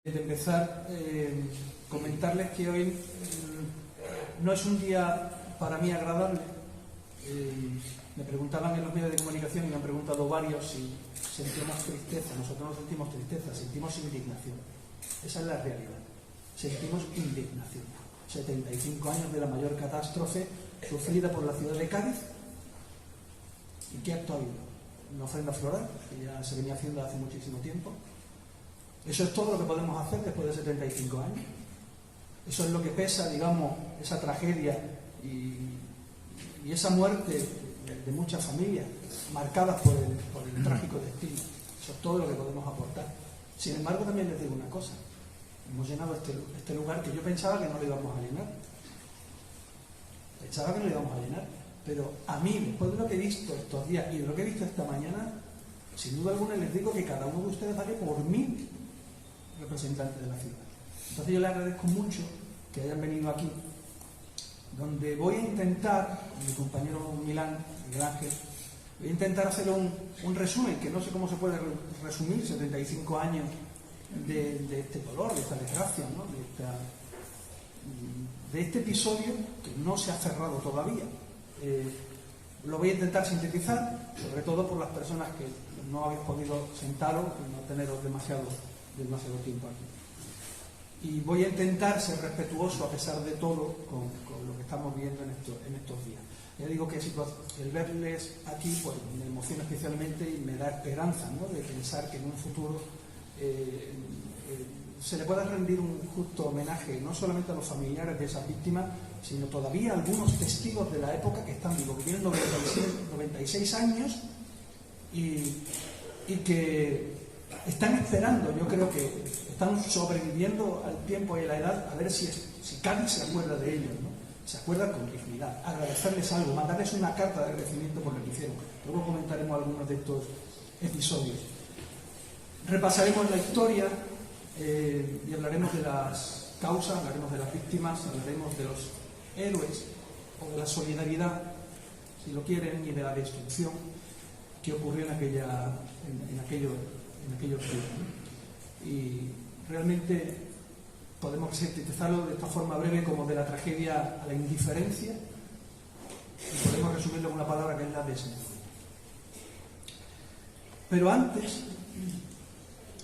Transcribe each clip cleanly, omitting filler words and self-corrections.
De empezar, comentarles que hoy no es un día para mí agradable. Me preguntaban en los medios de comunicación y me han preguntado varios si sentimos tristeza. Nosotros no sentimos tristeza, sentimos indignación. Esa es la realidad. Sentimos indignación. 75 años de la mayor catástrofe sufrida por la ciudad de Cádiz. ¿Y qué acto ha habido? Una ofrenda floral, que ya se venía haciendo hace muchísimo tiempo. Eso es todo lo que podemos hacer después de 75 años. Eso es lo que pesa, digamos, esa tragedia y esa muerte de muchas familias marcadas por el trágico destino. Eso es todo lo que podemos aportar. Sin embargo, también les digo una cosa. Hemos llenado este lugar que yo pensaba que no lo íbamos a llenar. Pensaba que no lo íbamos a llenar. Pero a mí, después de lo que he visto estos días y de lo que he visto esta mañana, sin duda alguna les digo que cada uno de ustedes vale por 1000 representantes de la ciudad. Entonces yo les agradezco mucho que hayan venido aquí, donde voy a intentar, con mi compañero Miguel Ángel, voy a intentar hacer un resumen, que no sé cómo se puede resumir 75 años de este dolor, de esta desgracia, ¿no? de este episodio que no se ha cerrado todavía. Lo voy a intentar sintetizar, sobre todo por las personas que no habéis podido sentaros y no teneros demasiado tiempo aquí. Y voy a intentar ser respetuoso, a pesar de todo, con lo que estamos viendo en estos días. Ya digo que el verles aquí pues, me emociona especialmente y me da esperanza, ¿no?, de pensar que en un futuro se le pueda rendir un justo homenaje no solamente a los familiares de esas víctimas, sino todavía a algunos testigos de la época que están vivos, que tienen 96 años y que están esperando, yo creo que están sobreviviendo al tiempo y a la edad, a ver si Cádiz se acuerda de ellos, ¿no? Se acuerda con dignidad, agradecerles algo, mandarles una carta de agradecimiento por lo que hicieron. Luego comentaremos algunos de estos episodios. Repasaremos la historia y hablaremos de las causas, hablaremos de las víctimas, hablaremos de los héroes o de la solidaridad, si lo quieren, y de la destrucción que ocurrió en aquellos días. Y realmente podemos sintetizarlo de esta forma breve como de la tragedia a la indiferencia, y podemos resumirlo en una palabra que es la desinformación. Pero antes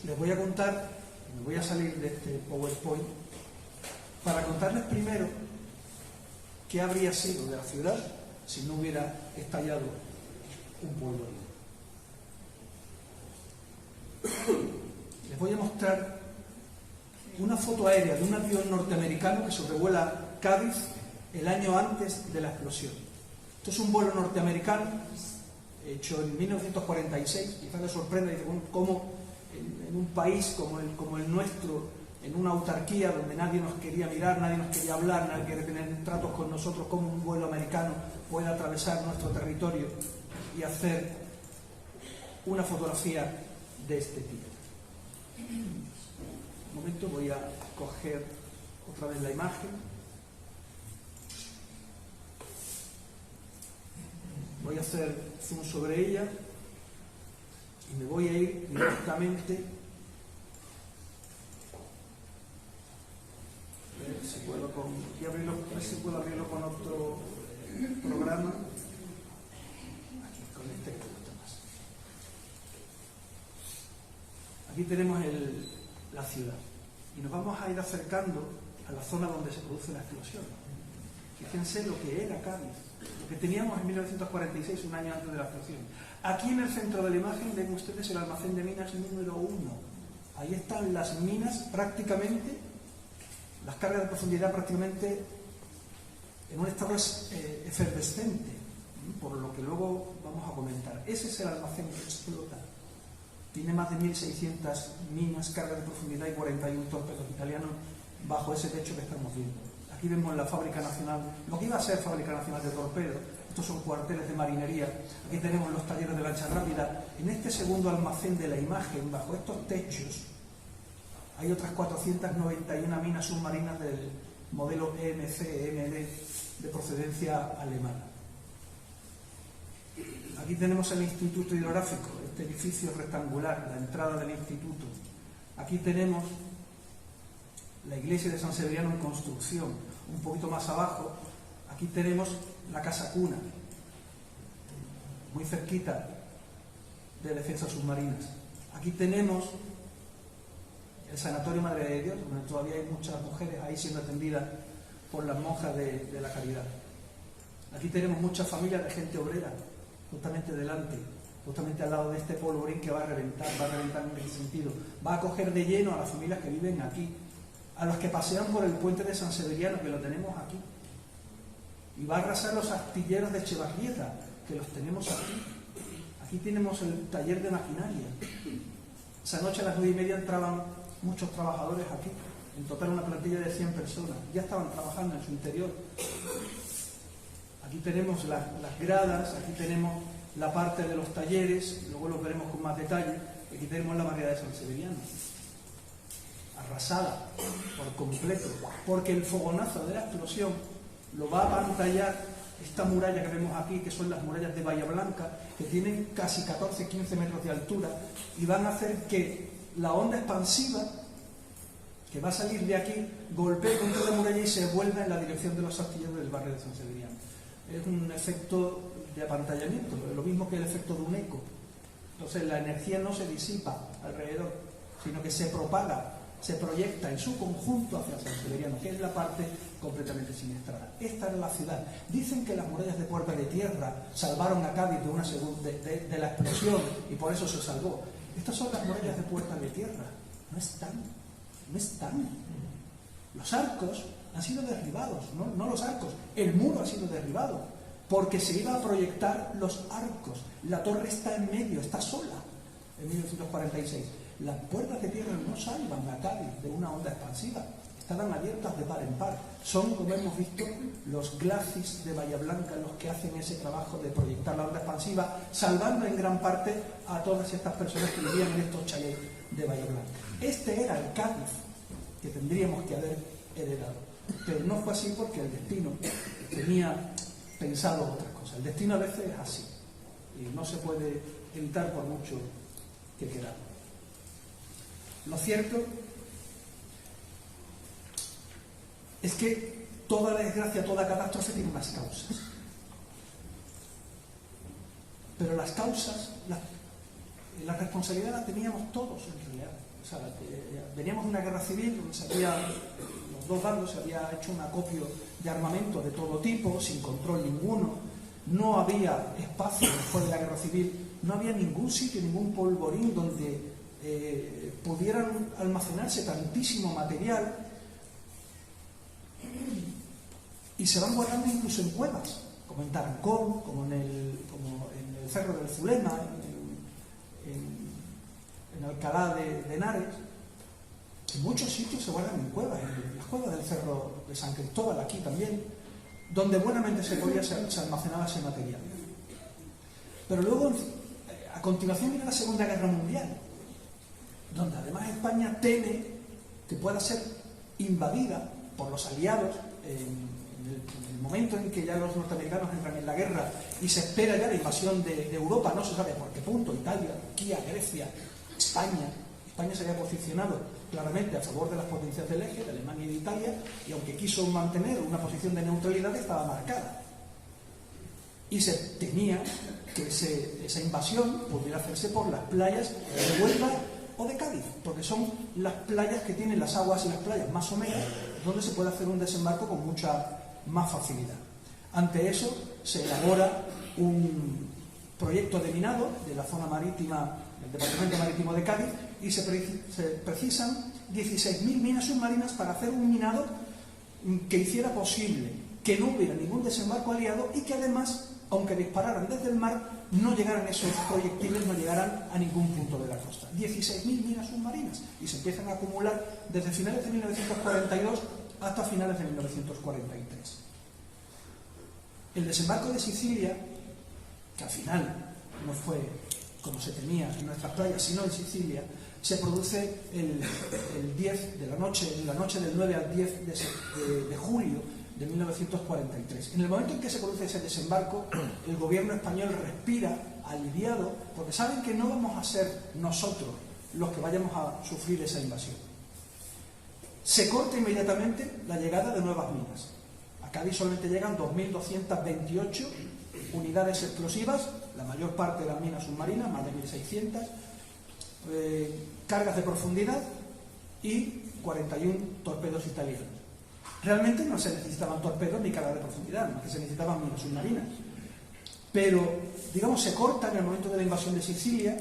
les voy a contar, me voy a salir de este PowerPoint para contarles primero qué habría sido de la ciudad si no hubiera estallado un pueblo. Les voy a mostrar una foto aérea de un avión norteamericano que sobrevuela Cádiz el año antes de la explosión. Esto es un vuelo norteamericano hecho en 1946. Quizás les sorprenda cómo en un país como el nuestro, en una autarquía donde nadie nos quería mirar, nadie nos quería hablar, nadie quería tener tratos con nosotros, cómo un vuelo americano puede atravesar nuestro territorio y hacer una fotografía de este tipo. Un momento, voy a coger otra vez la imagen. Voy a hacer zoom sobre ella y me voy a ir directamente. A ver si puedo abrirlo con otro programa. Aquí, con este que me gusta más. Aquí tenemos la ciudad y nos vamos a ir acercando a la zona donde se produce la explosión. Fíjense lo que era Cádiz, lo que teníamos en 1946, un año antes de la explosión. Aquí en el centro de la imagen ven ustedes el almacén de minas número 1. Ahí están las minas prácticamente, las cargas de profundidad prácticamente en un estado efervescente, por lo que luego vamos a comentar. Ese es el almacén que explota. Tiene más de 1.600 minas, cargas de profundidad y 41 torpedos italianos bajo ese techo que estamos viendo. Aquí vemos la Fábrica Nacional, lo que iba a ser Fábrica Nacional de Torpedos. Estos son cuarteles de marinería. Aquí tenemos los talleres de lancha rápida. En este segundo almacén de la imagen, bajo estos techos, hay otras 491 minas submarinas del modelo EMC-EMD de procedencia alemana. Aquí tenemos el Instituto Hidrográfico, este edificio rectangular, la entrada del instituto. Aquí tenemos la iglesia de San Severiano en construcción. Un poquito más abajo, aquí tenemos la casa cuna, muy cerquita de defensas submarinas. Aquí tenemos el Sanatorio Madre de Dios, donde todavía hay muchas mujeres ahí siendo atendidas por las monjas de la caridad. Aquí tenemos muchas familias de gente obrera, justamente delante, justamente al lado de este polvorín que va a reventar en ese sentido. Va a coger de lleno a las familias que viven aquí, a los que pasean por el puente de San Severiano, que lo tenemos aquí. Y va a arrasar los astilleros de Echevarrieta, que los tenemos aquí. Aquí tenemos el taller de maquinaria. Esa noche a las 9:30 entraban muchos trabajadores aquí. En total una plantilla de 100 personas. Ya estaban trabajando en su interior. Aquí tenemos las gradas, aquí tenemos la parte de los talleres, luego los veremos con más detalle. Aquí tenemos la barriada de San Severiano, arrasada por completo, porque el fogonazo de la explosión lo va a pantallar esta muralla que vemos aquí, que son las murallas de Bahía Blanca, que tienen casi 14-15 metros de altura, y van a hacer que la onda expansiva que va a salir de aquí golpee contra la muralla y se vuelva en la dirección de los astilleros del barrio de San Severiano. Es un efecto de apantallamiento, lo mismo que el efecto de un eco. Entonces la energía no se disipa alrededor, sino que se propaga, se proyecta en su conjunto hacia San Severiano, que es la parte completamente siniestrada. Esta era la ciudad. Dicen que las murallas de Puerta de Tierra salvaron a Cádiz de la explosión y por eso se salvó. Estas son las murallas de Puerta de Tierra. No están. Los arcos han sido derribados, no los arcos, el muro ha sido derribado, porque se iba a proyectar los arcos. La torre está en medio, está sola, en 1946. Las puertas de tierra no salvan a Cádiz de una onda expansiva, estarán abiertas de par en par. Son, como hemos visto, los glacis de Bahía Blanca los que hacen ese trabajo de proyectar la onda expansiva, salvando en gran parte a todas estas personas que vivían en estos chalets de Bahía Blanca. Este era el Cádiz que tendríamos que haber heredado. Pero no fue así porque el destino tenía pensado otras cosas. El destino a veces es así y no se puede evitar por mucho que queramos. Lo cierto es que toda desgracia, toda catástrofe tiene unas causas. Pero las causas, la responsabilidad la teníamos todos en realidad. O sea, veníamos de una guerra civil donde los dos bandos se había hecho un acopio de armamento de todo tipo, sin control ninguno. No había espacio después de la guerra civil, no había ningún sitio, ningún polvorín donde pudieran almacenarse tantísimo material, y se van guardando incluso en cuevas, como en Tarancón, como en el Cerro del Zulema, en Alcalá de Henares. En muchos sitios se guardan en cuevas, en las cuevas del Cerro de San Cristóbal, aquí también, donde buenamente se almacenaba ese material. Pero luego, a continuación, viene la Segunda Guerra Mundial, donde además España teme que pueda ser invadida por los aliados en el momento en que ya los norteamericanos entran en la guerra y se espera ya la invasión de Europa, no se sabe por qué punto, Italia, Turquía, Grecia, España. España se había posicionado claramente a favor de las potencias del eje, de Alemania y de Italia, y aunque quiso mantener una posición de neutralidad, estaba marcada. Y se temía que esa invasión pudiera hacerse por las playas de Huelva o de Cádiz, porque son las playas que tienen las aguas y las playas más someras, donde se puede hacer un desembarco con mucha más facilidad. Ante eso se elabora un proyecto de minado de la zona marítima del Departamento Marítimo de Cádiz y se precisan 16.000 minas submarinas para hacer un minado que hiciera posible que no hubiera ningún desembarco aliado y que además, aunque dispararan desde el mar, no llegaran esos proyectiles, no llegaran a ningún punto de la costa. 16.000 minas submarinas, y se empiezan a acumular desde finales de 1942 hasta finales de 1943. El desembarco de Sicilia, que al final no fue como se temía en nuestras playas, sino en Sicilia, se produce el 10 de la noche del 9 al 10 de julio de 1943. En el momento en que se produce ese desembarco, el gobierno español respira aliviado, porque saben que no vamos a ser nosotros los que vayamos a sufrir esa invasión. se corta inmediatamente la llegada de nuevas minas. A Cádiz solamente llegan 2.228 unidades explosivas, la mayor parte de las minas submarinas, más de 1.600, cargas de profundidad y 41 torpedos italianos. Realmente no se necesitaban torpedos ni cargas de profundidad, más que se necesitaban minas submarinas. Pero, digamos, se corta en el momento de la invasión de Sicilia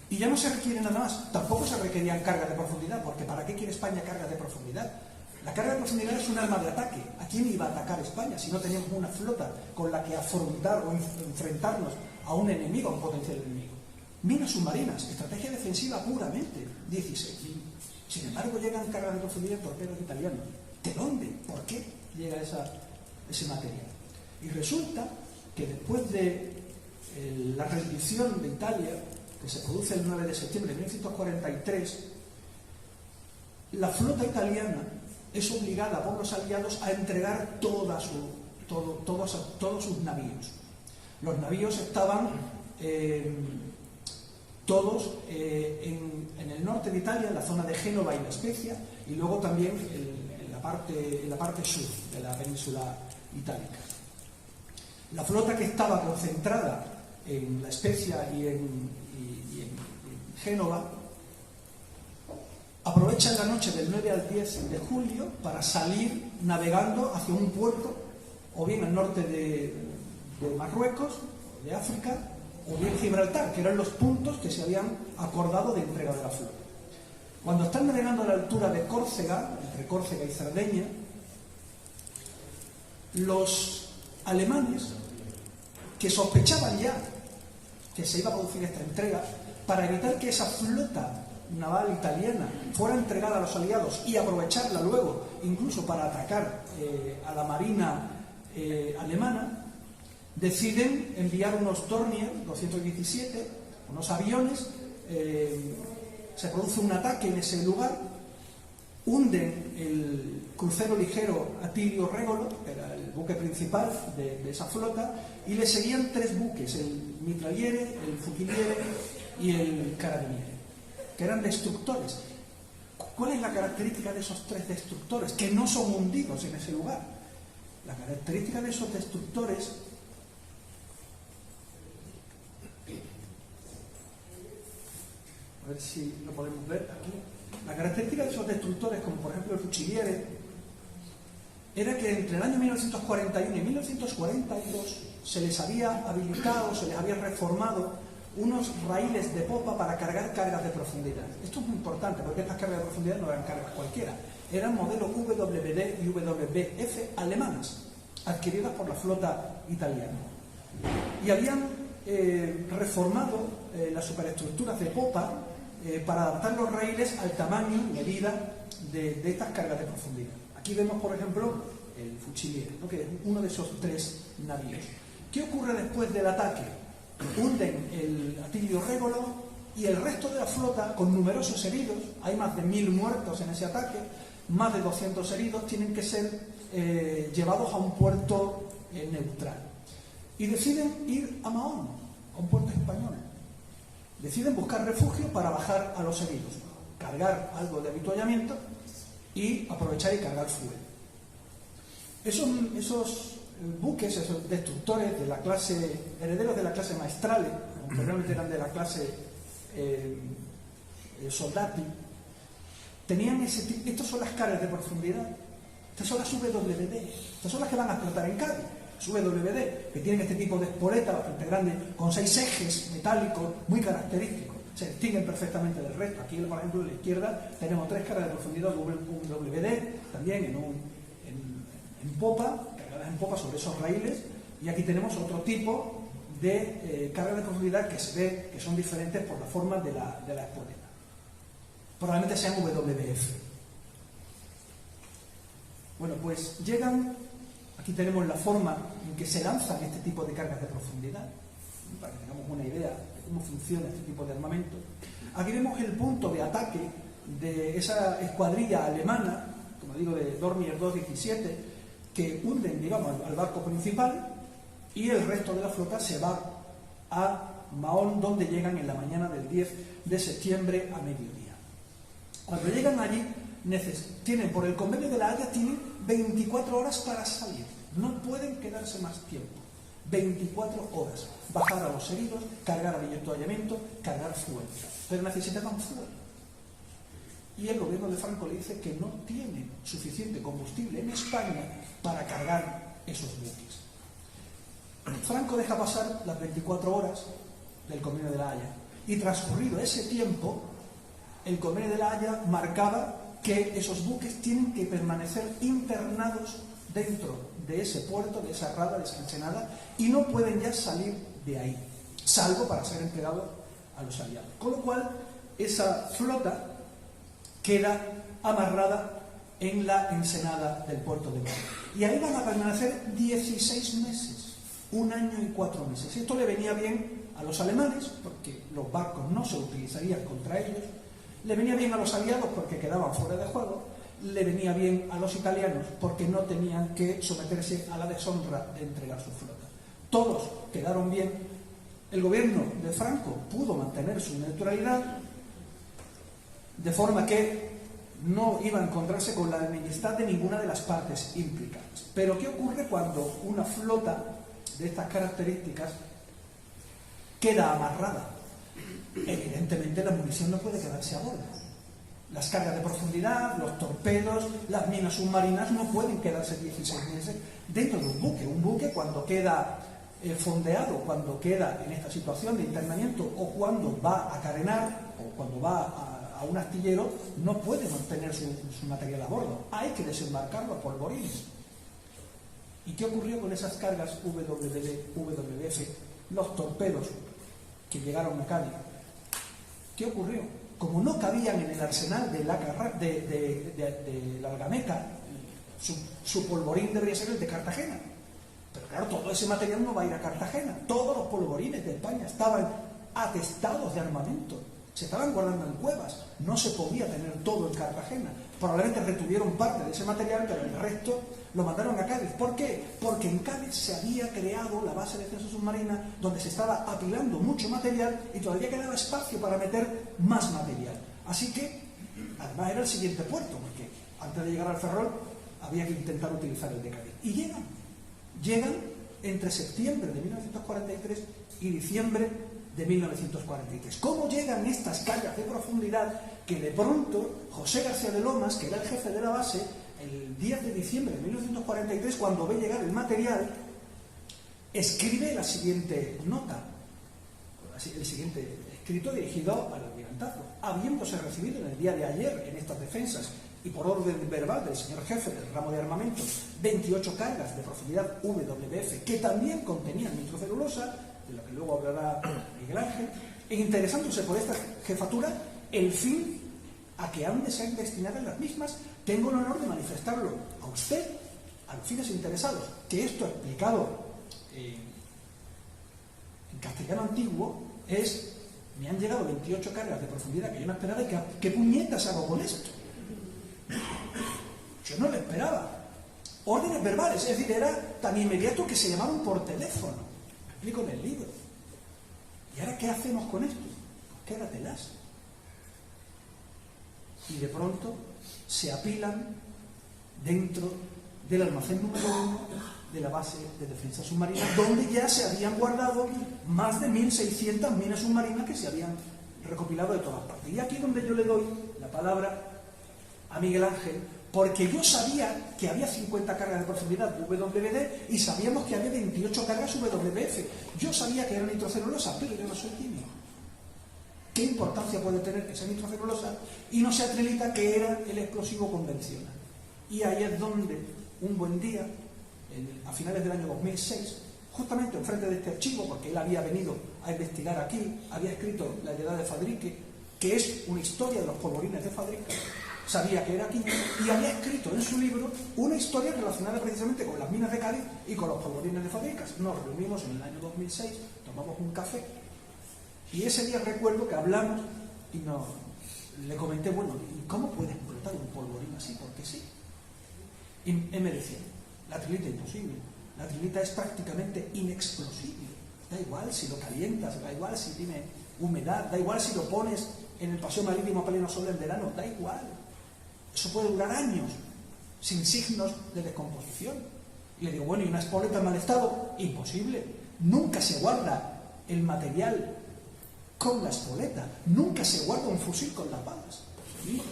y ya no se requiere nada más. Tampoco se requerían cargas de profundidad, porque ¿para qué quiere España cargas de profundidad? La carga de profundidad es un arma de ataque. ¿A quién iba a atacar España si no teníamos una flota con la que afrontar o enfrentarnos a un enemigo, a un potencial enemigo? Minas submarinas, estrategia defensiva puramente, 16. Sin embargo, llegan cargas de profundidad torpedos italianos. ¿De dónde? ¿Por qué llega ese material? Y resulta que después de la rendición de Italia, que se produce el 9 de septiembre de 1943, la flota italiana es obligada por los aliados a entregar todos sus navíos. Los navíos estaban todos en el norte de Italia, en la zona de Génova y La Spezia, y luego también en la parte sur de la península itálica. La flota que estaba concentrada en La Spezia y en Génova aprovecha la noche del 9 al 10 de julio para salir navegando hacia un puerto, o bien al norte de Marruecos, de África, o bien Gibraltar, que eran los puntos que se habían acordado de entrega de la flota. Cuando están navegando a la altura de Córcega, entre Córcega y Cerdeña, los alemanes, que sospechaban ya que se iba a producir esta entrega, para evitar que esa flota naval italiana fuera entregada a los aliados y aprovecharla luego, incluso para atacar a la marina alemana, deciden enviar unos Dornier 217, unos aviones, se produce un ataque en ese lugar, hunden el crucero ligero Atilio Regolo, que era el buque principal de esa flota, y le seguían 3 buques, el mitragliere, el fuciliere y el carabiniere, que eran destructores. ¿Cuál es la característica de esos 3 destructores que no son hundidos en ese lugar? La característica de esos destructores a ver si lo podemos ver aquí. La característica de esos destructores, como por ejemplo el fuciliere, era que entre el año 1941 y 1942 se les había habilitado, se les había reformado unos raíles de popa para cargar cargas de profundidad. Esto es muy importante porque estas cargas de profundidad no eran cargas cualquiera, eran modelos WD y WBF alemanas, adquiridas por la flota italiana. Y habían reformado las superestructuras de popa para adaptar los raíles al tamaño y medida de estas cargas de profundidad. Aquí vemos, por ejemplo, el fuciliere, ¿no?, que es uno de esos 3 navíos. ¿Qué ocurre después del ataque? Hunden el Atilio Regolo y el resto de la flota, con numerosos heridos, hay más de 1000 muertos en ese ataque, más de 200 heridos, tienen que ser llevados a un puerto neutral. Y deciden ir a Mahón, a un puerto español. Deciden buscar refugio para bajar a los heridos, cargar algo de avituallamiento y aprovechar y cargar fuel. Esos buques, esos destructores de la clase, herederos de la clase Maestrale, aunque realmente eran de la clase Soldati, tenían estos son las cargas de profundidad, estas son las WD, estas son las que van a explotar en Cádiz. WD, que tienen este tipo de espoleta bastante grande, con 6 ejes metálicos muy característicos, se distinguen perfectamente del resto. Aquí, por ejemplo, en la izquierda tenemos 3 cargas de profundidad WD, también en popa, cargadas en popa sobre esos raíles, y aquí tenemos otro tipo de cargas de profundidad que se ve que son diferentes por la forma de la espoleta. Probablemente sean WBF. Bueno, pues llegan. Aquí tenemos la forma en que se lanzan este tipo de cargas de profundidad, para que tengamos una idea de cómo funciona este tipo de armamento. Aquí vemos el punto de ataque de esa escuadrilla alemana, como digo, de Dornier 217, que hunden, digamos, al barco principal, y el resto de la flota se va a Mahón, donde llegan en la mañana del 10 de septiembre a mediodía. Cuando llegan allí, tienen, por el Convenio de la Haya, tienen 24 horas para salir. No pueden quedarse más tiempo. 24 horas. Bajar a los heridos, cargar avituallamiento, cargar fuel. Pero necesitaban fuel. Y el gobierno de Franco le dice que no tiene suficiente combustible en España para cargar esos buques. Franco deja pasar las 24 horas del Convenio de la Haya. Y transcurrido ese tiempo, el Convenio de la Haya marcaba que esos buques tienen que permanecer internados dentro de ese puerto, de esa rada, de esa ensenada, y no pueden ya salir de ahí, salvo para ser entregados a los aliados. Con lo cual, esa flota queda amarrada en la ensenada del puerto de Madrid. Y ahí van a permanecer 16 meses, 1 año y 4 meses. Esto le venía bien a los alemanes, porque los barcos no se utilizarían contra ellos, le venía bien a los aliados porque quedaban fuera de juego, le venía bien a los italianos porque no tenían que someterse a la deshonra de entregar su flota. Todos quedaron bien. El gobierno de Franco pudo mantener su neutralidad, de forma que no iba a encontrarse con la enemistad de ninguna de las partes implicadas. Pero ¿qué ocurre cuando una flota de estas características queda amarrada? Evidentemente la munición no puede quedarse a bordo. Las cargas de profundidad, los torpedos, las minas submarinas no pueden quedarse 16 meses dentro de un buque. Un buque, cuando queda fondeado, cuando queda en esta situación de internamiento, o cuando va a carenar, o cuando va a un astillero, no puede mantener su material a bordo. Hay que desembarcarlo a polvorines. ¿Y qué ocurrió con esas cargas WBF, los torpedos que llegaron a Cádiz? ¿Qué ocurrió? Como no cabían en el arsenal de la Algameca, su polvorín debería ser el de Cartagena. Pero claro, todo ese material no va a ir a Cartagena. Todos los polvorines de España estaban atestados de armamento. Se estaban guardando en cuevas. No se podía tener todo en Cartagena. Probablemente retuvieron parte de ese material, pero el resto lo mandaron a Cádiz. ¿Por qué? Porque en Cádiz se había creado la base de defensa submarina, donde se estaba apilando mucho material y todavía quedaba espacio para meter más material. Así que, además era el siguiente puerto, porque antes de llegar al Ferrol había que intentar utilizar el de Cádiz. Y llegan entre septiembre de 1943 y diciembre de 1943. ¿Cómo llegan estas cargas de profundidad que de pronto José García de Lomas, que era el jefe de la base, el 10 de diciembre de 1943, cuando ve llegar el material, escribe la siguiente nota, el siguiente escrito dirigido al almirantazgo? Habiéndose recibido en el día de ayer en estas defensas y por orden verbal del señor jefe del ramo de armamento 28 cargas de profundidad WBF que también contenían nitrocelulosa, de lo que luego hablará Miguel Ángel, e interesándose por esta jefatura, el fin a que han de ser destinadas las mismas, tengo el honor de manifestarlo a usted, a los fines interesados, que esto explicado en castellano antiguo es: me han llegado 28 cargas de profundidad que yo no esperaba, y ¿qué puñetas hago con esto? Yo no lo esperaba. Órdenes verbales, es decir, era tan inmediato que se llamaban por teléfono. Lo explico en el libro. ¿Y ahora qué hacemos con esto? Pues quédatelas. Y de pronto se apilan dentro del almacén número 1 de la base de defensa submarina, donde ya se habían guardado más de 1.600 minas submarinas que se habían recopilado de todas partes. Y aquí es donde yo le doy la palabra a Miguel Ángel, porque yo sabía que había 50 cargas de profundidad WBD y sabíamos que había 28 cargas WBF. Yo sabía que era nitrocelulosa, pero yo no soy químico. ¿Qué importancia puede tener esa nitrocelulosa y no sea trilita, que era el explosivo convencional? Y ahí es donde, un buen día, a finales del año 2006, justamente enfrente de este archivo, porque él había venido a investigar aquí, había escrito La heredad de Fadrique, que es una historia de los polvorines de Fadrique, sabía que era aquí, y había escrito en su libro una historia relacionada precisamente con las minas de Cádiz y con los polvorines de Fadricas. Nos reunimos en el año 2006, tomamos un café, y ese día recuerdo que hablamos y le comenté, bueno, ¿y cómo puede explotar un polvorín así? Porque sí. Y él me decía, la trilita es imposible, la trilita es prácticamente inexplosible. Da igual si lo calientas, da igual si tiene humedad, da igual si lo pones en el paseo marítimo a pleno sol en verano, da igual. Eso puede durar años, sin signos de descomposición. Y le digo, bueno, ¿y una espoleta en mal estado? Imposible. Nunca se guarda el material con la espoleta. Nunca se guarda un fusil con las balas.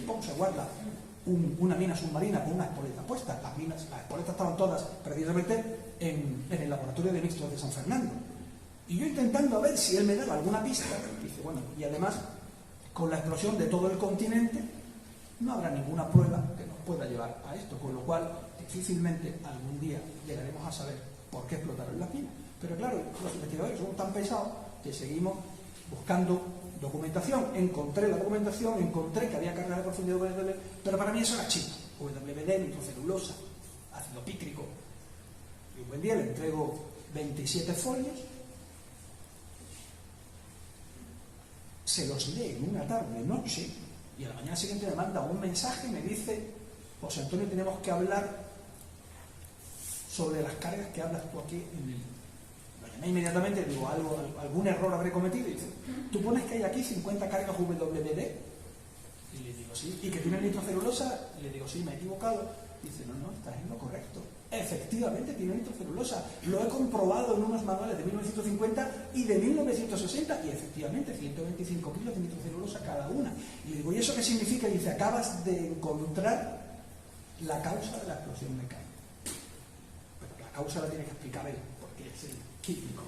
¿Cómo se guarda una mina submarina con una espoleta puesta? Las espoletas estaban todas precisamente en el laboratorio de mixtos de San Fernando. Y yo intentando a ver si él me daba alguna pista, dice, bueno, y además, con la explosión de todo el continente, no habrá ninguna prueba que nos pueda llevar a esto, con lo cual difícilmente algún día llegaremos a saber por qué explotaron las minas. Pero claro, los investigadores son tan pesados que seguimos buscando documentación. Encontré la documentación, encontré que había cargas de profundidad WD, pero para mí eso era chino. WD, nitrocelulosa, ácido pícrico. Y un buen día le entrego 27 folios, se los lee en una tarde, noche, y a la mañana siguiente me manda un mensaje y me dice, José Antonio, tenemos que hablar sobre las cargas que hablas tú aquí en el... Lo llamé inmediatamente, digo, algún error habré cometido, y dice, ¿tú pones que hay aquí 50 cargas WD? Y le digo, sí. ¿Y que tiene nitrocelulosa? Y le digo, sí, me he equivocado. Y dice, no, estás en lo correcto. Efectivamente tiene nitrocelulosa. Lo he comprobado en unos manuales de 1950 y de 1960, y efectivamente 125 kilos de nitrocelulosa cada una. Y le digo, ¿y eso qué significa? Y dice, acabas de encontrar la causa de la explosión de Cádiz. Pero la causa la tiene que explicar él, porque es el químico.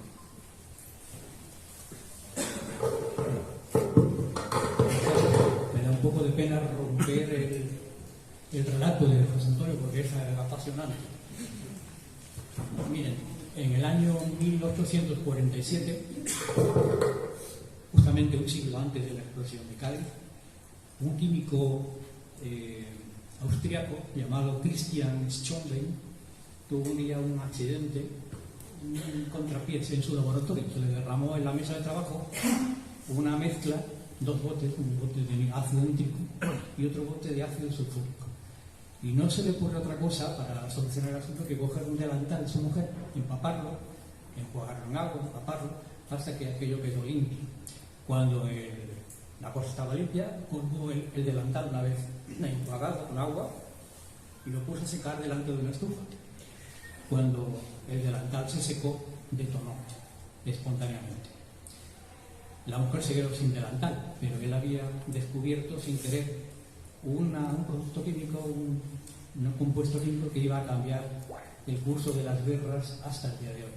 Me da un poco de pena romper el relato de José Antonio, porque es apasionante. Miren, en el año 1847, justamente un siglo antes de la explosión de Cádiz, un químico austriaco llamado Christian Schonlein tuvo un día un accidente, un contrapiés en su laboratorio. Se le derramó en la mesa de trabajo una mezcla, dos botes, un bote de ácido nítrico y otro bote de ácido sulfúrico. Y no se le ocurre otra cosa para solucionar el asunto que coger un delantal de su mujer, empaparlo, enjuagarlo en agua, empaparlo, hasta que aquello quedó limpio. Cuando la cosa estaba limpia, colgó el delantal una vez enjuagado con agua y lo puso a secar delante de una estufa. Cuando el delantal se secó, detonó espontáneamente. La mujer se quedó sin delantal, pero él había descubierto sin querer un producto químico, un compuesto químico que iba a cambiar el curso de las guerras hasta el día de hoy.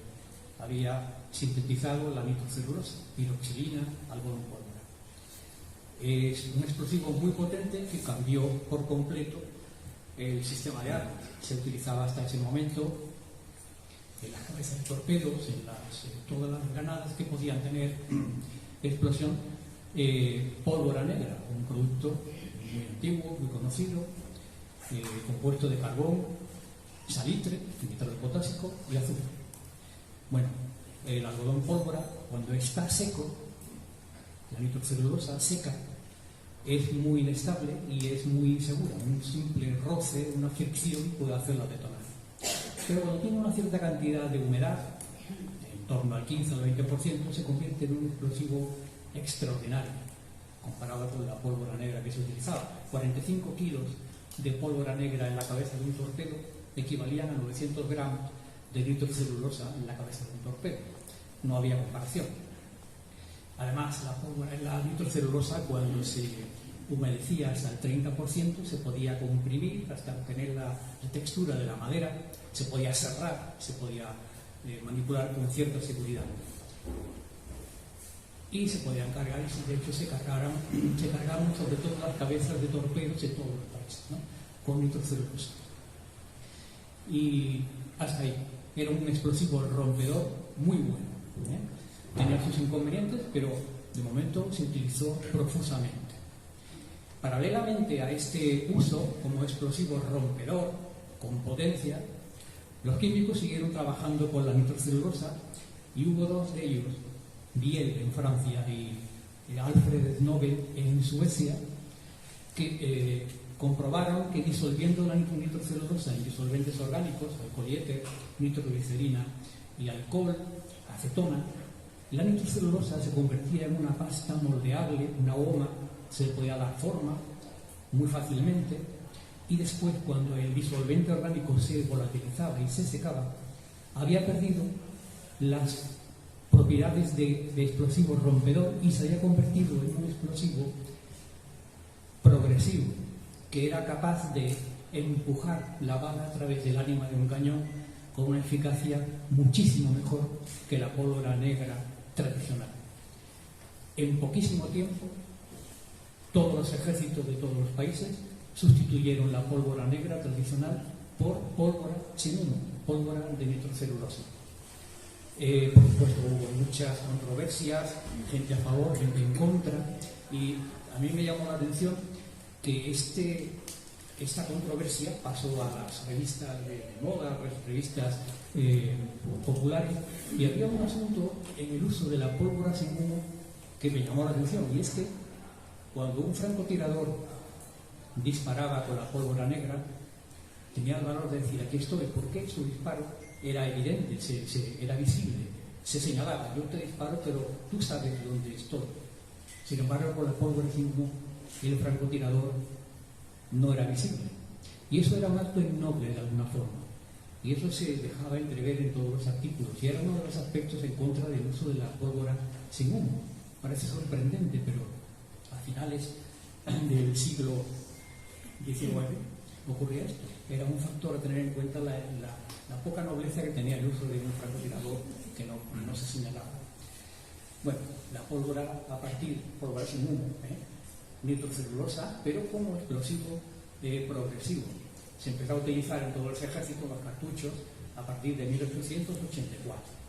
Había sintetizado la nitrocelulosa, piroxilina, algodón pólvora. Es un explosivo muy potente que cambió por completo el sistema de armas. Se utilizaba hasta ese momento en las cabezas de torpedos, en todas las granadas que podían tener explosión, pólvora negra, un producto muy antiguo, muy conocido, compuesto de carbón, salitre, nitrato potásico y azufre. Bueno, el algodón pólvora, cuando está seco, la nitrocelulosa seca, es muy inestable y es muy insegura. Un simple roce, una fricción puede hacerla detonar. Pero cuando tiene una cierta cantidad de humedad, en torno al 15 o al 20%, se convierte en un explosivo extraordinario, comparado con la pólvora negra que se utilizaba. 45 kilos de pólvora negra en la cabeza de un torpedo equivalían a 900 gramos de nitrocelulosa en la cabeza de un torpedo. No había comparación. Además, la nitrocelulosa, cuando se humedecía hasta el 30%, se podía comprimir hasta obtener la textura de la madera, se podía serrar, se podía manipular con cierta seguridad. Y se podían cargar, y de hecho se cargaron sobre todo las cabezas de torpedos de todos los países, ¿no? Con nitrocelulosa. Y hasta ahí. Era un explosivo rompedor muy bueno. Tenía sus inconvenientes, pero de momento se utilizó profusamente. Paralelamente a este uso como explosivo rompedor, con potencia, los químicos siguieron trabajando con la nitrocelulosa y hubo dos de ellos, Biel en Francia y Alfred Nobel en Suecia, que comprobaron que disolviendo la nitrocelulosa en disolventes orgánicos, alcohol y éter, nitroglicerina y alcohol, acetona, la nitrocelulosa se convertía en una pasta moldeable, una goma, se le podía dar forma muy fácilmente y después, cuando el disolvente orgánico se volatilizaba y se secaba, había perdido las propiedades de explosivo rompedor y se había convertido en un explosivo progresivo, que era capaz de empujar la bala a través del ánima de un cañón con una eficacia muchísimo mejor que la pólvora negra tradicional. En poquísimo tiempo, todos los ejércitos de todos los países sustituyeron la pólvora negra tradicional por pólvora sin humo, pólvora de nitrocelulosa. Por supuesto, hubo muchas controversias, gente a favor, gente en contra, y a mí me llamó la atención que esta controversia pasó a las revistas de moda, revistas populares, y había un asunto en el uso de la pólvora sin humo que me llamó la atención, y es que cuando un francotirador disparaba con la pólvora negra, tenía el valor de decir: aquí estoy, porque su disparo era evidente, era visible, se señalaba: yo te disparo, pero tú sabes dónde estoy. Sin embargo, con la pólvora sin humo, el francotirador no era visible. Y eso era un acto innoble de alguna forma. Y eso se dejaba entrever en todos los artículos. Y era uno de los aspectos en contra del uso de la pólvora sin humo. Parece sorprendente, pero a finales del siglo XIX ocurría esto. Era un factor a tener en cuenta la poca nobleza que tenía el uso de un francotirador que no se señalaba. Bueno, la pólvora pólvora sin humo, nitrocelulosa, pero como explosivo progresivo. Se empezó a utilizar en todos los ejércitos los cartuchos a partir de 1884.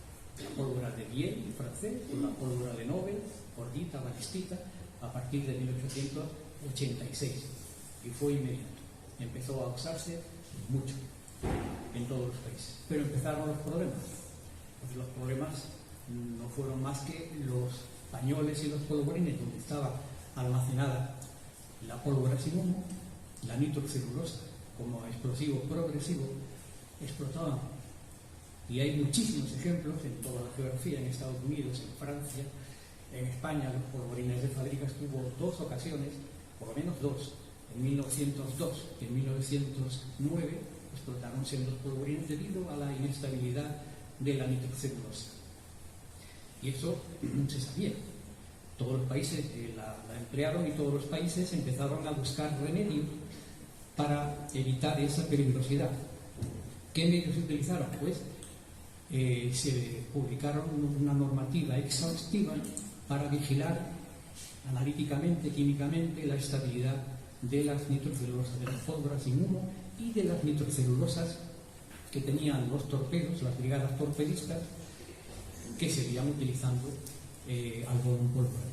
La pólvora de Biel, francés, o la pólvora de Nobel, gordita, balistita, a partir de 1886. Y fue inmediato. Empezó a usarse mucho en todos los países. Pero empezaron los problemas. Pues los problemas no fueron más que los pañoles y los polvorines donde estaba almacenada la pólvora sin humo, la nitrocelulosa como explosivo progresivo, explotaban. Y hay muchísimos ejemplos en toda la geografía, en Estados Unidos, en Francia, en España. Los polvorines de fábricas tuvo dos ocasiones, por lo menos dos, en 1902 y en 1909 explotaron sendos polvorines debido a la inestabilidad de la nitrocelulosa. Y eso se sabía. Todos los países la emplearon y todos los países empezaron a buscar remedios para evitar esa peligrosidad. ¿Qué medios se utilizaron? Pues se publicaron una normativa exhaustiva para vigilar analíticamente, químicamente, la estabilidad de las nitrocelulosas, de las pólvoras sin humo y de las nitrocelulosas que tenían los torpedos, las brigadas torpedistas, que seguían utilizando algodón pólvora.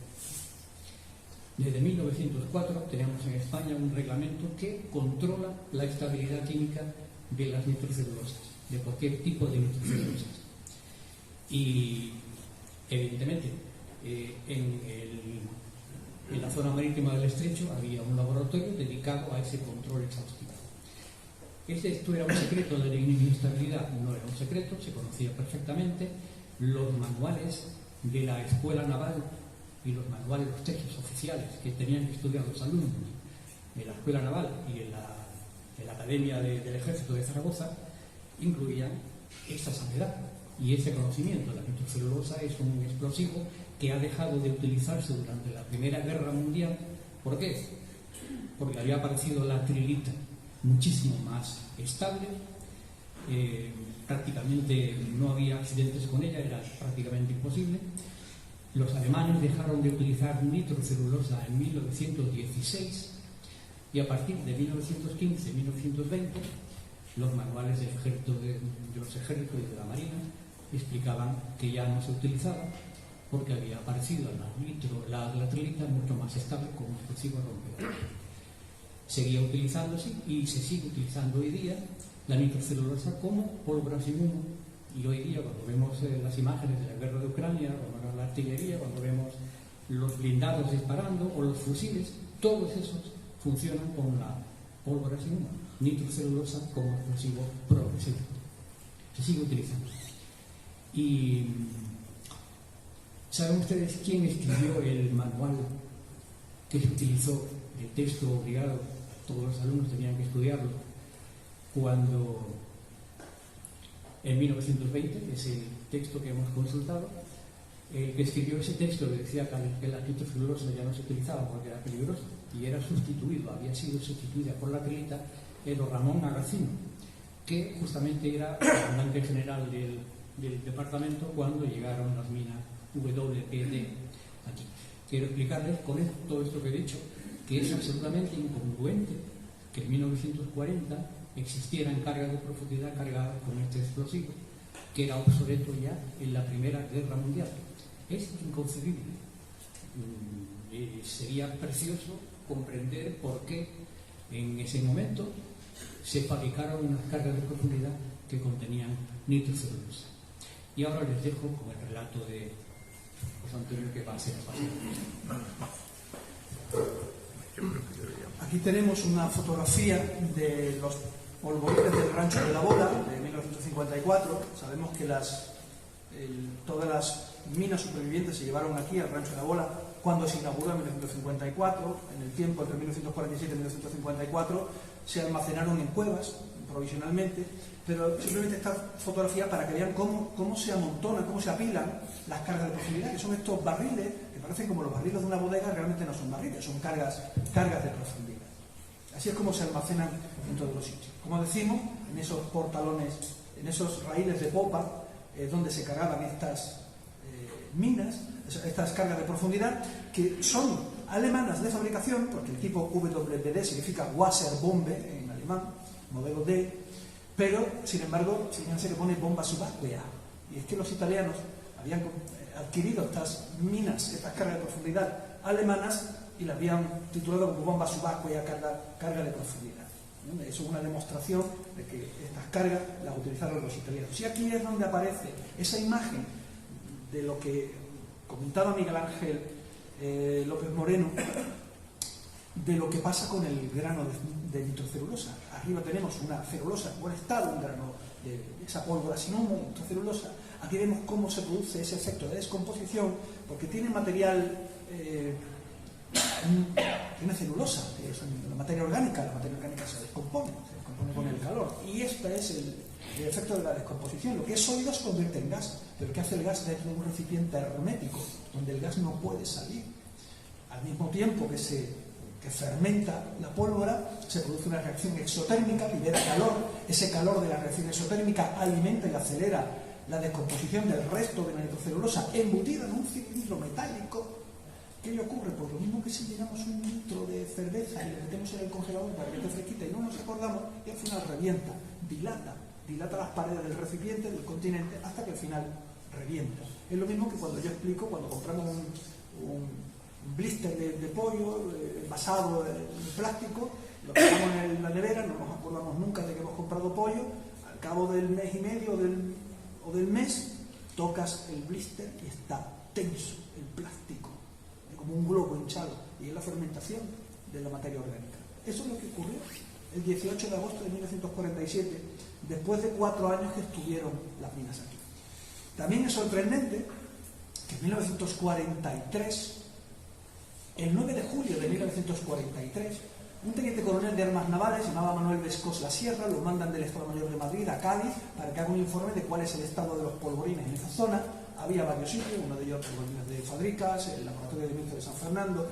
Desde 1904 tenemos en España un reglamento que controla la estabilidad química de las nitrocelulosas, de cualquier tipo de nitrocelulosas. Y evidentemente en la zona marítima del Estrecho había un laboratorio dedicado a ese control exhaustivo. Esto era un secreto de la inestabilidad, no era un secreto, se conocía perfectamente. Los manuales de la Escuela Naval y los manuales, los textos oficiales que tenían que estudiar los alumnos en la Escuela Naval y en la Academia del Ejército de Zaragoza incluían esta salvedad y ese conocimiento. La nitrocelulosa es un explosivo que ha dejado de utilizarse durante la Primera Guerra Mundial. ¿Por qué? Porque había aparecido la trilita, muchísimo más estable, prácticamente no había accidentes con ella, era prácticamente imposible. Los alemanes dejaron de utilizar nitrocelulosa en 1916 y a partir de 1915-1920 los manuales del ejército de los ejércitos y de la marina explicaban que ya no se utilizaba porque había aparecido la trilita mucho más estable como explosivo rompedor. Seguía utilizándose y se sigue utilizando hoy día la nitrocelulosa como pólvora sin humo. Y hoy día, cuando vemos las imágenes de la guerra de Ucrania, cuando vemos la artillería, cuando vemos los blindados disparando o los fusiles, todos esos funcionan con la pólvora sin humo, nitrocelulosa como explosivo progresivo. Se sigue utilizando. Y ¿saben ustedes quién escribió el manual que se utilizó, el texto obligado, todos los alumnos tenían que estudiarlo, cuando en 1920, es el texto que hemos consultado, el que escribió ese texto decía que la nitrocelulosa ya no se utilizaba porque era peligrosa y era sustituido, había sido sustituida por la acrilita, era Ramón Agacino, que justamente era el comandante general del departamento cuando llegaron las minas WPD aquí. Quiero explicarles con todo esto que he dicho que es absolutamente incongruente que en 1940 existieran cargas de profundidad cargadas con este explosivo, que era obsoleto ya en la Primera Guerra Mundial. Es inconcebible. Sería precioso comprender por qué en ese momento se fabricaron unas cargas de profundidad que contenían nitrocelulosa. Y ahora les dejo con el relato de José Antonio, que va a ser fácil. Aquí tenemos una fotografía de los polvorines del Rancho de la Bola de 1954. Sabemos que todas las minas supervivientes se llevaron aquí al Rancho de la Bola cuando se inauguró en 1954. En el tiempo entre 1947 y 1954 se almacenaron en cuevas provisionalmente, pero simplemente esta fotografía para que vean cómo se amontonan, cómo se apilan las cargas de profundidad, que son estos barriles que parecen como los barriles de una bodega. Realmente no son barriles, son cargas de profundidad. Así es como se almacenan en todos los sitios. Como decimos, en esos portalones, en esos raíles de popa, donde se cargaban estas minas, estas cargas de profundidad, que son alemanas de fabricación, porque el tipo WPD significa Wasserbombe en alemán, modelo D, pero, sin embargo, fíjense que pone bomba subacquea. Y es que los italianos habían adquirido estas minas, estas cargas de profundidad alemanas, y la habían titulado como bomba subacquea, carga de profundidad. Eso es una demostración de que estas cargas las utilizaron los italianos. Y aquí es donde aparece esa imagen de lo que comentaba Miguel Ángel López Moreno, de lo que pasa con el grano de nitrocelulosa. Arriba tenemos una celulosa en buen estado, un grano de esa pólvora sin humo, nitrocelulosa. Aquí vemos cómo se produce ese efecto de descomposición, porque tiene material, tiene celulosa, que es la materia orgánica se descompone con el calor. Y este es el efecto de la descomposición. Lo que es sólido se convierte en gas, pero ¿qué hace el gas dentro de un recipiente hermético, donde el gas no puede salir? Al mismo tiempo que fermenta la pólvora, se produce una reacción exotérmica, libera calor. Ese calor de la reacción exotérmica alimenta y acelera la descomposición del resto de la nitrocelulosa embutida en un cilindro metálico. ¿Qué le ocurre? Pues lo mismo que si llenamos un litro de cerveza y le metemos en el congelador para que esté fresquita y no nos acordamos, y al final revienta, dilata las paredes del recipiente, del continente, hasta que al final revienta. Es lo mismo que cuando yo explico, cuando compramos un blister de pollo envasado en plástico, lo ponemos en la nevera, no nos acordamos nunca de que hemos comprado pollo. Al cabo del mes y medio o del mes, tocas el blister y está tenso el plástico, como un globo hinchado, y es la fermentación de la materia orgánica. Eso es lo que ocurrió el 18 de agosto de 1947, después de 4 años que estuvieron las minas aquí. También es sorprendente que en 1943, el 9 de julio de 1943, un teniente coronel de armas navales, llamado Manuel Vescós La Sierra, lo mandan del Estado Mayor de Madrid a Cádiz para que haga un informe de cuál es el estado de los polvorines en esa zona. Había varios sitios, uno de ellos polvorines de Fadricas, el laboratorio de Minzo de San Fernando,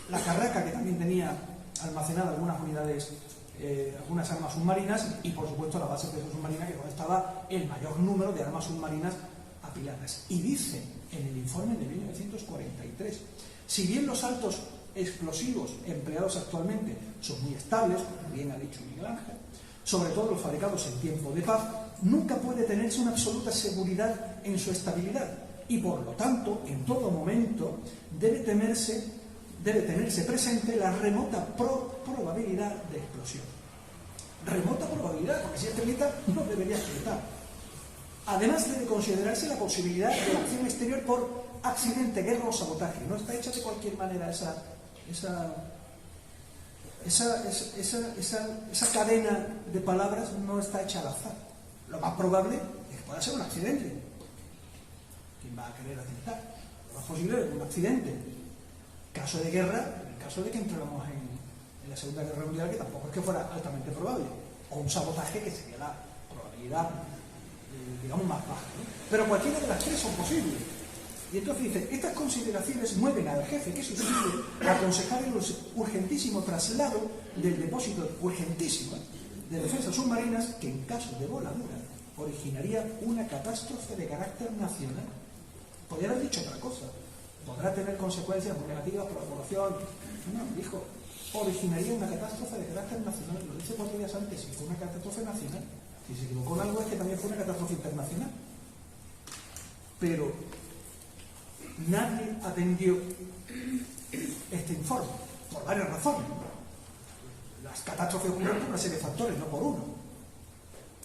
la Carraca, que también tenía almacenadas algunas unidades, algunas armas submarinas, y por supuesto la base de peso submarina, que donde estaba el mayor número de armas submarinas apiladas. Y dice en el informe de 1943, si bien los altos explosivos empleados actualmente son muy estables, como bien ha dicho Miguel Ángel, sobre todo los fabricados en tiempo de paz, nunca puede tenerse una absoluta seguridad en su estabilidad, y por lo tanto, en todo momento, debe tenerse presente la remota probabilidad de explosión. Remota probabilidad, porque si explota, no debería explotar. Además, debe considerarse la posibilidad de la acción exterior por accidente, guerra o sabotaje. No está hecha de cualquier manera esa cadena de palabras, no está hecha al azar. Lo más probable es que pueda ser un accidente. ¿Quién va a querer atentar? Lo más posible es un accidente. Caso de guerra, en el caso de que entráramos en la Segunda Guerra Mundial, que tampoco es que fuera altamente probable, o un sabotaje que sería la probabilidad, digamos, más baja, ¿no? Pero cualquiera de las tres son posibles. Y entonces dice, estas consideraciones mueven al jefe que sustituye a aconsejar el urgentísimo traslado del depósito urgentísimo de defensas submarinas que en caso de voladura originaría una catástrofe de carácter nacional. Podría haber dicho otra cosa. Podrá tener consecuencias muy negativas para la población. No, dijo, originaría una catástrofe de carácter nacional. Lo dice 4 días antes, y fue una catástrofe nacional. Si se equivocó en algo es que también fue una catástrofe internacional. Pero nadie atendió este informe, por varias razones. Las catástrofes ocurren por una serie de factores, no por uno.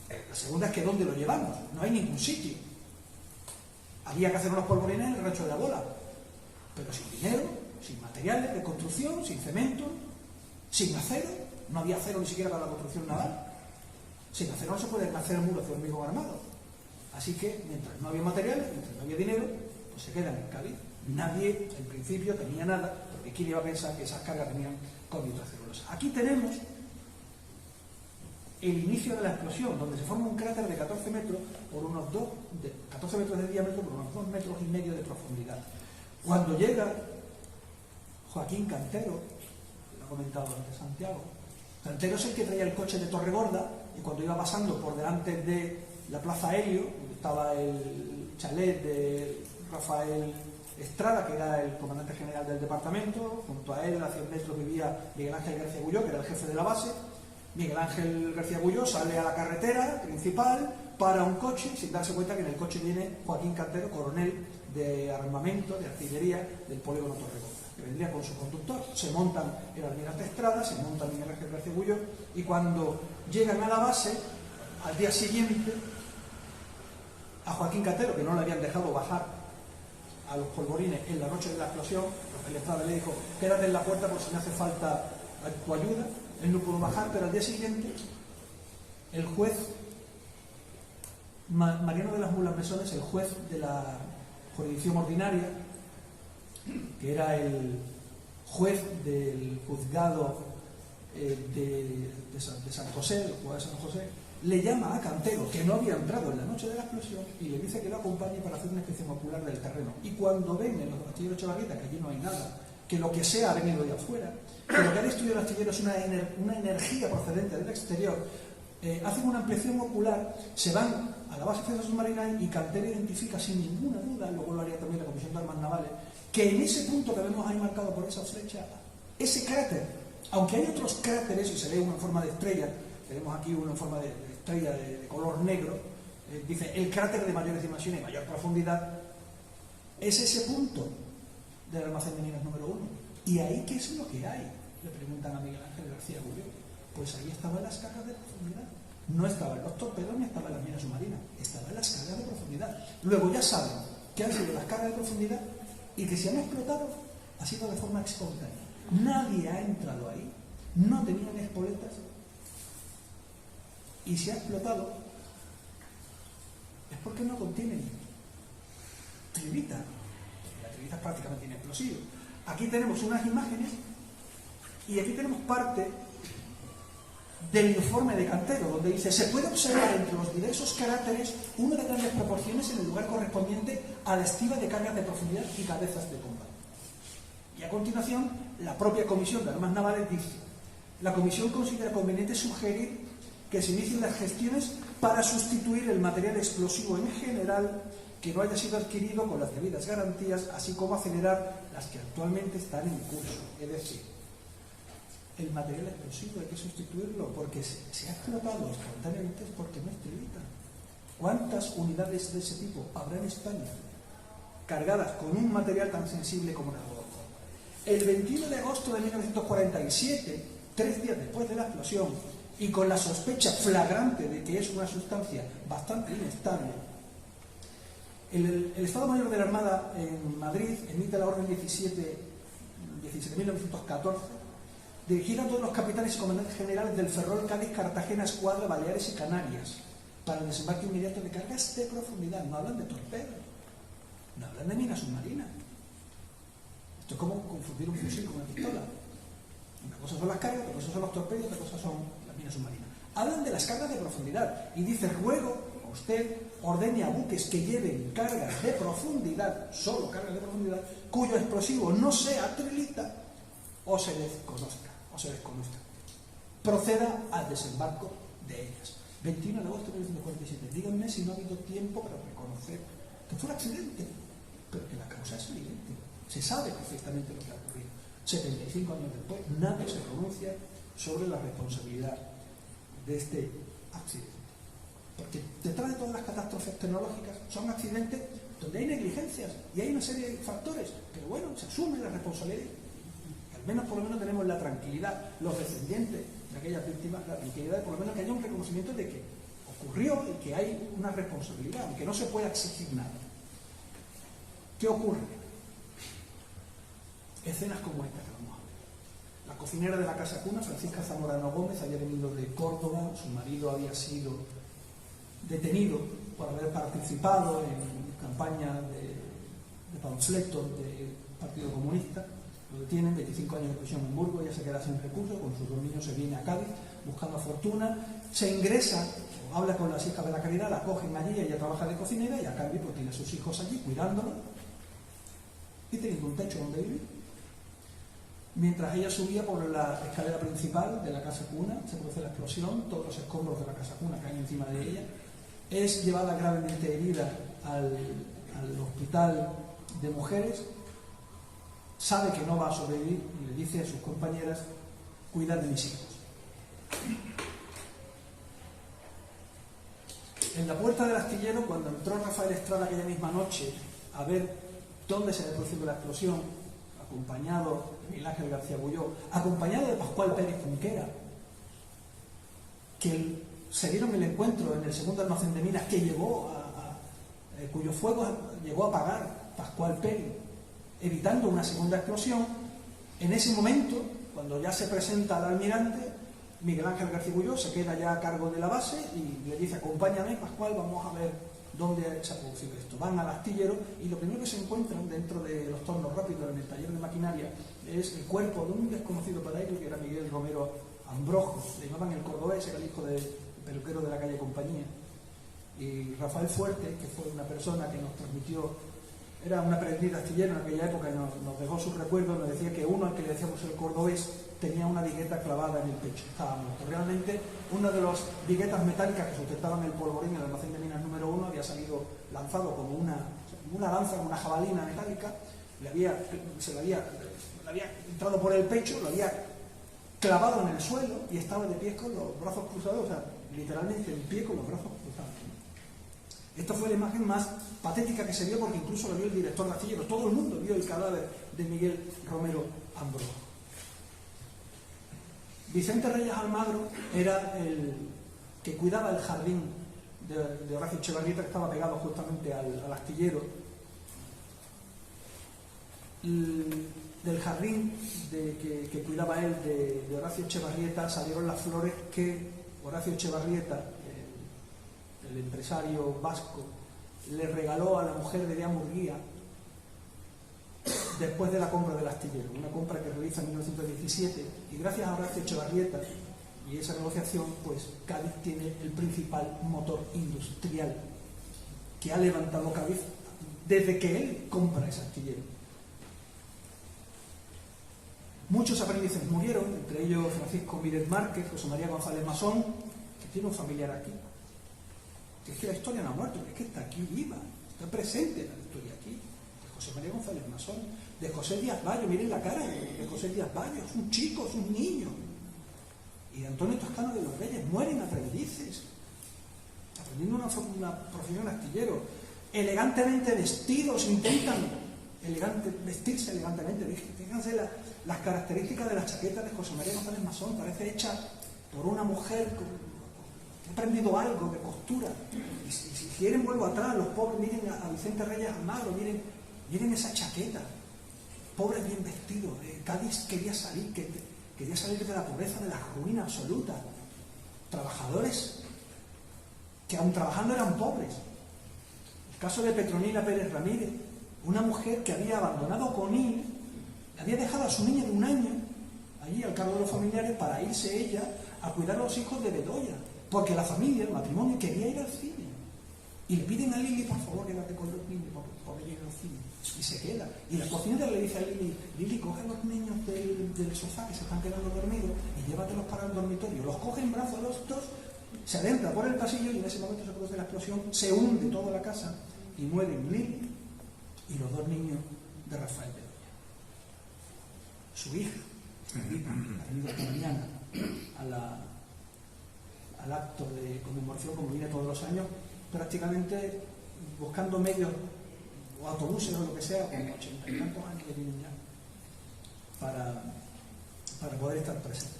La segunda es que ¿dónde lo llevamos? No hay ningún sitio. Había que hacer unos polvorines en el rancho de la Bola, pero sin dinero, sin materiales de construcción, sin cemento, sin acero. No había acero ni siquiera para la construcción naval. Sin acero no se pueden hacer muros de hormigón armado. Así que, mientras no había materiales, mientras no había dinero, pues se quedan en Cádiz. Nadie, en principio, tenía nada, porque ¿quién iba a pensar que esas cargas venían con nitrocelulosa? Aquí tenemos el inicio de la explosión, donde se forma un cráter de 14 metros por unos 14 metros de diámetro por unos 2,5 metros de profundidad. Cuando llega Joaquín Cantero, lo ha comentado antes Santiago, Cantero es el que traía el coche de Torregorda, y cuando iba pasando por delante de la Plaza Helio, donde estaba el chalet de Rafael Estrada, que era el comandante general del departamento, junto a él a 100 metros vivía Miguel Ángel García Gulló, que era el jefe de la base. Miguel Ángel García Gulló sale a la carretera principal, para un coche, sin darse cuenta que en el coche viene Joaquín Cantero, coronel de armamento, de artillería del polígono Torregorda, que vendría con su conductor. Se montan el almirante Estrada, se monta Miguel Ángel García Gulló, y cuando llegan a la base, al día siguiente, a Joaquín Cantero, que no le habían dejado bajar a los polvorines en la noche de la explosión, Rafael Estrada le dijo, quédate en la puerta por si me hace falta tu ayuda. Él no pudo bajar, pero al día siguiente el juez Mariano de las Mulas Mesones, el juez de la jurisdicción ordinaria, que era el juez del juzgado de San José, el juzgado de San José, le llama a Cantero, que no había entrado en la noche de la explosión, y le dice que lo acompañe para hacer una inspección ocular del terreno. Y cuando ven en los astilleros Chavarrita que allí no hay nada, que lo que sea ha venido de afuera, que lo que ha destruido el astillero es una energía procedente del exterior, hacen una ampliación ocular, se van a la base de defensa submarina, y Cantero identifica sin ninguna duda, luego lo haría también la Comisión de Armas Navales, que en ese punto que vemos ahí marcado por esa flecha, ese cráter, aunque hay otros cráteres, y se ve una en forma de estrella, tenemos aquí uno en forma de estrella de color negro, dice el cráter de mayores dimensiones y mayor profundidad, es ese punto del almacén de minas número 1. ¿Y ahí qué es lo que hay? Le preguntan a Miguel Ángel García Gulló. Pues ahí estaban las cargas de profundidad. No estaban los torpedos ni estaban las minas submarinas, estaban las cargas de profundidad. Luego ya saben que han sido las cargas de profundidad y que si han explotado ha sido de forma espontánea. Nadie ha entrado ahí, no tenían espoletas, y si ha explotado es porque no contienen tribita. La tribita es prácticamente inexplosiva. Aquí tenemos unas imágenes y aquí tenemos parte del informe de Cantero, donde dice: se puede observar entre los diversos cráteres uno de grandes proporciones en el lugar correspondiente a la estiba de cargas de profundidad y cabezas de combate. Y a continuación, la propia Comisión de Armas Navales dice: la Comisión considera conveniente sugerir que se inicien las gestiones para sustituir el material explosivo en general que no haya sido adquirido con las debidas garantías, así como acelerar las que actualmente están en curso. Es decir, el material explosivo hay que sustituirlo porque se ha explotado espontáneamente, es porque no es tribita. ¿Cuántas unidades de ese tipo habrá en España cargadas con un material tan sensible como el algodón? El 21 de agosto de 1947, 3 días después de la explosión, y con la sospecha flagrante de que es una sustancia bastante inestable, el Estado Mayor de la Armada en Madrid emite la orden 17.914, dirigida a todos los capitanes y comandantes generales del Ferrol, Cádiz, Cartagena, Escuadra, Baleares y Canarias, para el desembarque inmediato de cargas de profundidad. No hablan de torpedos, no hablan de minas submarinas. Esto es como confundir un fusil con una pistola. Una cosa son las cargas, otra cosa son los torpedos, otra cosa son las minas submarinas. Hablan de las cargas de profundidad y dice: ruego a usted ordene a buques que lleven cargas de profundidad, solo cargas de profundidad, cuyo explosivo no sea trilita o se desconozca. Proceda al desembarco de ellas. 21 de agosto de 1947. Díganme si no ha habido tiempo para reconocer que fue un accidente, pero que la causa es evidente. Se sabe perfectamente lo que ha ocurrido. 75 años después, nadie se pronuncia sobre la responsabilidad de este accidente. Porque detrás de todas las catástrofes tecnológicas son accidentes donde hay negligencias y hay una serie de factores, pero bueno, se asume la responsabilidad. Al menos, por lo menos, tenemos la tranquilidad, los descendientes de aquellas víctimas, la tranquilidad de por lo menos que haya un reconocimiento de que ocurrió y que hay una responsabilidad y que no se puede exigir nada. ¿Qué ocurre? Escenas como esta que vamos a ver. La cocinera de la Casa Cuna, Francisca Zamorano Gómez, había venido de Córdoba. Su marido había sido detenido por haber participado en campaña de panfletos del Partido Comunista. Lo detienen, 25 años de prisión en Burgos. Ella se queda sin recursos, con sus 2 niños se viene a Cádiz buscando fortuna, se ingresa, habla con las hijas de la Caridad, la cogen allí, ella trabaja de cocinera y a cambio pues tiene a sus hijos allí cuidándolos y teniendo un techo donde vivir. Mientras ella subía por la escalera principal de la Casa Cuna, se produce la explosión, todos los escombros de la Casa Cuna caen encima de ella, es llevada gravemente herida al hospital de mujeres, sabe que no va a sobrevivir y le dice a sus compañeras: cuidad de mis hijos. En la puerta del astillero, cuando entró Rafael Estrada aquella misma noche a ver dónde se había producido la explosión, acompañado de Miguel Ángel García Bulló, acompañado de Pascual Pérez Junquera, que se dieron el encuentro en el segundo almacén de minas que llegó cuyo fuego llegó a apagar Pascual Pérez, evitando una segunda explosión. En ese momento, cuando ya se presenta al almirante, Miguel Ángel García Bulló se queda ya a cargo de la base y le dice: acompáñame, Pascual, vamos a ver dónde se ha producido esto. Van al astillero y lo primero que se encuentran dentro de los tornos rápidos en el taller de maquinaria es el cuerpo de un desconocido para ellos, que era Miguel Romero Ambrojo. Le llamaban el cordobés, era el hijo del peluquero de la calle Compañía. Y Rafael Fuerte, que fue una persona que nos transmitió, era un aprendiz astillero en aquella época, nos dejó sus recuerdos, nos decía que uno al que le decíamos el cordobés tenía una vigueta clavada en el pecho, estaba muerto. Realmente, una de las viguetas metálicas que sustentaban el polvorín en el almacén de minas número 1 había salido lanzado como una lanza, una jabalina metálica, le había entrado por el pecho, lo había clavado en el suelo y estaba de pie con los brazos cruzados, o sea, literalmente en pie con los brazos cruzados. Esta fue la imagen más patética que se vio, porque incluso lo vio el director de astillero. Todo el mundo vio el cadáver de Miguel Romero Ambrojo. Vicente Reyes Almagro era el que cuidaba el jardín de Horacio Echevarrieta, que estaba pegado justamente al astillero. Del jardín que cuidaba él de Horacio Echevarrieta salieron las flores que Horacio Echevarrieta, el empresario vasco, le regaló a la mujer de Murguía después de la compra del astillero, una compra que realiza en 1917, y gracias a Horacio Echevarrieta y esa negociación, pues Cádiz tiene el principal motor industrial que ha levantado Cádiz desde que él compra ese astillero. Muchos aprendices murieron, entre ellos Francisco Mírez Márquez, José María González Masón, que tiene un familiar aquí. Es que la historia no ha muerto, es que está aquí viva, está presente la historia aquí, de José María González Masón, de José Díaz Bayo. Miren la cara de José Díaz Bayo, es un chico, es un niño. Y de Antonio Toscano de los Reyes, mueren aprendices, aprendiendo una profesión astillero, elegantemente vestidos, intentan vestirse elegantemente. Fíjense las características de la chaqueta de José María González Masón, parece hecha por una mujer que ha aprendido algo de costura. Y si quieren, vuelvo atrás, los pobres, miren a Vicente Reyes Almagro, miren esa chaqueta, pobres bien vestidos. Cádiz quería salir de la pobreza, de la ruina absoluta. Trabajadores que aun trabajando eran pobres. El caso de Petronila Pérez Ramírez, una mujer que había abandonado Conil, había dejado a su niña de 1 año allí al cargo de los familiares para irse ella a cuidar a los hijos de Bedoya, porque la familia, el matrimonio, quería ir al cine. Y le piden a Lili, por favor, quédate con los niños para poder ir al cine. Y se queda. Y la cocinera le dice a Lili, Lili, coge a los niños del sofá que se están quedando dormidos y llévatelos para el dormitorio. Los coge en brazos los dos, se adentra por el pasillo y en ese momento se produce la explosión, se hunde toda la casa y mueren Lili y los dos niños de Rafael Bedoya. Su hija, ha venido esta mañana al acto de conmemoración, como viene todos los años, prácticamente buscando medios o autobuses o lo que sea, con 80 y tantos años que tienen ya, para poder estar presente.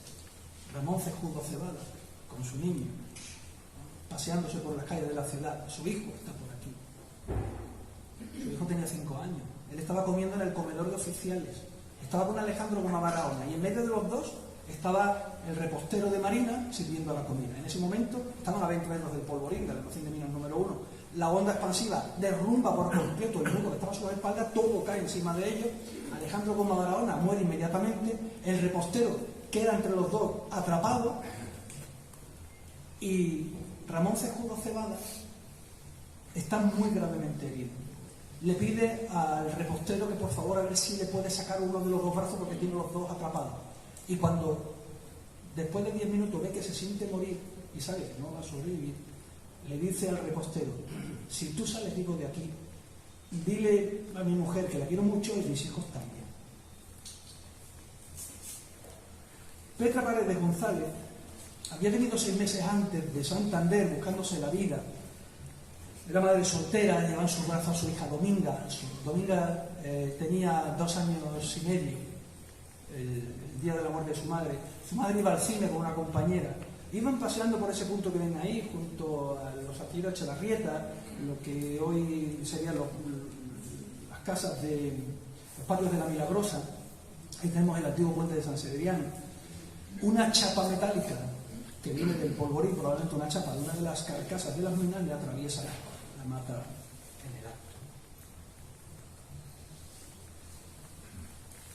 Ramón Cejudo Cebada, con su niño, paseándose por las calles de la ciudad. Su hijo está por aquí. Su hijo tenía 5 años. Él estaba comiendo en el comedor de oficiales. Estaba con Alejandro Goma Barahona y en medio de los dos estaba el repostero de Marina sirviendo la comida. En ese momento estaban a 20 metros del Polvorín, de la estación de minas número 1. La onda expansiva derrumba por completo el muro que estaba sobre la espalda, todo cae encima de ellos. Alejandro Goma Barahona muere inmediatamente. El repostero queda entre los dos atrapado y Ramón Cejudo Cebada está muy gravemente herido. Le pide al repostero que por favor a ver si le puede sacar uno de los dos brazos porque tiene los dos atrapados. Y cuando después de 10 minutos ve que se siente morir y sabe que no va a sobrevivir, le dice al repostero, si tú sales vivo de aquí, dile a mi mujer que la quiero mucho y mis hijos también. Petra Paredes González había venido 6 meses antes de Santander buscándose la vida. Era madre soltera, llevaba en sus brazos a su hija Dominga. Dominga tenía 2 años y medio, el día de la muerte de su madre. Su madre iba al cine con una compañera. Iban paseando por ese punto que ven ahí, junto a los astilleros de Chavarrieta, lo que hoy serían las casas de los patios de la Milagrosa. Ahí tenemos el antiguo puente de San Severiano. Una chapa metálica que viene del Polvorín, probablemente una chapa de una de las carcasas de las minas, le atraviesa la mata en el acto.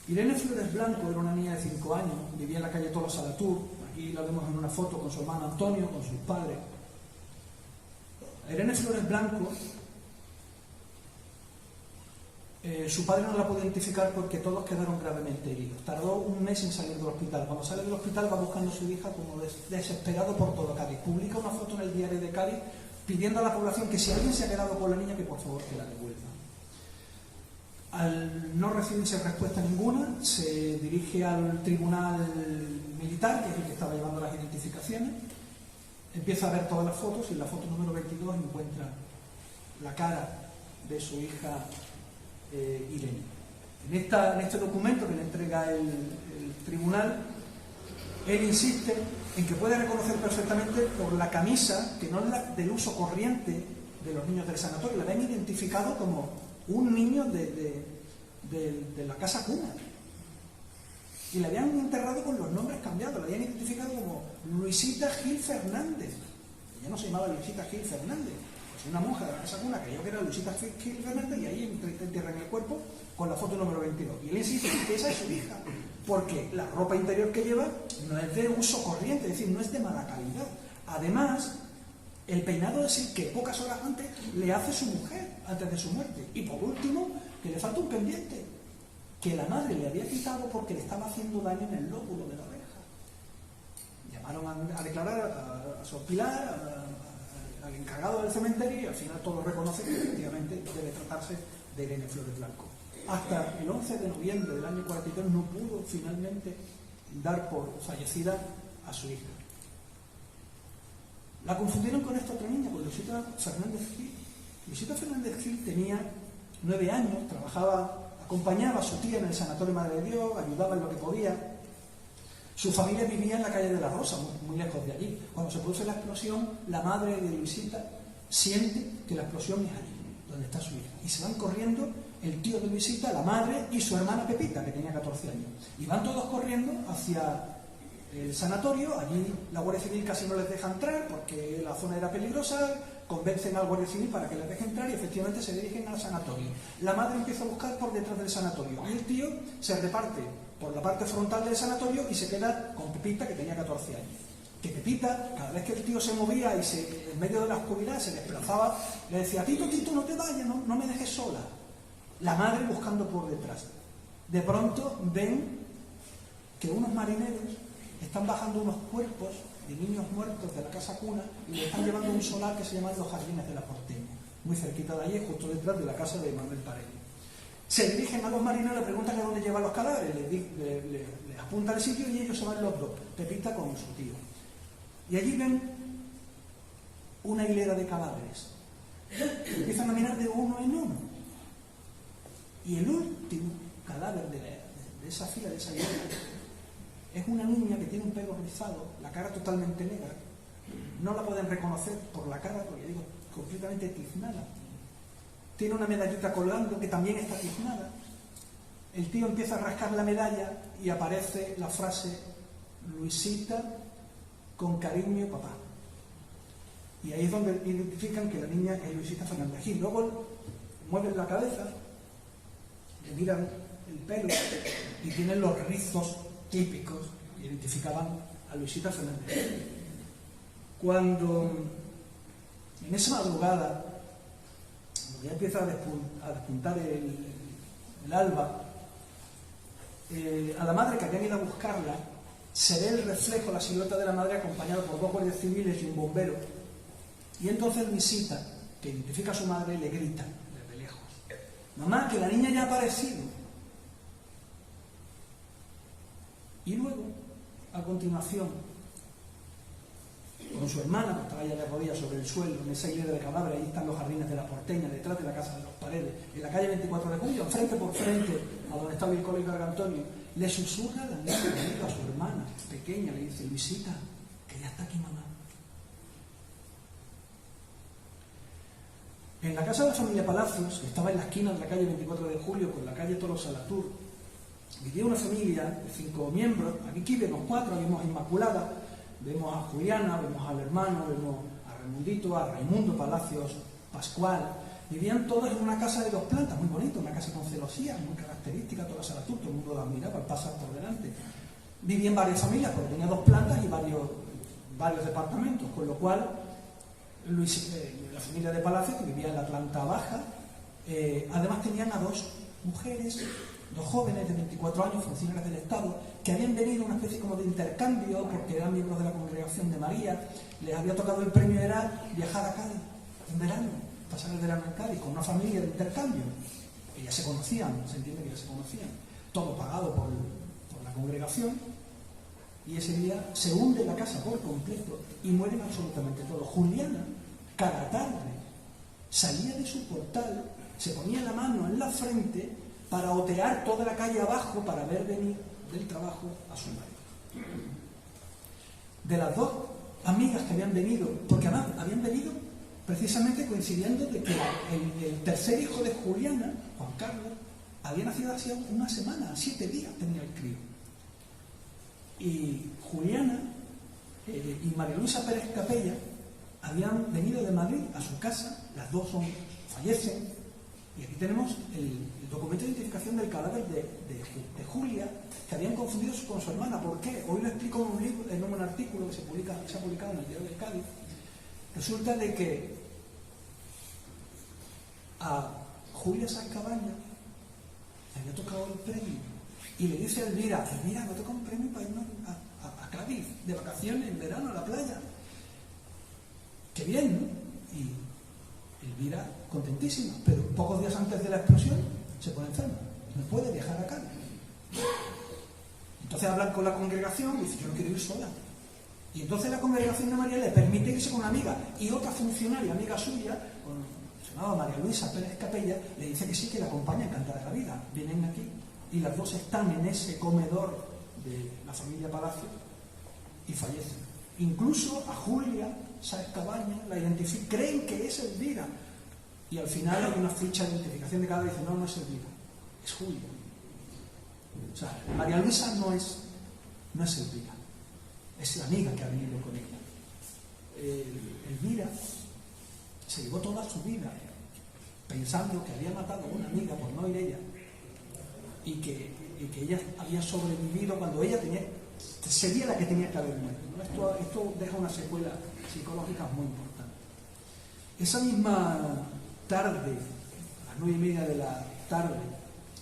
Irene Flores Blanco era una niña de 5 años, vivía en la calle Tolo Salatur. Aquí la vemos en una foto con su hermano Antonio, con sus padres. Irene Flores Blanco, su padre no la pudo identificar porque todos quedaron gravemente heridos. Tardó 1 mes en salir del hospital. Cuando sale del hospital va buscando a su hija como desesperado por todo Cádiz. Publica una foto en el diario de Cádiz pidiendo a la población que si alguien se ha quedado con la niña, que por favor que la devuelva. Al no recibirse respuesta ninguna, se dirige al tribunal militar, que es el que estaba llevando las identificaciones. Empieza a ver todas las fotos y en la foto número 22 encuentra la cara de su hija Irene. En este documento que le entrega el tribunal, él insiste en que puede reconocer perfectamente por la camisa, que no es la del uso corriente de los niños del sanatorio, la habían identificado como un niño de la casa cuna. Y la habían enterrado con los nombres cambiados, la habían identificado como Luisita Gil Fernández. Ella no se llamaba Luisita Gil Fernández. Una monja de la casa cuna creyó que era Luisita Gil Fernández y ahí entierran el cuerpo con la foto número 22. Y él insiste que esa es su hija, porque la ropa interior que lleva no es de uso corriente, es decir, no es de mala calidad. Además, el peinado es el que pocas horas antes le hace su mujer, antes de su muerte. Y por último, que le falta un pendiente, que la madre le había quitado porque le estaba haciendo daño en el lóbulo de la oreja. Llamaron a declarar a Sor Pilar, al encargado del cementerio, y al final todos reconocen que efectivamente debe tratarse de Irene Flores Blanco. Hasta el 11 de noviembre del año 43 no pudo finalmente dar por fallecida a su hija. La confundieron con esta otra niña, con Luisita Fernández Gil. Luisita Fernández Gil tenía 9 años, acompañaba a su tía en el Sanatorio Madre de Dios, ayudaba en lo que podía. Su familia vivía en la calle de la Rosa, muy lejos de allí. Cuando se produce la explosión, la madre de Luisita siente que la explosión es allí, donde está su hija. Y se van corriendo el tío de Luisita, la madre y su hermana Pepita, que tenía 14 años. Y van todos corriendo hacia el sanatorio. Allí la Guardia Civil casi no les deja entrar porque la zona era peligrosa. Convencen al Guardia Civil para que les deje entrar y efectivamente se dirigen al sanatorio. La madre empieza a buscar por detrás del sanatorio y el tío se reparte por la parte frontal del sanatorio y se queda con Pepita, que tenía 14 años. Que Pepita, cada vez que el tío se movía y en medio de la oscuridad se desplazaba, le decía: Tito, no te vayas, no me dejes sola. La madre buscando por detrás. De pronto ven que unos marineros están bajando unos cuerpos de niños muertos de la casa cuna y le están llevando a un solar que se llama Los Jardines de la Porteña, muy cerquita de allí, justo detrás de la casa de Manuel Paredes. Se dirigen a los marineros, le preguntan a dónde llevan los cadáveres, le apuntan el sitio y ellos se van los dos, Pepita con su tío. Y allí ven una hilera de cadáveres. Empiezan a mirar de uno en uno. Y el último cadáver de esa fila, de esa hilera, es una niña que tiene un pelo rizado, la cara totalmente negra. No la pueden reconocer por la cara, porque digo, completamente tiznada. Tiene una medallita colgando que también está tiznada. El tío empieza a rascar la medalla y aparece la frase: Luisita, con cariño, papá. Y ahí es donde identifican que la niña es Luisita Fernández Gil. Luego mueven la cabeza, le miran el pelo y tienen los rizos típicos que identificaban a Luisita Fernández Gil. Cuando en esa madrugada, cuando ya empieza a despuntar el alba, a la madre que habían ido a buscarla, se ve el reflejo, la silueta de la madre acompañada por dos guardias civiles y un bombero. Y entonces Luisita, que identifica a su madre, le grita desde lejos: mamá, que la niña ya ha aparecido. Y luego, a continuación, con su hermana, que estaba ya de rodillas sobre el suelo, en esa hilera de cadáveres, ahí están los Jardines de la Porteña, detrás de la casa de los Paredes, en la calle 24 de Julio, frente por frente a donde estaba el colegio de Antonio, le susurra la niña a su hermana pequeña, le dice: Luisita, que ya está aquí mamá. En la casa de la familia Palacios, que estaba en la esquina de la calle 24 de Julio con la calle Tolo Salatur, vivía una familia de 5 miembros. Aquí vemos 4, vemos a Inmaculada, vemos a Juliana, vemos al hermano, vemos a Raimundito, a Raimundo Palacios Pascual. Vivían todos en una casa de 2 plantas, muy bonita, una casa con celosías, muy característica, toda Salatur, todo el mundo la admiraba al pasar por delante. Vivían varias familias, porque tenía 2 plantas y varios departamentos, con lo cual la familia de Palacios, que vivía en la planta baja, además tenían a 2 mujeres, 2 jóvenes de 24 años, funcionarios del Estado, que habían venido a una especie como de intercambio, porque eran miembros de la Congregación de María. Les había tocado el premio, era viajar a Cádiz en verano, pasar el verano en Cádiz con una familia de intercambio. Ellas se conocían, se entiende que ya se conocían, todo pagado por la congregación. Y ese día se hunde la casa por completo y mueren absolutamente todos. Juliana, cada tarde, salía de su portal, se ponía la mano en la frente para otear toda la calle abajo para ver venir del trabajo a su marido. De las 2 amigas que habían venido, porque además habían venido precisamente coincidiendo de que el tercer hijo de Juliana, Juan Carlos, había nacido hace una semana, 7 días tenía el crío. Y Juliana y María Luisa Pérez Capella habían venido de Madrid a su casa, las 2 fallecen, y aquí tenemos el documento de identificación del cadáver de Julia, que habían confundido con su hermana. ¿Por qué? Hoy lo explico en un artículo que se ha publicado en el Diario de Cádiz. Resulta de que a Julia Sascabaña le había tocado el premio y le dice a Elvira: Elvira, me toca un premio para irnos a Cádiz de vacaciones en verano a la playa. Qué bien, ¿no? Y Elvira contentísima, pero pocos días antes de la explosión se pone enferma, no puede viajar a Cádiz. Entonces hablan con la congregación y dice: yo no quiero ir sola. Y entonces la congregación de María le permite irse con una amiga, y otra funcionaria, amiga suya, se llamaba María Luisa Pérez Capella, le dice que sí, que la acompaña encantada de la vida. Vienen aquí y las 2 están en ese comedor de la familia Palacio y fallecen. Incluso a Julia Sáez Cabaña la identifican, creen que es Elvira, y al final hay una ficha de identificación de cada vez y dicen: no es Elvira, es Julia. O sea, María Luisa no es Elvira, es la amiga que ha venido con ella. Elvira se llevó toda su vida pensando que había matado a una amiga por no ir ella, y que y que ella había sobrevivido cuando ella sería la que tenía que haber muerto, ¿no? Esto deja una secuela psicológica muy importante. Esa misma tarde, a las 9:30 de la tarde,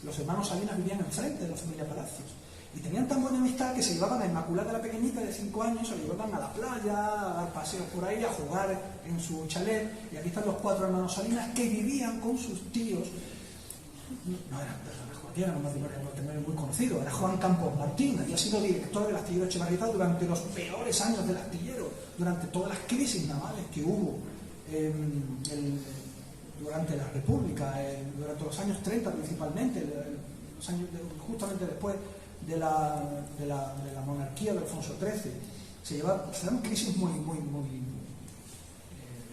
los hermanos Salinas vivían enfrente de la familia Palacios y tenían tan buena amistad que se llevaban a Inmaculada, la pequeñita de 5 años, se la llevaban a la playa, a dar paseos por ahí, a jugar en su chalet. Y aquí están los 4 hermanos Salinas que vivían con sus tíos. No eran personas cualquiera, no es muy conocido, era Juan Campos Martín, había sido director del astillero Echevarrieta durante los peores años del astillero, durante todas las crisis navales que hubo durante la República, durante los años 30 principalmente, los años justamente después de la monarquía de Alfonso XIII. Se dan crisis muy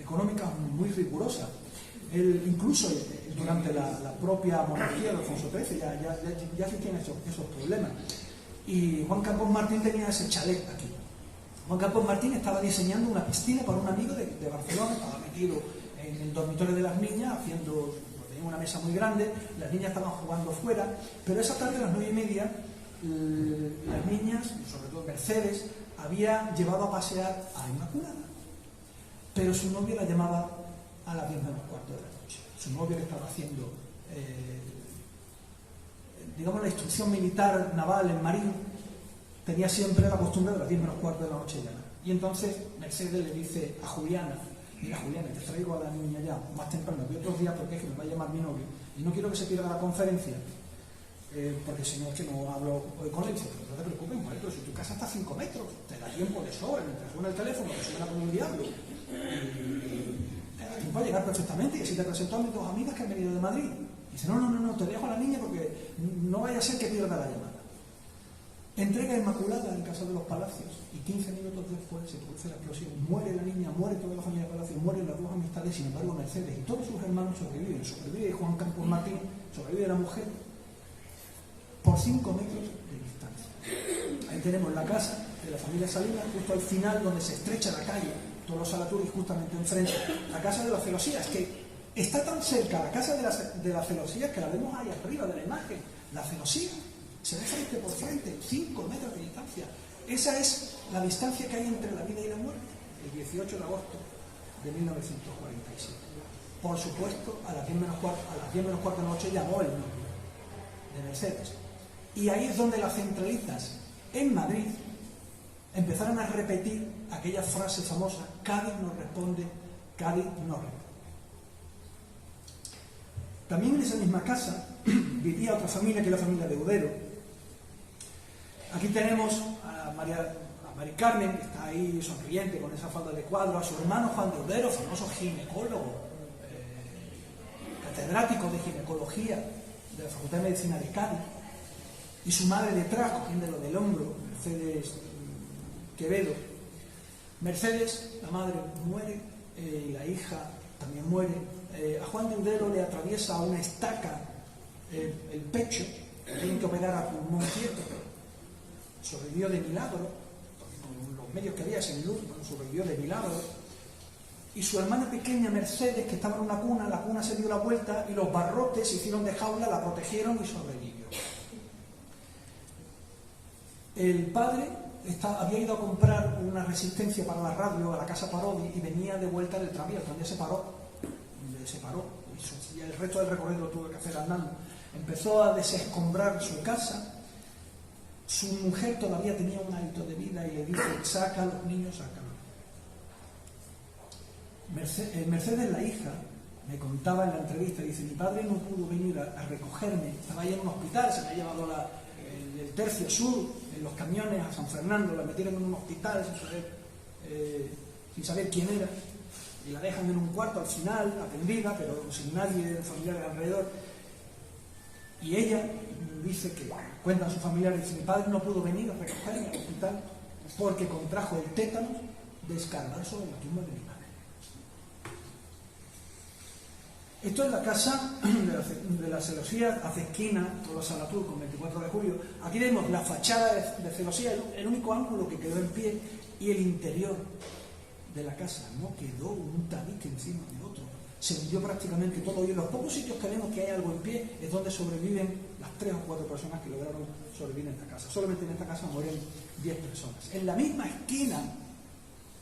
económicas muy rigurosas. Incluso durante la propia monarquía de Alfonso XIII ya existían esos problemas. Y Juan Campos Martín tenía ese chalet aquí. Juan Campos Martín estaba diseñando una piscina para un amigo de Barcelona, estaba metido en el dormitorio de las niñas, tenía una mesa muy grande, las niñas estaban jugando fuera, pero esa tarde a las 9:30 las niñas, sobre todo Mercedes, había llevado a pasear a Inmaculada, pero su novio la llamaba a las 10 menos cuarto de la noche. Su novio, que estaba haciendo digamos la instrucción militar naval en Marín, tenía siempre la costumbre de las 10 menos cuarto de la noche llamar. Y entonces Mercedes le dice a Juliana: mira, Juliana, te traigo a la niña ya más temprano que otros días, porque es que me va a llamar mi novio y no quiero que se pierda la conferencia, porque si no es que no hablo hoy con él. Dice: pero no te preocupes, muerto, si tu casa está a 5 metros, te da tiempo de sobra, mientras suena el teléfono, que suena como un diablo, te da tiempo a llegar perfectamente. Y así te presento a mis 2 amigas que han venido de Madrid. Dice: no, te dejo a la niña porque no vaya a ser que pierda la llamada. Entrega a Inmaculada en casa de los Palacios y 15 minutos después se produce la explosión. Muere la niña, muere toda la familia Palacios, mueren las 2 amistades. Sin embargo, Mercedes y todos sus hermanos sobreviven. Sobrevive Juan Campos Martín, sobrevive la mujer, por 5 metros de distancia. Ahí tenemos la casa de la familia Salinas, justo al final, donde se estrecha la calle todos los Salaturis, justamente enfrente, la casa de los Celosías, que está tan cerca la casa de las Celosías que la vemos ahí arriba de la imagen. La Celosía se ve frente por frente, 5 metros de distancia. Esa es la distancia que hay entre la vida y la muerte, el 18 de agosto de 1947. Por supuesto, a las 10 menos cuarto de la noche llamó el novio de Mercedes. Y ahí es donde las centralistas en Madrid empezaron a repetir aquella frase famosa: Cádiz nos responde, Cádiz nos responde. También en esa misma casa vivía otra familia, que es la familia de Udero. Aquí tenemos a Mari Carmen, que está ahí sonriente con esa falda de cuadro, a su hermano Juan de Udero, famoso ginecólogo, catedrático de ginecología de la Facultad de Medicina de Cádiz, y su madre detrás, cogiéndolo del hombro, Mercedes Quevedo. Mercedes, la madre, muere, y la hija también muere. A Juan de Udero le atraviesa una estaca el pecho, tienen que operar a pulmón quieto. Sobrevivió de milagro, porque con los medios que había sin luz, sobrevivió de milagro. Y su hermana pequeña Mercedes, que estaba en una cuna, la cuna se dio la vuelta y los barrotes se hicieron de jaula, la protegieron y sobrevivió. El padre había ido a comprar una resistencia para la radio a la casa Parodi y venía de vuelta del tranvía. El tranvía se paró, y el resto del recorrido lo tuvo que hacer andando. Empezó a desescombrar su casa. Su mujer todavía tenía un hábito de vida y le dice: saca a los niños, sácalos. Mercedes, la hija, me contaba en la entrevista, dice: mi padre no pudo venir a recogerme, estaba ahí en un hospital, se me ha llevado el tercio sur en los camiones a San Fernando, la metieron en un hospital sin saber quién era, y la dejan en un cuarto al final, atendida, pero sin nadie familiar alrededor. Y ella dice que, cuentan sus familiares, dice: mi padre no pudo venir a recogerme al hospital porque contrajo el tétano de escarbar sobre la tumba de mi madre. Esto es la casa de la Celosía, hace esquina, toda la Salatur con 24 de julio. Aquí vemos la fachada de Celosía, el único ángulo que quedó en pie, y el interior de la casa. No quedó un tabique encima de otro. se hundió prácticamente todo, y en los pocos sitios que vemos que hay algo en pie es donde sobreviven las 3 o 4 personas que lograron sobrevivir en esta casa. Solamente en esta casa mueren 10 personas. En la misma esquina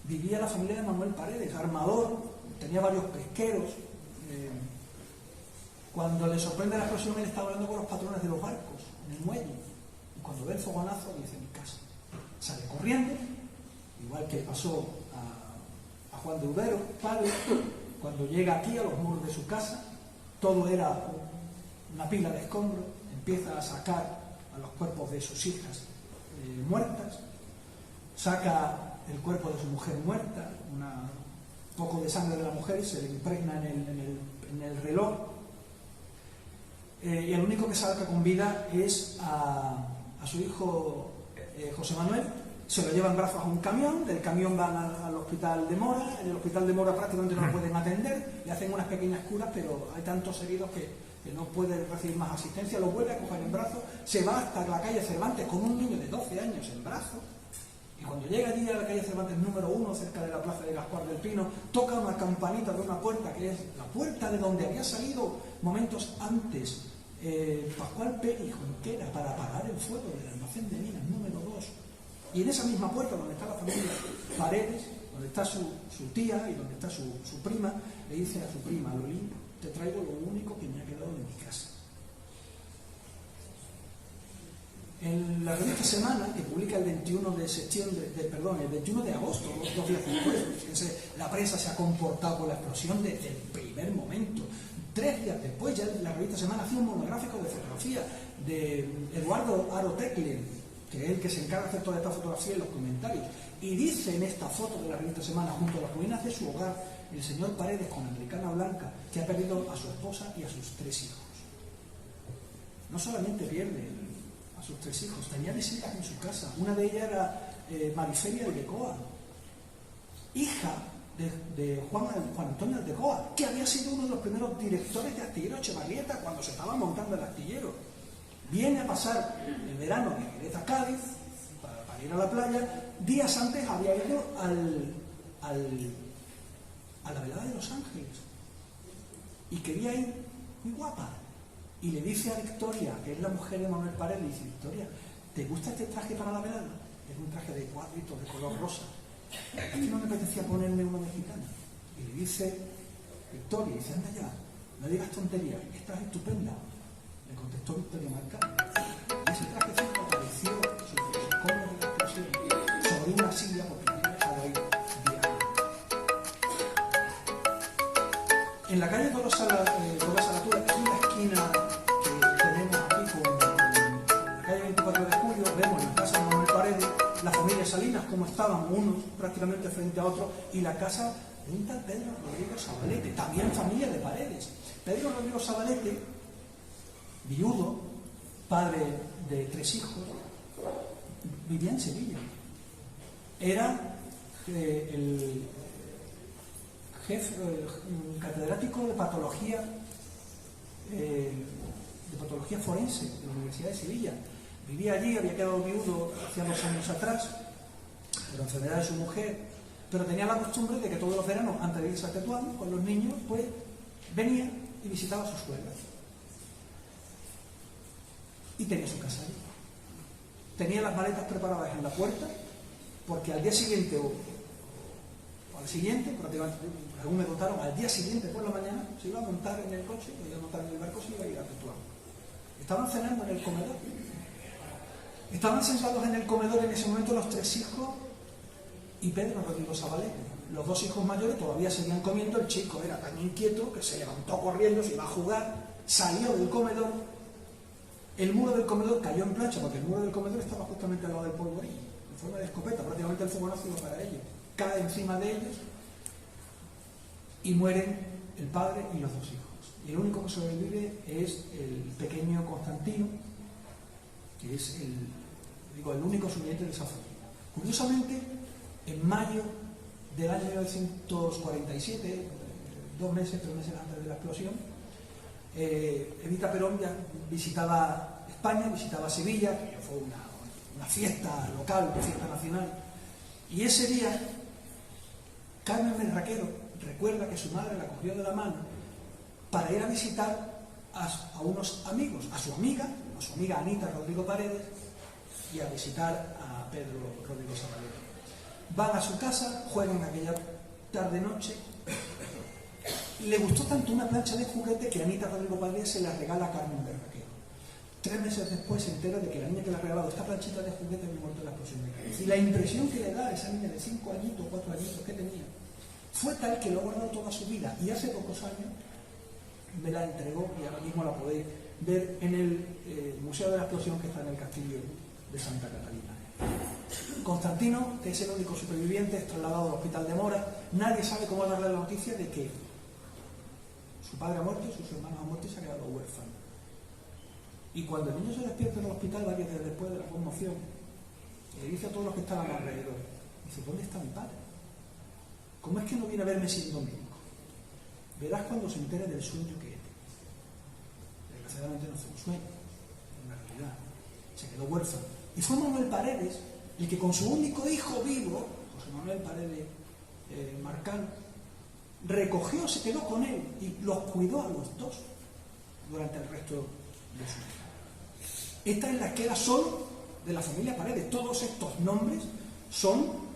vivía la familia de Manuel Paredes, armador, tenía varios pesqueros. Cuando le sorprende la explosión, él estaba hablando con los patrones de los barcos en el muelle, y cuando ve el fogonazo dice: mi casa. Sale corriendo, igual que pasó a Juan de Ubero, padre. Cuando llega aquí a los muros de su casa, todo era una pila de escombros, empieza a sacar a los cuerpos de sus hijas muertas, saca el cuerpo de su mujer muerta, un poco de sangre de la mujer y se le impregna en el reloj, y el único que salga con vida es a su hijo José Manuel. Se lo llevan en brazos a un camión, del camión van al hospital de Mora, en el hospital de Mora prácticamente no lo pueden atender, le hacen unas pequeñas curas, pero hay tantos heridos que no puede recibir más asistencia, lo vuelve a coger en brazos, se va hasta la calle Cervantes con un niño de 12 años en brazos, y cuando llega allí a la calle Cervantes número 1, cerca de la plaza de Gaspar del Pino, toca una campanita de una puerta, que es la puerta de donde había salido momentos antes Pascual Pérez Junquera para apagar el fuego del almacén de minas número 2. Y en esa misma puerta donde está la familia Paredes, donde está su tía y donde está su prima, le dice a su prima: Lolín, te traigo lo único que me ha quedado de mi casa. En la revista Semana, que publica el 21 de agosto, 2 días después, fíjense, la prensa se ha comportado con la explosión desde el primer momento. 3 días después, ya la revista Semana hacía un monográfico de fotografía de Eduardo Aro Teclen, que es el que se encarga de hacer toda esta fotografía y los comentarios, y dice en esta foto de la revista Semana, junto a las ruinas de su hogar, el señor Paredes con americana blanca, que ha perdido a su esposa y a sus 3 hijos. No solamente pierde a sus 3 hijos, tenía visitas en su casa. Una de ellas era Marifelia Aldecoa, hija de Juan Antonio Aldecoa, que había sido uno de los primeros directores de Astillero Echevarrieta cuando se estaba montando el astillero. Viene a pasar el verano de Jerez a Cádiz para ir a la playa. Días antes había ido a la velada de Los Ángeles y quería ir muy guapa, y le dice a Victoria, que es la mujer de Manuel Paredes, le dice: Victoria, ¿te gusta este traje para la velada? Es un traje de cuadritos de color rosa. Es que no me apetecía ponerme una mexicana. Y le dice Victoria, dice: anda ya, no digas tonterías, estás estupenda. Le contestó Victoria Marcano. Y ese trajecito apareció sobre los escombros de la explosión, sobre una silla, porque había dejado ahí viajando. En la calle Dolores Salaturas, que es una esquina que tenemos aquí con la calle 24 de julio, vemos en la casa de Manuel Paredes la familia Salinas, como estaban unos prácticamente frente a otros, y la casa de un tal Pedro Rodrigo Zabalete, también familia de Paredes. Pedro Rodrigo Zabalete, viudo, padre de 3 hijos, vivía en Sevilla. Era el jefe, catedrático de patología forense de la Universidad de Sevilla. Vivía allí, había quedado viudo hacía 2 años atrás por la enfermedad de su mujer, pero tenía la costumbre de que todos los veranos, antes de irse a Tetuán con los niños, pues venía y visitaba a sus suegras. Y tenía su casa allí. Tenía las maletas preparadas en la puerta, porque al día siguiente o al siguiente, prácticamente, según me contaron, al día siguiente por la mañana se iba a montar en el coche, se iba a montar en el barco, se iba a ir a Tetuán. Estaban cenando en el comedor. Estaban sentados en el comedor en ese momento los 3 hijos y Pedro Rodrigo Zabalete. Los 2 hijos mayores todavía seguían comiendo. El chico era tan inquieto que se levantó corriendo, se iba a jugar, salió del comedor. El muro del comedor cayó en plancha, porque el muro del comedor estaba justamente al lado del polvorín, en forma de escopeta. Prácticamente el fogonazo iba para ellos. Cae encima de ellos y mueren el padre y los 2 hijos. Y el único que sobrevive es el pequeño Constantino, que es el único sobreviviente de esa familia. Curiosamente, en mayo del año 1947, 3 meses antes de la explosión, Evita Perón ya visitaba España, visitaba Sevilla, que fue una fiesta local, una fiesta nacional, y ese día Carmen Menraquero recuerda que su madre la cogió de la mano para ir a visitar a unos amigos, a su amiga Anita Rodrigo Paredes, y a visitar a Pedro Rodrigo Zabaleta. Van a su casa, juegan aquella tarde-noche. Le gustó tanto una plancha de juguete que Anita Rodrigo Paredes se la regala a Carmen Berraquero. 3 meses después se entera de que la niña que le ha regalado esta planchita de juguete había muerto en la explosión de Cádiz. Y la impresión que le da a esa niña de 5 añitos, 4 añitos que tenía, fue tal que lo ha guardado toda su vida. Y hace pocos años me la entregó, y ahora mismo la podéis ver en el Museo de la Explosión, que está en el Castillo de Santa Catalina. Constantino, que es el único superviviente, es trasladado al hospital de Mora. Nadie sabe cómo darle la noticia de que su padre ha muerto, sus hermanos han muerto y se ha quedado huérfano. Y cuando el niño se despierta en el hospital, varios días después de la conmoción, le dice a todos los que estaban alrededor, dice: ¿dónde está mi padre? ¿Cómo es que no viene a verme siendo médico? Verás cuando se entere del sueño que he tenido. Desgraciadamente no fue un sueño, una realidad. Se quedó huérfano. Y fue Manuel Paredes el que, con su único hijo vivo, José Manuel Paredes Marcán, recogió, se quedó con él y los cuidó a los dos durante el resto de su vida. Esta es la queda solo de la familia Paredes. Todos estos nombres son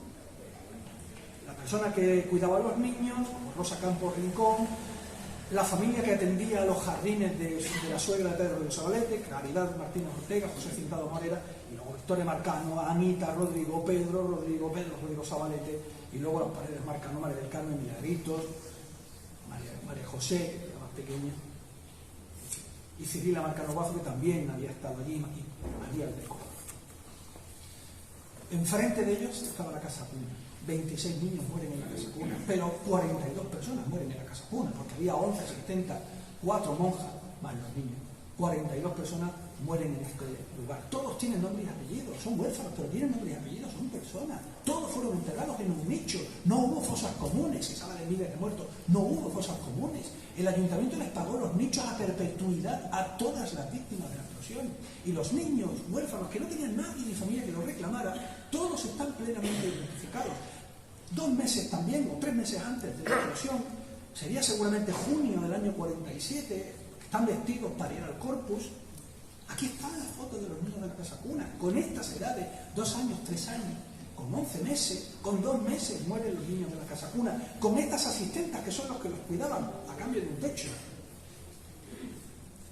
la persona que cuidaba a los niños, Rosa Campos Rincón, la familia que atendía a los jardines de la suegra de Pedro de Zabaleta, Caridad Martínez Ortega, José Cintado Morera, y luego Victoria Marcano, Anita Rodrigo, Pedro Rodrigo Zabalete, y luego los Paredes Marcano, María del Carmen Milagritos, María José, que era más pequeña, y Cirila Marcano Bazo, que también había estado allí, y María del Copa. Enfrente de ellos estaba la Casa Cuna. 26 niños mueren en la Casa Cuna, pero 42 personas mueren en la Casa Cuna, porque había 11 asistentes, 4 monjas, más los niños. 42 personas mueren en este lugar. Todos tienen nombres y apellidos, son huérfanos, pero tienen nombres y apellidos, son personas. Todos fueron enterrados en un nicho. No hubo fosas comunes, se habla de miles de muertos. No hubo fosas comunes. El ayuntamiento les pagó los nichos a perpetuidad a todas las víctimas de la explosión. Y los niños huérfanos, que no tenían nadie ni familia que los reclamara, todos están plenamente identificados. 2 meses también, o 3 meses antes de la explosión, sería seguramente junio del año 47, están vestidos para ir al Corpus. Aquí están las fotos de los niños de la Casa Cuna, con estas edades, 2 años, 3 años, con 11 meses, con 2 meses mueren los niños de la Casa Cuna, con estas asistentas que son los que los cuidaban a cambio de un techo.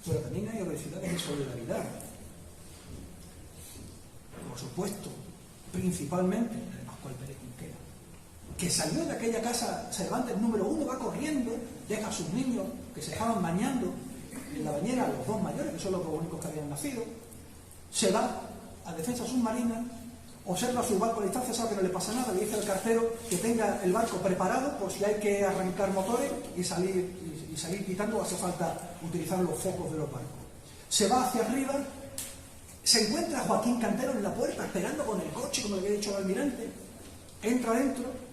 Pero también hay obesidades de solidaridad. Por supuesto, principalmente el Pascual Pérez Junquera, que salió de aquella casa Cervantes número 1, va corriendo, deja a sus niños que se estaban bañando en la bañera, a los 2 mayores, que son los únicos que habían nacido, se va a Defensa Submarina, observa su barco a distancia, sabe que no le pasa nada, le dice al cartero que tenga el barco preparado por si hay que arrancar motores y salir quitando, hace falta utilizar los focos de los barcos. Se va hacia arriba, se encuentra a Joaquín Cantero en la puerta, esperando con el coche, como le había dicho al almirante, entra dentro,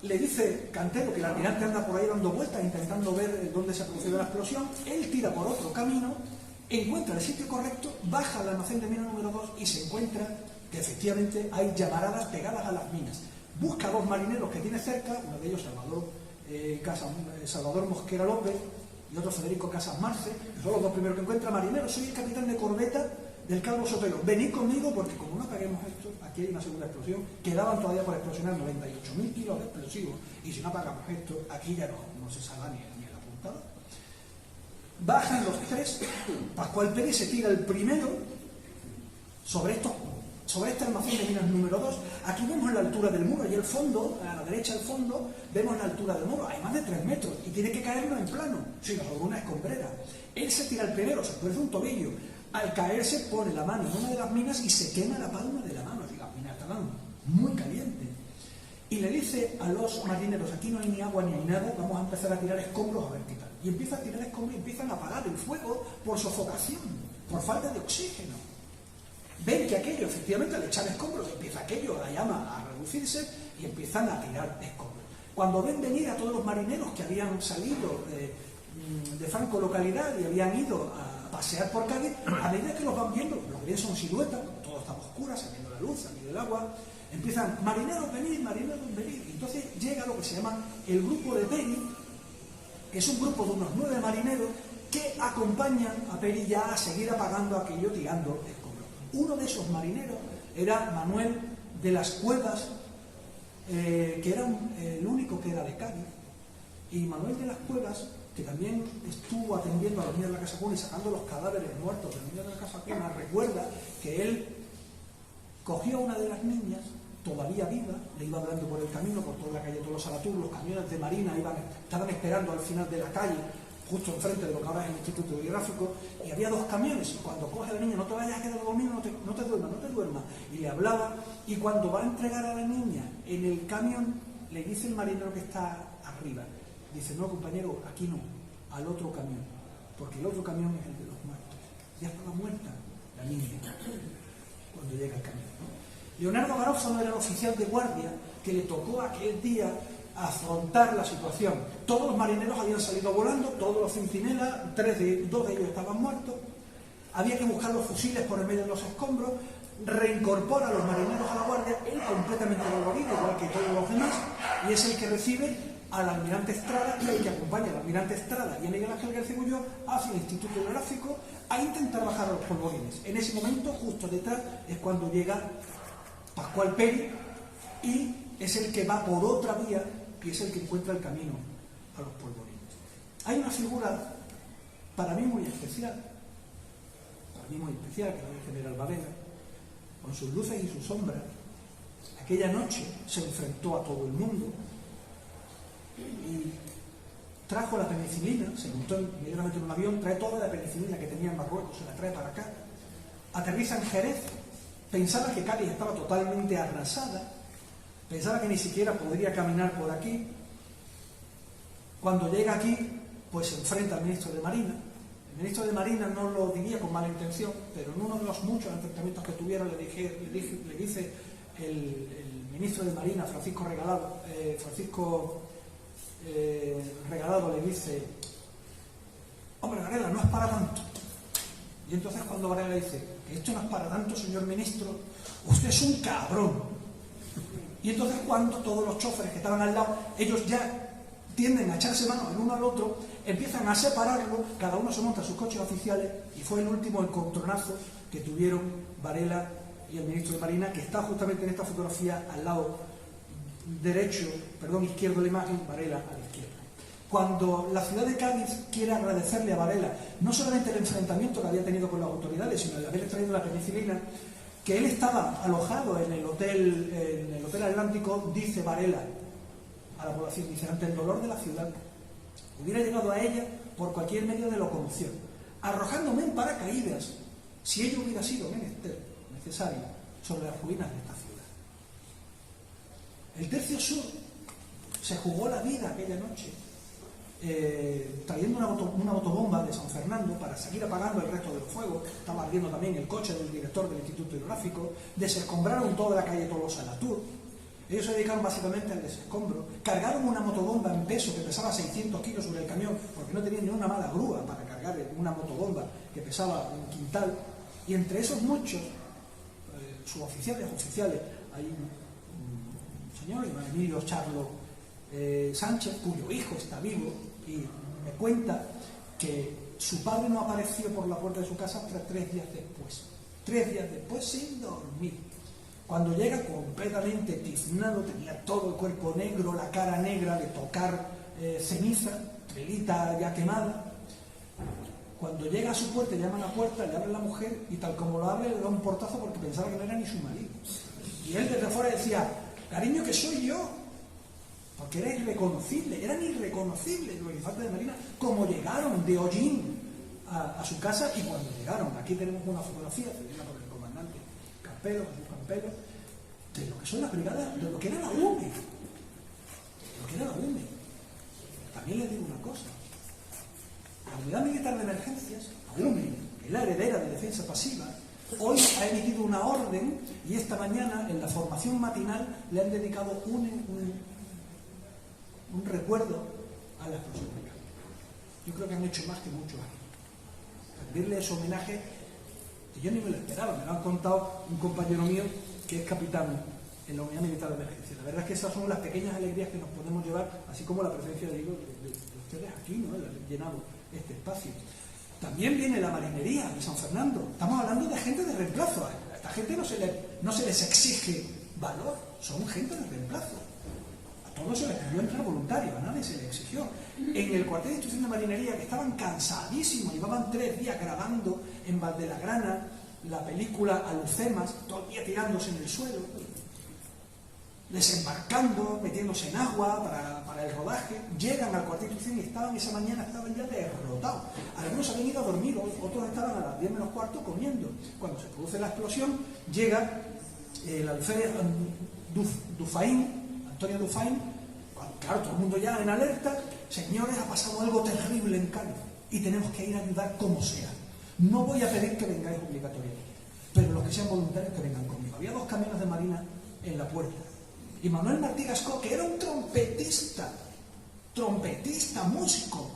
le dice Cantero que el almirante anda por ahí dando vueltas, intentando ver dónde se ha producido la explosión, él tira por otro camino, encuentra el sitio correcto, baja al almacén de minas número 2 y se encuentra que efectivamente hay llamaradas pegadas a las minas. Busca a 2 marineros que tiene cerca, uno de ellos Salvador Mosquera López y otro Federico Casas Marce, que son los 2 primeros que encuentra. Marineros, soy el capitán de corbeta del Calvo Sotelo, venid conmigo porque como no apaguemos esto, aquí hay una segunda explosión, quedaban todavía por explosionar 98.000 kilos de explosivos, y si no apagamos esto, aquí ya no se salva ni el apuntado. Bajan los 3, Pascual Pérez se tira el primero sobre este almacén de minas número 2. Aquí vemos la altura del muro y el fondo, a la derecha del fondo, vemos la altura del muro, hay más de 3 metros y tiene que caerlo en plano, sino sobre una escombrera. Él se tira el primero, se tuerce un tobillo, al caerse pone la mano en una de las minas y se quema la palma de la mano, y las minas estaban muy calientes. Y le dice a los marineros, aquí no hay ni agua ni hay nada, vamos a empezar a tirar escombros a ver qué tal. Y empieza a tirar escombros y empiezan a apagar el fuego por sofocación, por falta de oxígeno. Ven que aquello, efectivamente, al echar escombros, empieza aquello, la llama a reducirse y empiezan a tirar escombros. Cuando ven venir a todos los marineros que habían salido de Franco localidad y habían ido a pasear por Cádiz, a medida que los van viendo, los ven son siluetas, como todo está oscuro, saliendo la luz, saliendo el agua, empiezan, marineros, venid, y entonces llega lo que se llama el grupo de Beni, que es un grupo de unos 9 marineros que acompañan a Peri ya a seguir apagando aquello, tirando escombros. Uno de esos marineros era Manuel de las Cuevas, que era el único que era de Cádiz, y Manuel de las Cuevas, que también estuvo atendiendo a los niños de la Casa Cuna y sacando los cadáveres muertos de los niños de la Casa Cuna, recuerda que él cogió a una de las niñas, todavía viva, le iba hablando por el camino, por toda la calle Tolosa Salatú, los camiones de Marina estaban esperando al final de la calle, justo enfrente de lo que ahora es el Instituto Hidrográfico, y había 2 camiones, y cuando coge a la niña, no te vayas a quedar dormido, no te duermas, y le hablaba, y cuando va a entregar a la niña en el camión, le dice el marinero que está arriba, dice, no compañero, aquí no, al otro camión, porque el otro camión es el de los muertos, ya estaba muerta la niña cuando llega el camión, ¿no? Leonardo Garófalo era el oficial de guardia que le tocó aquel día afrontar la situación. Todos los marineros habían salido volando, todos los centinelas, 2 de ellos estaban muertos, había que buscar los fusiles por el medio de los escombros, reincorpora a los marineros a la guardia, él completamente dolorido, igual que todos los demás, y es el que recibe al almirante Estrada y el que acompaña al almirante Estrada y a Miguel Ángel García Bulló hacia el Instituto Hidrográfico a intentar bajar a los polvorines. En ese momento, justo detrás, es cuando llega Pascual Peri y es el que va por otra vía y es el que encuentra el camino a los polvorines. Hay una figura para mí muy especial, que es la del general Varela, con sus luces y sus sombras. Aquella noche se enfrentó a todo el mundo y trajo la penicilina, se montó inmediatamente en un avión, trae toda la penicilina que tenía en Marruecos, se la trae para acá, aterriza en Jerez, pensaba que Cádiz estaba totalmente arrasada, pensaba que ni siquiera podría caminar por aquí. Cuando llega aquí, pues se enfrenta al ministro de Marina. El ministro de Marina no lo diría con mala intención, pero en uno de los muchos enfrentamientos que tuvieron le dice el ministro de Marina, Francisco Regalado, le dice: hombre, Varela, no es para tanto. Y entonces cuando Varela dice que esto no es para tanto, señor ministro, usted es un cabrón. Y entonces cuando todos los choferes que estaban al lado, ellos ya tienden a echarse mano el uno al otro, empiezan a separarlo, cada uno se monta sus coches oficiales, y fue el último encontronazo que tuvieron Varela y el ministro de Marina, que está justamente en esta fotografía al lado izquierdo de la imagen, Varela a la izquierda. Cuando la ciudad de Cádiz quiere agradecerle a Varela no solamente el enfrentamiento que había tenido con las autoridades, sino el haber traído la penicilina, que él estaba alojado en el hotel Atlántico, dice Varela a la población, dice: ante el dolor de la ciudad, hubiera llegado a ella por cualquier medio de locomoción, arrojándome en paracaídas, si ello hubiera sido necesario, sobre las ruinas de esta ciudad. El Tercio Sur se jugó la vida aquella noche, trayendo una autobomba de San Fernando para seguir apagando el resto del fuego. Estaba ardiendo también el coche del director del Instituto Hidrográfico, desescombraron toda la calle Tolosa Salatú. Ellos se dedicaron básicamente al desescombro, cargaron una motobomba en peso que pesaba 600 kilos sobre el camión, porque no tenían ni una mala grúa para cargar una motobomba que pesaba un quintal, y entre esos muchos suboficiales, oficiales, hay un señor, Iván Emilio Charlo Sánchez, cuyo hijo está vivo, y me cuenta que su padre no apareció por la puerta de su casa hasta 3 días después. 3 días después, sin dormir. Cuando llega completamente tiznado, tenía todo el cuerpo negro, la cara negra de tocar ceniza, velita ya quemada. Cuando llega a su puerta, llama a la puerta, le abre la mujer y tal como lo abre le da un portazo porque pensaba que no era ni su marido. Y él desde fuera decía: cariño, que soy yo. Porque era irreconocible, eran irreconocibles los infantes de Marina, como llegaron de Hollín a su casa. Y cuando llegaron, aquí tenemos una fotografía cedida por el comandante Campelo, Jesús Campelo, de lo que son las brigadas, de lo que era la UME. También les digo una cosa: la Unidad Militar de Emergencias, la UME, que es la heredera de Defensa Pasiva, hoy ha emitido una orden, y esta mañana en la formación matinal le han dedicado un recuerdo a la explosión de Cádiz. Yo creo que han hecho más que muchos años. Rendirle ese homenaje, que yo ni me lo esperaba, me lo han contado un compañero mío que es capitán en la unidad militar de emergencia. La verdad es que esas son las pequeñas alegrías que nos podemos llevar, así como la presencia, digo, de ustedes aquí, ¿no? El haber llenado este espacio. También viene la marinería de San Fernando. Estamos hablando de gente de reemplazo. A esta gente no se les exige valor, son gente de reemplazo. A todos se les pidió entrar voluntario, a nadie se les exigió. En el cuartel de instrucción de marinería, que estaban cansadísimos, llevaban 3 días grabando en Valdelagrana la película Alucemas, todo el día tirándose en el suelo, desembarcando, metiéndose en agua para el rodaje, llegan al cuartel de instrucción y esa mañana estaban ya derrotados. Algunos habían ido a dormir, otros estaban a las 10 menos cuarto comiendo. Cuando se produce la explosión, llega el alférez Dufaín, Antonio Dufaín, claro, todo el mundo ya en alerta: señores, ha pasado algo terrible en Cádiz y tenemos que ir a ayudar como sea. No voy a pedir que vengáis obligatoriamente, pero los que sean voluntarios que vengan conmigo. Había 2 camiones de marina en la puerta. Y Manuel Martí Gascó, que era un trompetista, músico,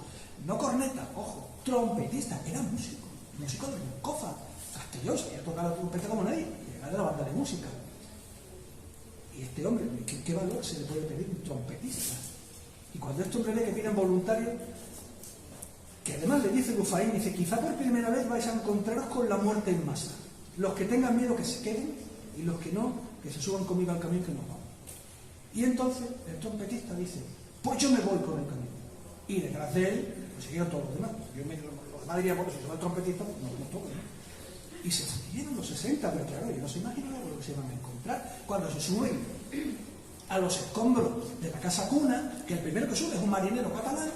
no corneta, ojo, trompetista, era músico de Moncofa, Castelló, sabía tocar la trompeta como nadie, y era de la banda de música. Y este hombre, ¿qué valor se le puede pedir un trompetista? Y cuando este hombre ve que piden voluntarios, que además le dice Dufaín, dice: quizá por primera vez vais a encontraros con la muerte en masa. Los que tengan miedo que se queden, y los que no, que se suban conmigo al camión que nos vamos. Y entonces el trompetista dice: pues yo me voy con el camión. Y detrás de él pues siguieron todos los demás. Los demás dirían: bueno, si se va el trompetista, pues no toco, ¿no? Y se siguieron los 60, pero claro, yo no se imaginan lo que se van a encontrar cuando se suben a los escombros de la casa cuna, que el primero que sube es un marinero catalán,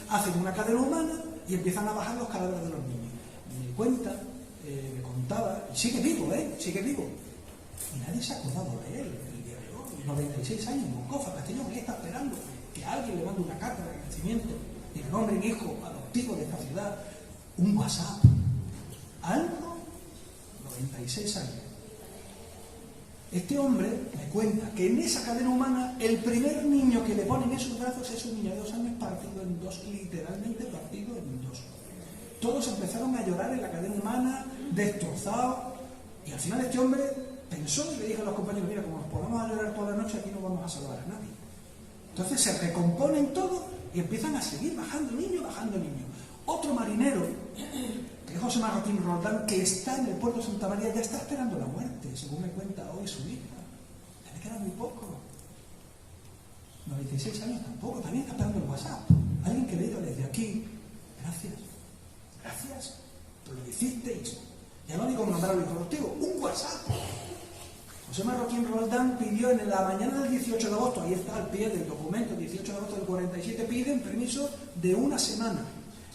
hacen una cadena humana y empiezan a bajar los cadáveres de los niños. Me cuenta, me contaba, y sigue vivo, sigue vivo. Y nadie se ha acordado de él. 96 años en Moncofa, Castellón, él está esperando que alguien le mande una carta de agradecimiento y le nombre en hijo adoptivo de esta ciudad, un WhatsApp. Algo, 96 años. Este hombre me cuenta que en esa cadena humana el primer niño que le ponen en sus brazos es un niño de 2 años partido en 2, literalmente partido en 2. Todos empezaron a llorar en la cadena humana, destrozados, y al final este hombre pensó y le dijo a los compañeros: mira, como nos pongamos a llorar toda la noche, aquí no vamos a salvar a nadie. Entonces se recomponen todos y empiezan a seguir bajando niños. Otro marinero, que es José Marroquín Roldán, que está en el puerto de Santa María, ya está esperando la muerte, según me cuenta hoy su hija. Ya le queda muy poco. 96 años tampoco, también está esperando el WhatsApp. Alguien que le diga desde aquí: gracias por lo que hicisteis. Ya no digo nombrar al hijo adoptivo, un WhatsApp. José Marroquín Roldán pidió en la mañana del 18 de agosto, ahí está al pie del documento, 18 de agosto del 47, piden permiso de 1 semana.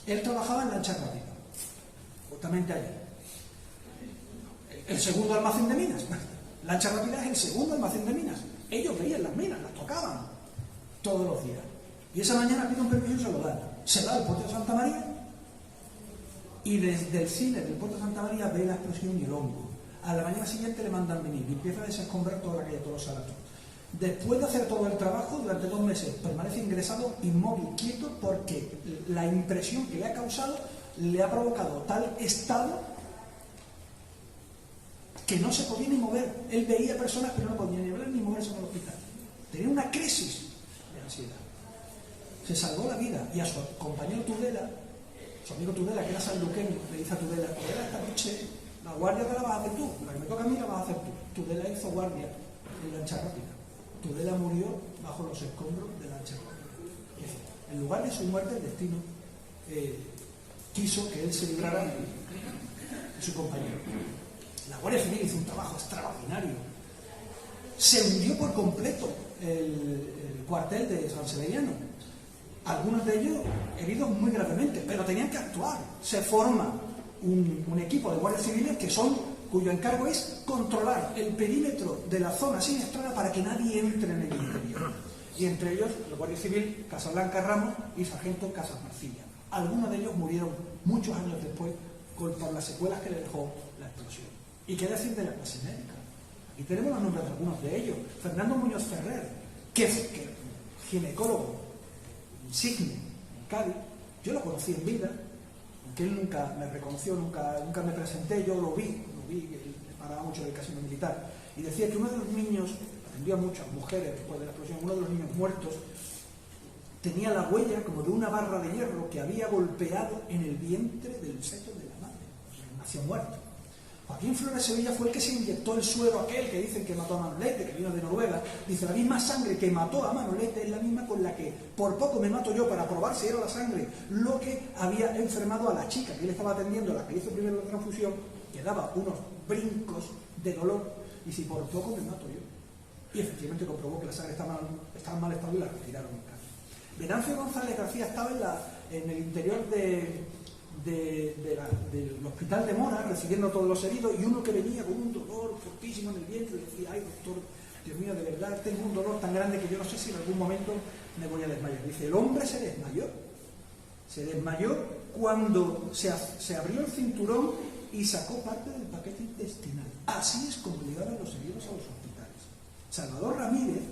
Él trabajaba en lancha rápida, justamente allí. El segundo almacén de minas. Lancha rápida es el segundo almacén de minas. Ellos veían las minas, las tocaban todos los días. Y esa mañana pide un permiso y se lo dan. Se va al puerto de Santa María y desde el cine del puerto de Santa María ve la explosión y el hongo. A la mañana siguiente le mandan venir y empieza a desescombrar toda la calle, todos los salatos. Después de hacer todo el trabajo, durante 2 meses permanece ingresado inmóvil, quieto, porque la impresión que le ha causado le ha provocado tal estado que no se podía ni mover. Él veía personas pero no podía ni hablar ni moverse en el hospital. Tenía una crisis de ansiedad. Se salvó la vida y a su compañero Tudela, su amigo Tudela, que era sanluqueño, le dice a Tudela: esta noche la guardia te la vas a hacer tú, la que me toca a mí la vas a hacer tú. Tudela hizo guardia en lancha rápida. Tudela murió bajo los escombros de lancha rápida. En lugar de su muerte, el destino quiso que él se librara de su compañero. La Guardia Civil hizo un trabajo extraordinario. Se hundió por completo el cuartel de San Severiano. Algunos de ellos heridos muy gravemente, pero tenían que actuar. Se forma un equipo de guardias civiles cuyo encargo es controlar el perímetro de la zona siniestrada para que nadie entre en el interior. Y entre ellos, el guardia civil Casablanca Ramos y sargento Casas Marcilla. Algunos de ellos murieron muchos años después por las secuelas que le dejó la explosión. ¿Y qué decir de la clase médica? Aquí tenemos los nombres de algunos de ellos. Fernando Muñoz Ferrer, que ginecólogo insigne en Cádiz. Yo lo conocí en vida, aunque él nunca me reconoció, nunca me presenté. Yo lo vi, él paraba mucho del casino militar. Y decía que uno de los niños atendió a muchas mujeres después de la explosión, uno de los niños muertos tenía la huella como de una barra de hierro que había golpeado en el vientre del feto de la madre, nació muerto. Joaquín Flores Sevilla fue el que se inyectó el suero aquel que dicen que mató a Manolete, que vino de Noruega. Dice, la misma sangre que mató a Manolete es la misma con la que por poco me mato yo para probar si era la sangre lo que había enfermado a la chica que él estaba atendiendo, la que hizo primero la transfusión, que daba unos brincos de dolor, y si por poco me mato yo. Y efectivamente comprobó que la sangre estaba mal estado y la retiraron en casa. Venancio González García estaba en el interior del hospital de Mora recibiendo a todos los heridos, y uno que venía con un dolor fortísimo en el vientre decía, ay doctor, Dios mío, de verdad tengo un dolor tan grande que yo no sé si en algún momento me voy a desmayar. Dice, el hombre se desmayó cuando se abrió el cinturón y sacó parte del paquete intestinal. Así es como llegaron los heridos a los hospitales. Salvador Ramírez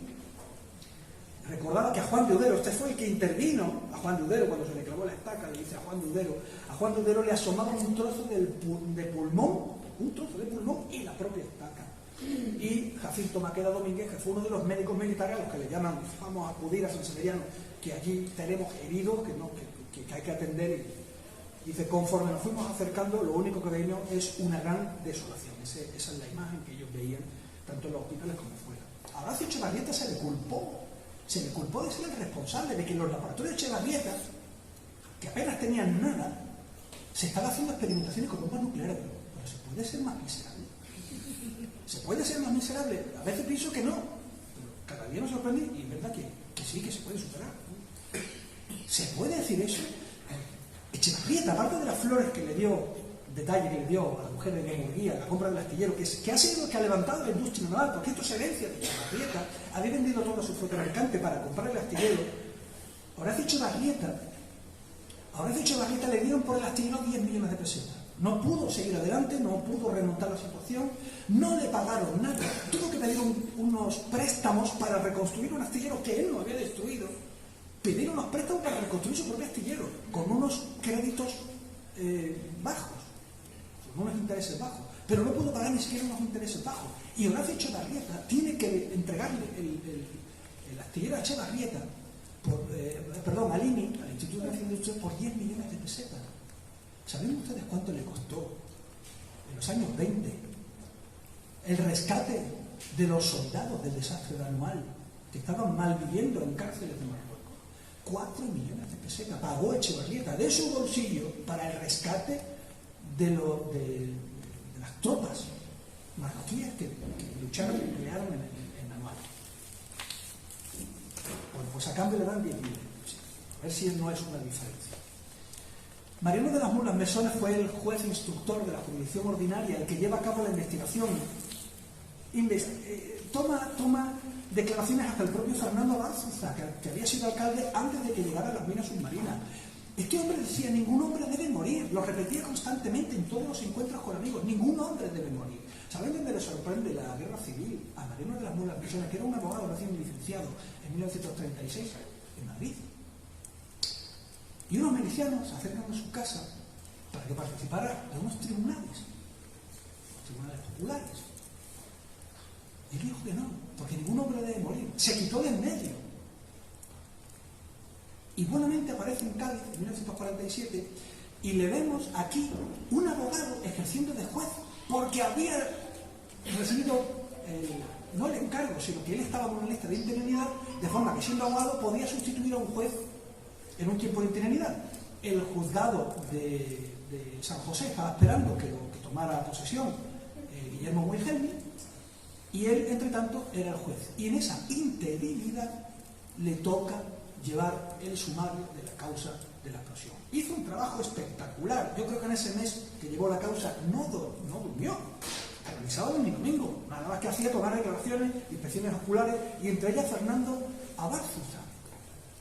recordaba que a Juan de Udero, este fue el que intervino a Juan de Udero cuando se le clavó la estaca, le dice a Juan de Udero le asomaba un trozo de pulmón y la propia estaca. Y Jacinto Maqueda Domínguez, que fue uno de los médicos militares a los que le llaman, vamos a acudir a San Severiano, que allí tenemos heridos que hay que atender. Y dice, conforme nos fuimos acercando, lo único que veíamos es una gran desolación. Esa es la imagen que ellos veían, tanto en los hospitales como fuera. A Horacio Echevarrieta se le culpó de ser el responsable de que en los laboratorios de Echevarrieta, que apenas tenían nada, se estaban haciendo experimentaciones con bombas nucleares. Pero ¿se puede ser más miserable? ¿Se puede ser más miserable? A veces pienso que no, pero cada día me sorprende y es verdad que sí, que se puede superar. ¿Se puede decir eso? Echevarrieta, aparte de las flores que le dio, detalle que le dio a la mujer de Murguía, la compra del astillero, que ha sido el que ha levantado la industria naval, porque esto es herencia de Echevarrieta, había vendido toda su flota mercante para comprar el astillero. Horacio Echevarrieta le dieron por el astillero 10 millones de pesetas. No pudo seguir adelante, no pudo remontar la situación, no le pagaron nada, tuvo que pedir unos préstamos para reconstruir un astillero que él no había destruido. Pedir unos préstamos para reconstruir su propio astillero, con unos créditos bajos, con unos intereses bajos, pero no pudo pagar ni siquiera unos intereses bajos. Y Horacio Echevarrieta tiene que entregarle el astillero a Echevarrieta, al INI, al Instituto Nacional de Industria, por 10 millones de pesetas. ¿Saben ustedes cuánto le costó en los años 20 el rescate de los soldados del desastre de Anual, que estaban malviviendo en cárceles de Marruecos? 4 millones de pesetas pagó Echevarrieta de su bolsillo para el rescate de las tropas marroquíes que lucharon y pelearon en Anual. Bueno, pues a cambio le dan 10 millones de pesetas. A ver si no es una diferencia. Mariano de las Mulas Mesones fue el juez instructor de la jurisdicción ordinaria, el que lleva a cabo la investigación. Toma declaraciones hasta el propio Fernando Bárcena, que había sido alcalde antes de que llegara a las minas submarinas. Este hombre decía, ningún hombre debe morir, lo repetía constantemente en todos los encuentros con amigos, ningún hombre debe morir. ¿Saben dónde le sorprende la guerra civil a Mariano de las Mulas Mesones, que era un abogado recién licenciado en 1936 en Madrid? Y unos milicianos se acercan a su casa para que participara de unos tribunales populares. Y él dijo que no, porque ningún hombre debe morir. Se quitó de en medio. Y buenamente aparece en Cádiz en 1947 y le vemos aquí un abogado ejerciendo de juez, porque había recibido no el encargo, sino que él estaba en una lista de interinidad, de forma que siendo abogado podía sustituir a un juez en un tiempo de interinidad. El juzgado de San José estaba esperando que tomara posesión Guillermo Wilhelmi, y él, entre tanto, era el juez. Y en esa interinidad le toca llevar el sumario de la causa de la explosión. Hizo un trabajo espectacular. Yo creo que en ese mes que llevó la causa no durmió, pero ni sábado ni domingo. Nada más que hacía tomar declaraciones, inspecciones oculares, y entre ellas Fernando Abárzuza,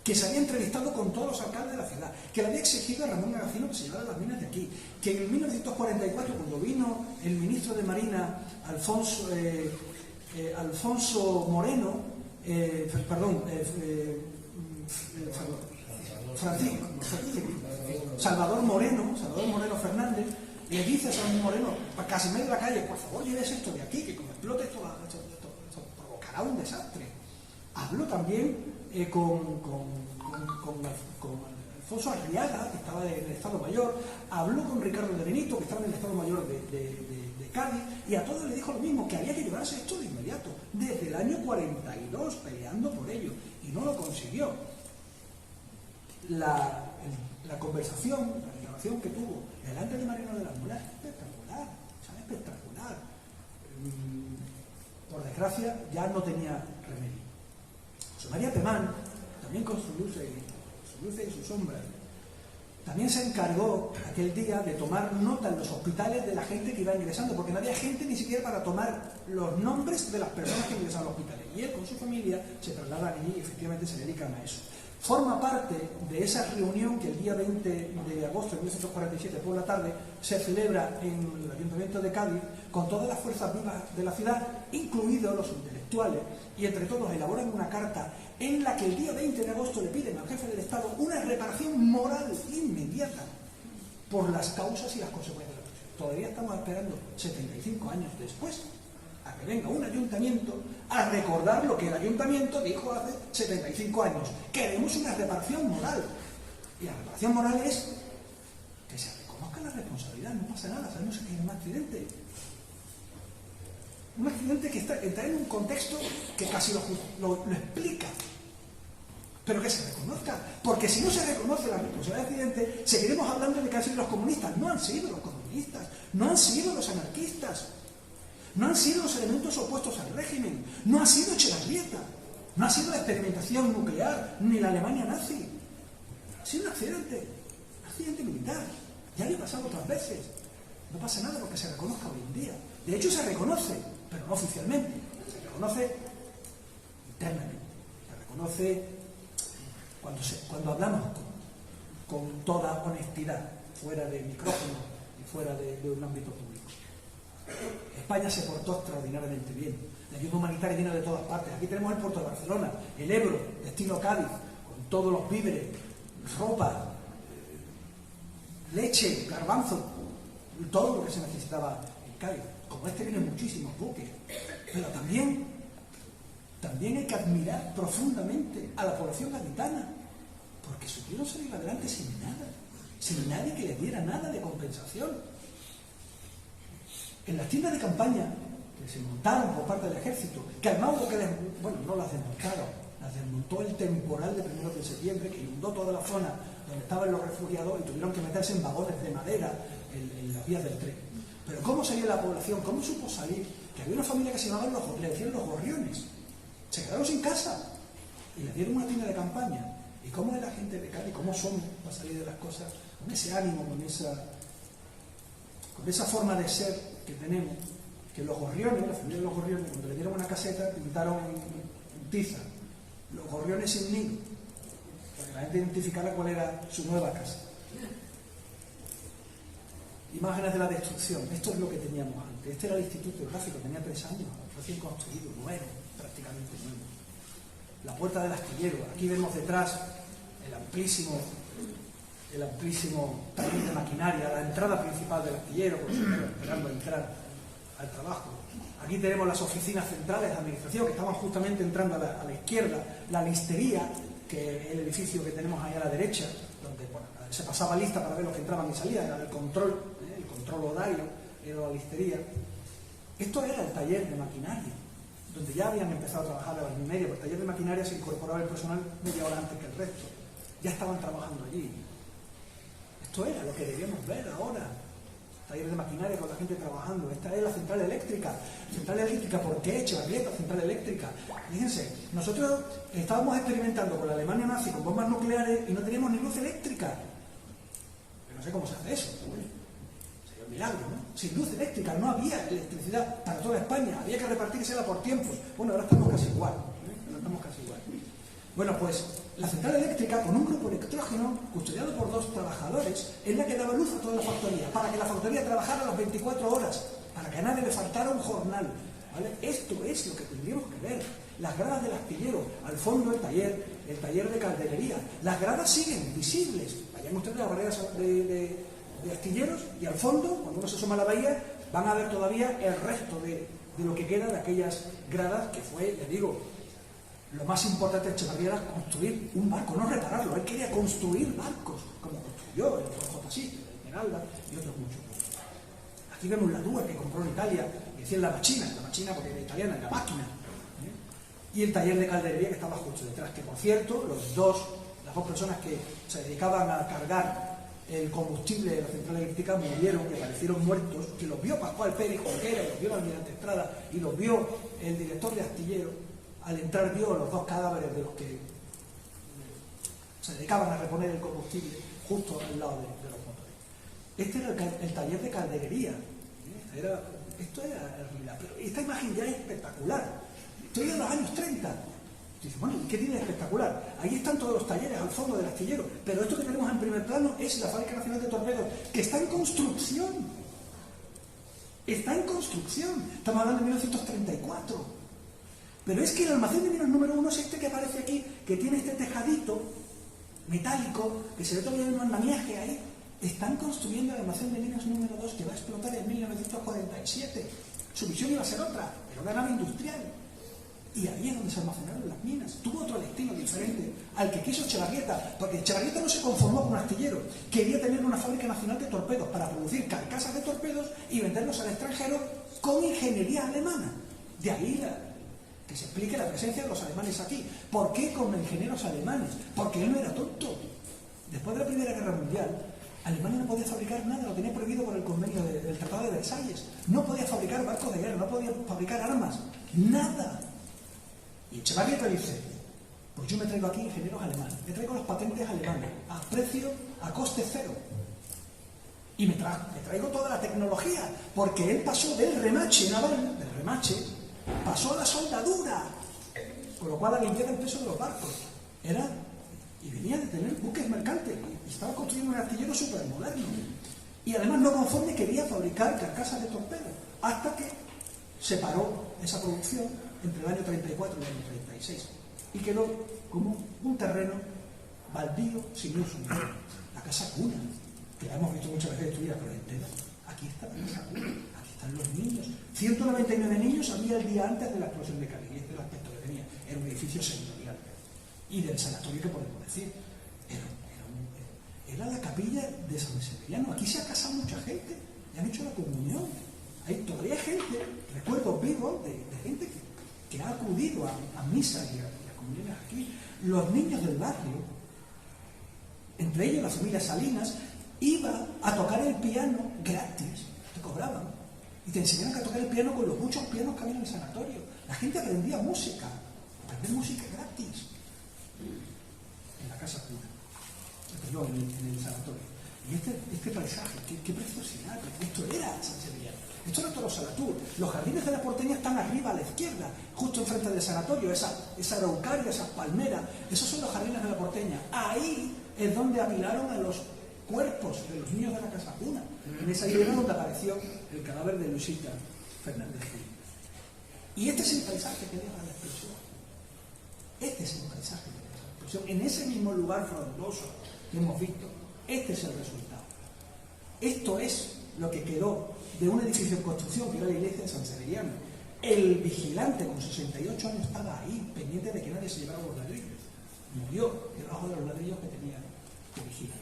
que se había entrevistado con todos los alcaldes de la ciudad, que le había exigido a Ramón Magacino que se llevara las minas de aquí, que en 1944, cuando vino el ministro de Marina, Salvador Moreno Fernández, le dice a Salvador Moreno, casi medio de la calle, por favor, lleves esto de aquí, que como explote esto provoca hará un desastre. Habló también con Alfonso Arriaga, que estaba en el Estado Mayor, habló con Ricardo de Benito, que estaba en el Estado Mayor de Cádiz, y a todos le dijo lo mismo, que había que llevarse esto de inmediato, desde el año 42, peleando por ello, y no lo consiguió. La conversación, la declaración que tuvo delante de Mariano de la Mula es espectacular, ¿sabes? Espectacular. Por desgracia, ya no tenía remedio. José María Temán, también con su luz y su sombra, también se encargó aquel día de tomar nota en los hospitales de la gente que iba ingresando, porque no había gente ni siquiera para tomar los nombres de las personas que ingresaban a los hospitales. Y él con su familia se traslada allí y efectivamente se dedican a eso. Forma parte de esa reunión que el día 20 de agosto de 1947 por la tarde se celebra en el Ayuntamiento de Cádiz con todas las fuerzas vivas de la ciudad, incluidos los intelectuales, y entre todos elaboran una carta en la que el día 20 de agosto le piden al jefe del Estado una reparación moral inmediata por las causas y las consecuencias de la prisión. Todavía estamos esperando 75 años después a que venga un ayuntamiento a recordar lo que el ayuntamiento dijo hace 75 años. Queremos una reparación moral. Y la reparación moral es que se reconozca la responsabilidad, no pasa nada, sabemos que hay un accidente. Un accidente que está en un contexto que casi lo explica. Pero que se reconozca. Porque si no se reconoce la responsabilidad del accidente, seguiremos hablando de que han sido los comunistas. No han sido los comunistas, no han sido los anarquistas, no han sido los elementos opuestos al régimen, no ha sido Etxebarrieta, no ha sido la experimentación nuclear, ni la Alemania nazi. Ha sido un accidente militar. Ya le ha pasado otras veces. No pasa nada porque se reconozca hoy en día. De hecho se reconoce, pero no oficialmente. Se reconoce internamente. Se reconoce cuando hablamos con toda honestidad, fuera de micrófono y fuera de un ámbito público. España se portó extraordinariamente bien. La ayuda humanitaria viene de todas partes. Aquí tenemos el puerto de Barcelona, el Ebro, destino Cádiz, con todos los víveres, ropa, leche, garbanzo, todo lo que se necesitaba en Cádiz. Como este vienen muchísimos buques. Pero también hay que admirar profundamente a la población gaditana, porque supieron salir adelante sin nada, sin nadie que les diera nada de compensación. En las tiendas de campaña que se montaron por parte del ejército, que al Mauro no las desmontaron, las desmontó el temporal de 1 de septiembre que inundó toda la zona donde estaban los refugiados y tuvieron que meterse en vagones de madera en las vías del tren. Pero ¿cómo salió la población? ¿Cómo supo salir? Que había una familia que se llamaba le decían los gorriones. Se quedaron sin casa y le dieron una tienda de campaña. ¿Y cómo es la gente de Cádiz? ¿Cómo somos para salir de las cosas? Con ese ánimo, con esa forma de ser que tenemos, que los gorriones, la familia de los gorriones, cuando le dieron una caseta, pintaron en tiza los gorriones sin nido, para que la gente identificara cuál era su nueva casa. Imágenes de la destrucción. Esto es lo que teníamos antes. Este era el Instituto Gráfico, tenía 3 años, recién construido, nuevo, prácticamente nuevo. La puerta del astillero. Aquí vemos detrás el amplísimo taller de maquinaria, la entrada principal del astillero, con los esperando entrar al trabajo. Aquí tenemos las oficinas centrales de administración, que estaban justamente entrando a la izquierda, la listería, que es el edificio que tenemos ahí a la derecha, donde se pasaba lista para ver los que entraban y salían, era el control horario, era la listería. Esto era el taller de maquinaria, donde ya habían empezado a trabajar a las 9:30, porque el taller de maquinaria se incorporaba el personal media hora antes que el resto. Ya estaban trabajando allí. Esto era lo que debíamos ver ahora. Taller de maquinaria con la gente trabajando. Esta es la central eléctrica. ¿Central eléctrica por qué? Etxebarrieta, central eléctrica. Fíjense, nosotros estábamos experimentando con la Alemania nazi con bombas nucleares y no teníamos ni luz eléctrica. Pero no sé cómo se hace eso. Sería un milagro, ¿no? Sin luz eléctrica no había electricidad para toda España. Había que repartírsela por tiempos. Bueno, ahora estamos casi igual. Bueno, pues la central eléctrica, con un grupo electrógeno custodiado por 2 trabajadores, es la que daba luz a toda la factoría, para que la factoría trabajara las 24 horas, para que a nadie le faltara un jornal. ¿Vale? Esto es lo que tendríamos que ver. Las gradas del astillero, al fondo el taller de calderería. Las gradas siguen visibles. Vayan ustedes a las barreras de astilleros y al fondo, cuando uno se asoma a la bahía, van a ver todavía el resto de de lo que queda de aquellas gradas que fue, le digo, lo más importante de Echevarría era construir un barco, no repararlo. Él quería construir barcos, como construyó el J. Sitio, el Esmeralda y otros muchos. Aquí vemos la Dúa que compró en Italia, y decían la machina porque era italiana, la máquina. Y el taller de calderería que estaba justo detrás, que por cierto, las dos personas que se dedicaban a cargar el combustible de la central eléctrica murieron, que aparecieron muertos, que los vio Pascual Pérez Junquera, y los vio el almirante Estrada, y los vio el director de astillero. Al entrar vio los dos cadáveres de los que se dedicaban a reponer el combustible justo al lado de los motores. Este era el taller de calderería. Esto era realidad, pero esta imagen ya es espectacular. Estoy en los años 30. Dice, bueno, ¿qué tiene de espectacular? Ahí están todos los talleres al fondo del astillero, pero esto que tenemos en primer plano es la Fábrica Nacional de Torpedos, que está en construcción. Está en construcción. Estamos hablando de 1934. Pero es que el almacén de minas número 1 es este que aparece aquí, que tiene este tejadito metálico, que se ve todavía un andamiaje ahí. Están construyendo el almacén de minas número 2, que va a explotar en 1947. Su visión iba a ser otra, era una nave industrial. Y ahí es donde se almacenaron las minas. Tuvo otro destino diferente al que quiso Echevarrieta, porque Echevarrieta no se conformó con un astillero. Quería tener una fábrica nacional de torpedos para producir carcasas de torpedos y venderlos al extranjero con ingeniería alemana. De ahí que se explique la presencia de los alemanes aquí. ¿Por qué con ingenieros alemanes? Porque él no era tonto. Después de la Primera Guerra Mundial, Alemania no podía fabricar nada, lo tenía prohibido por el convenio del Tratado de Versalles. No podía fabricar barcos de guerra, no podía fabricar armas, nada. Y Echevarrieta dice, pues yo me traigo aquí ingenieros alemanes, me traigo las patentes alemanas, a coste cero. Y me traigo toda la tecnología, porque él pasó del remache naval, pasó a la soldadura, con lo cual aliviaba el peso de los barcos. Y venía de tener buques mercantes, y estaba construyendo un astillero súper moderno. Y además, no conforme, quería fabricar carcasas de torpedos, hasta que se paró esa producción entre el año 34 y el año 36. Y quedó como un terreno baldío, sin uso. La casa cuna, que la hemos visto muchas veces destruida, pero entera. Aquí está la casa cuna, aquí están los niños. 199 niños había el día antes de la explosión de Cádiz, y este es el aspecto que tenía. Era un edificio señorial. Y del sanatorio, que podemos decir, era la capilla de San Severiano. Aquí se ha casado mucha gente, y han hecho la comunión. Hay todavía gente, recuerdos vivos de gente que ha acudido a misas y a comuniones aquí. Los niños del barrio, entre ellos la familia Salinas, iba a tocar el piano gratis, te cobraban, y te enseñaban a tocar el piano con los muchos pianos que había en el sanatorio. La gente aprendía música, gratis en la casa cuna, perdón, en el sanatorio. Y este paisaje, qué preciosidad, esto era San Severiano. Esto era Toro Salatú. Los jardines de la Porteña están arriba a la izquierda, justo enfrente del sanatorio, esa araucaria, esas palmeras, esos son los jardines de la Porteña. Ahí es donde apilaron a los cuerpos de los niños de la casa cuna. En esa hilera donde apareció el cadáver de Luisita Fernández Gil. Y este es el paisaje que deja la explosión. Este es el paisaje que deja la explosión. En ese mismo lugar frondoso que hemos visto, este es el resultado. Esto es lo que quedó de un edificio en construcción, que era la iglesia de San Severiano. El vigilante con 68 años estaba ahí, pendiente de que nadie se llevara los ladrillos. Murió debajo de los ladrillos que tenía que vigilar.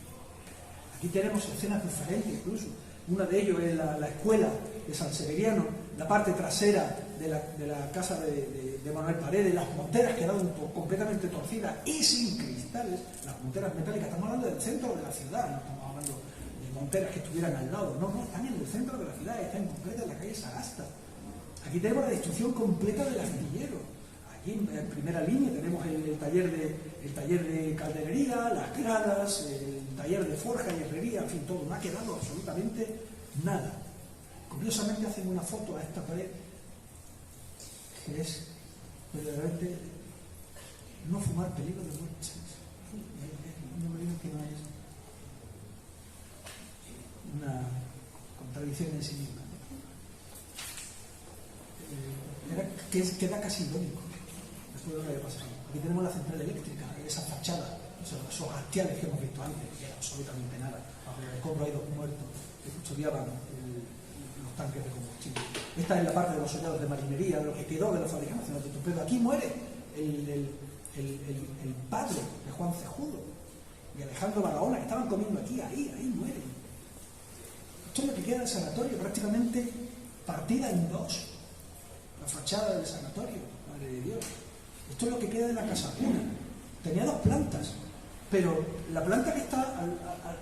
Aquí tenemos escenas diferentes incluso. Una de ellos es la escuela de San Severiano, la parte trasera de la casa de Manuel Paredes, las monteras quedaron completamente torcidas y sin cristales, las monteras metálicas. Estamos hablando del centro de la ciudad, no estamos hablando de monteras que estuvieran al lado, no, están en el centro de la ciudad, están completa en la calle Sagasta. Aquí tenemos la destrucción completa del astillero. Aquí en primera línea tenemos el taller de calderería, las gradas, el taller de forja y herrería, en fin, todo. No ha quedado absolutamente nada. Curiosamente hacen una foto a esta pared que es verdaderamente no fumar peligro de muerte. No me digan que no es una contradicción en sí misma. Queda casi irónico después de lo que haya pasado. Aquí tenemos la central eléctrica, esa fachada, esos hastiales que hemos visto antes, que era absolutamente nada. Bajo el escombro hay dos muertos que custodiaban los tanques de combustible. Esta es la parte de los soldados de marinería, de lo que quedó de la Fábrica Nacional de Torpedos. Aquí muere el padre de Juan Cejudo y Alejandro Barahona, que estaban comiendo aquí, ahí mueren. Esto es lo que queda del sanatorio, prácticamente partida en dos. La fachada del sanatorio, madre de Dios. Esto es lo que queda de la casa cuna. Tenía 2 plantas, pero la planta que está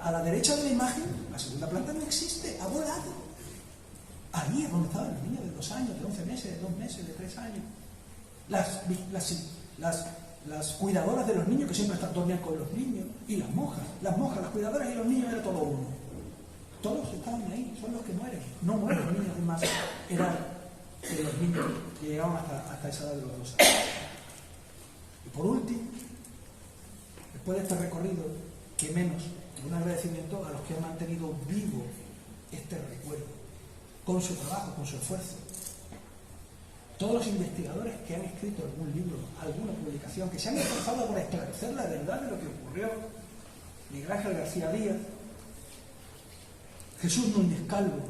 a la derecha de la imagen, la segunda planta no existe, ha volado. Ahí es donde estaban los niños de 2 años, de 11 meses, de 2 meses, de 3 años. Las cuidadoras de los niños, que siempre dormían con los niños, y las monjas, las cuidadoras y los niños, era todo uno. Todos estaban ahí, son los que mueren. No mueren los niños de más edad que los niños que llegaban hasta esa edad de los 2 años. Y por último, después de este recorrido, que menos que un agradecimiento a los que han mantenido vivo este recuerdo, con su trabajo, con su esfuerzo. Todos los investigadores que han escrito algún libro, alguna publicación, que se han esforzado por esclarecer la verdad de lo que ocurrió. Miguel Ángel García Díaz, Jesús Núñez Calvo,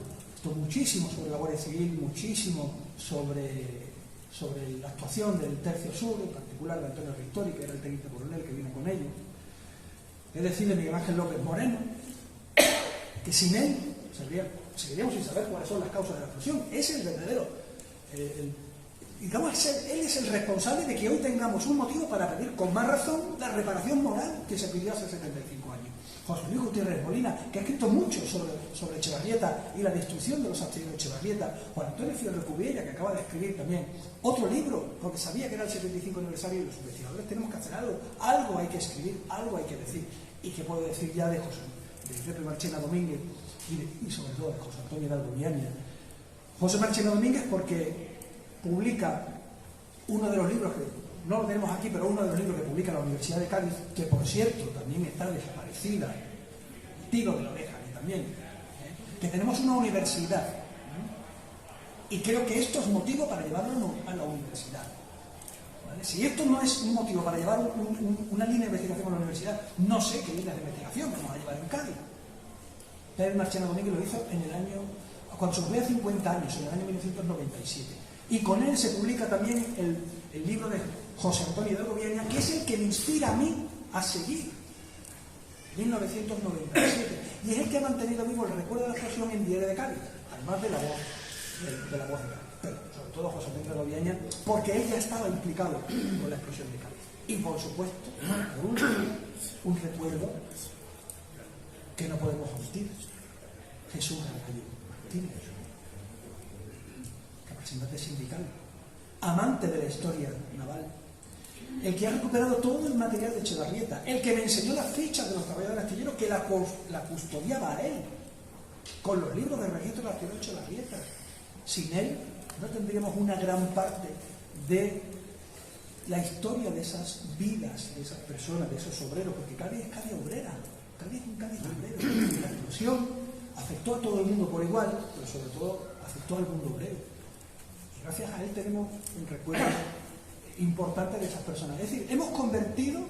muchísimo sobre la Guardia Civil, muchísimo sobre la actuación del Tercio Sur, en particular de Antonio Ristori, que era el teniente coronel que vino con ellos. Es decir, de Miguel Ángel López Moreno, que sin él seguiríamos sin saber cuáles son las causas de la explosión. Es el verdadero, digamos, él es el responsable de que hoy tengamos un motivo para pedir con más razón la reparación moral que se pidió hace 75 años. José Luis Gutiérrez Molina, que ha escrito mucho sobre Echevarrieta y la destrucción de los astilleros de Echevarrieta. Juan Antonio Fierro Cubiella, que acaba de escribir también otro libro, porque sabía que era el 75 aniversario, y los investigadores tenemos que hacer algo hay que escribir, algo hay que decir. Y que puedo decir ya de Pepe Marchena Domínguez y sobre todo de José Antonio Hidalgo Viaña. José Marchena Domínguez, porque publica uno de los libros que no lo tenemos aquí, pero uno de los libros que publica la Universidad de Cádiz, que por cierto también está desaparecida, tiro de la oreja, también, que tenemos una universidad, y creo que esto es motivo para llevarlo a la universidad. ¿Vale? Si esto no es un motivo para llevar una línea de investigación a la universidad, no sé qué líneas de investigación vamos a llevar en Cádiz. Pepe Marchena Domínguez lo hizo en el año, cuando se cumplía 50 años, en el año 1997. Y con él se publica también el libro de José Antonio Hidalgo Viaña, que es el que me inspira a mí a seguir. 1997. Y es el que ha mantenido vivo el recuerdo de la explosión en Diario de Cádiz, además de la voz de Cádiz. Pero sobre todo José Antonio Hidalgo Viaña, porque él ya estaba implicado con la explosión de Cádiz. Y por supuesto, por último, un recuerdo que no podemos omitir: Jesús Arcadio Martínez, representante sindical, amante de la historia naval, el que ha recuperado todo el material de Echevarrieta, el que me enseñó las fichas de los trabajadores astilleros, que la custodiaba a él, con los libros de registro de astilleros de Echevarrieta. Sin él no tendríamos una gran parte de la historia de esas vidas, de esas personas, de esos obreros, porque Cádiz es Cádiz obrera, Cádiz es un Cádiz obrero. La explosión afectó a todo el mundo por igual, pero sobre todo afectó al mundo obrero. Y gracias a él tenemos un recuerdo importante de esas personas. Es decir, hemos convertido,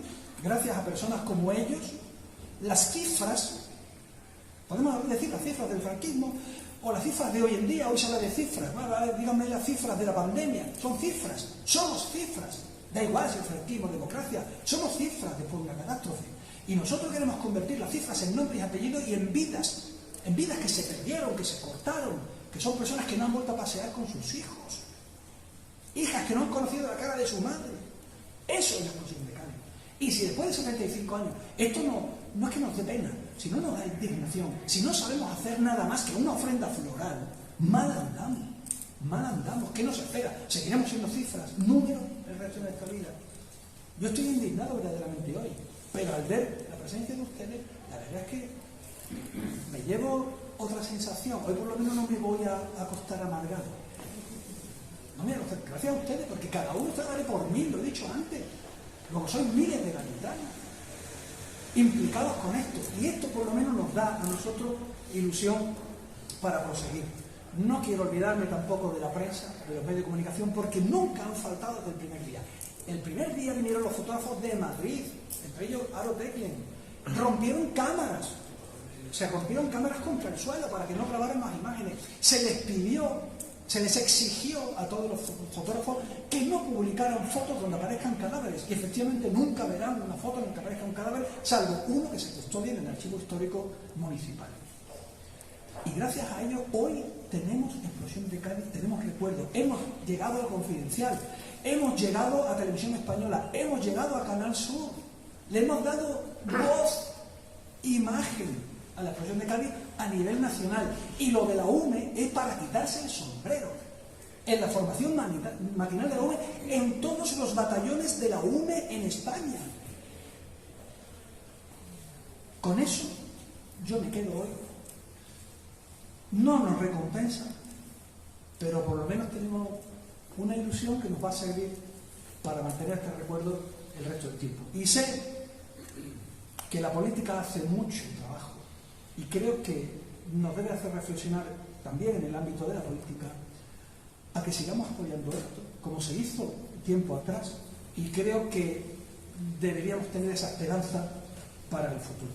gracias a personas como ellos, las cifras, podemos decir las cifras del franquismo, o las cifras de hoy en día. Hoy se habla de cifras, díganme las cifras de la pandemia, son cifras, somos cifras, da igual si el franquismo, democracia, somos cifras después de una catástrofe. Y nosotros queremos convertir las cifras en nombres y apellidos y en vidas que se perdieron, que se cortaron, que son personas que no han vuelto a pasear con sus hijos, hijas que no han conocido la cara de su madre. Eso es la explosión de Cádiz. Y si después de 75 años esto no es que nos dé pena, si no nos da indignación, si no sabemos hacer nada más que una ofrenda floral, mal andamos. ¿Qué nos espera? Seguiremos siendo cifras, números el resto de nuestra vida. Yo estoy indignado verdaderamente hoy, pero al ver la presencia de ustedes, la verdad es que me llevo otra sensación. Hoy por lo menos no me voy a acostar amargado. No me voy a acostar, gracias a ustedes, porque cada uno está vale por 1000, lo he dicho antes. Luego son miles de gaditanos implicados con esto, y esto por lo menos nos da a nosotros ilusión para proseguir. No quiero olvidarme tampoco de la prensa, de los medios de comunicación, porque nunca han faltado desde el primer día. El primer día vinieron los fotógrafos de Madrid, entre ellos Aro Teclen, rompieron cámaras Se rompieron cámaras contra el suelo para que no grabaran más imágenes. Se les pidió, se les exigió a todos los fotógrafos que no publicaran fotos donde aparezcan cadáveres. Y efectivamente nunca verán una foto en la que aparezca un cadáver, salvo uno que se custodia en el archivo histórico municipal. Y gracias a ello hoy tenemos Explosión de Cádiz, tenemos recuerdos. Hemos llegado al Confidencial, hemos llegado a Televisión Española, hemos llegado a Canal Sur. Le hemos dado voz, imagen a la Explosión de Cádiz a nivel nacional. Y lo de la UME es para quitarse el sombrero. En la formación maquinal de la UME, en todos los batallones de la UME en España. Con eso yo me quedo hoy. No nos recompensa, pero por lo menos tenemos una ilusión que nos va a servir para mantener este recuerdo el resto del tiempo. Y sé que la política hace mucho trabajo y creo que nos debe hacer reflexionar también en el ámbito de la política a que sigamos apoyando esto, como se hizo tiempo atrás, y creo que deberíamos tener esa esperanza para el futuro.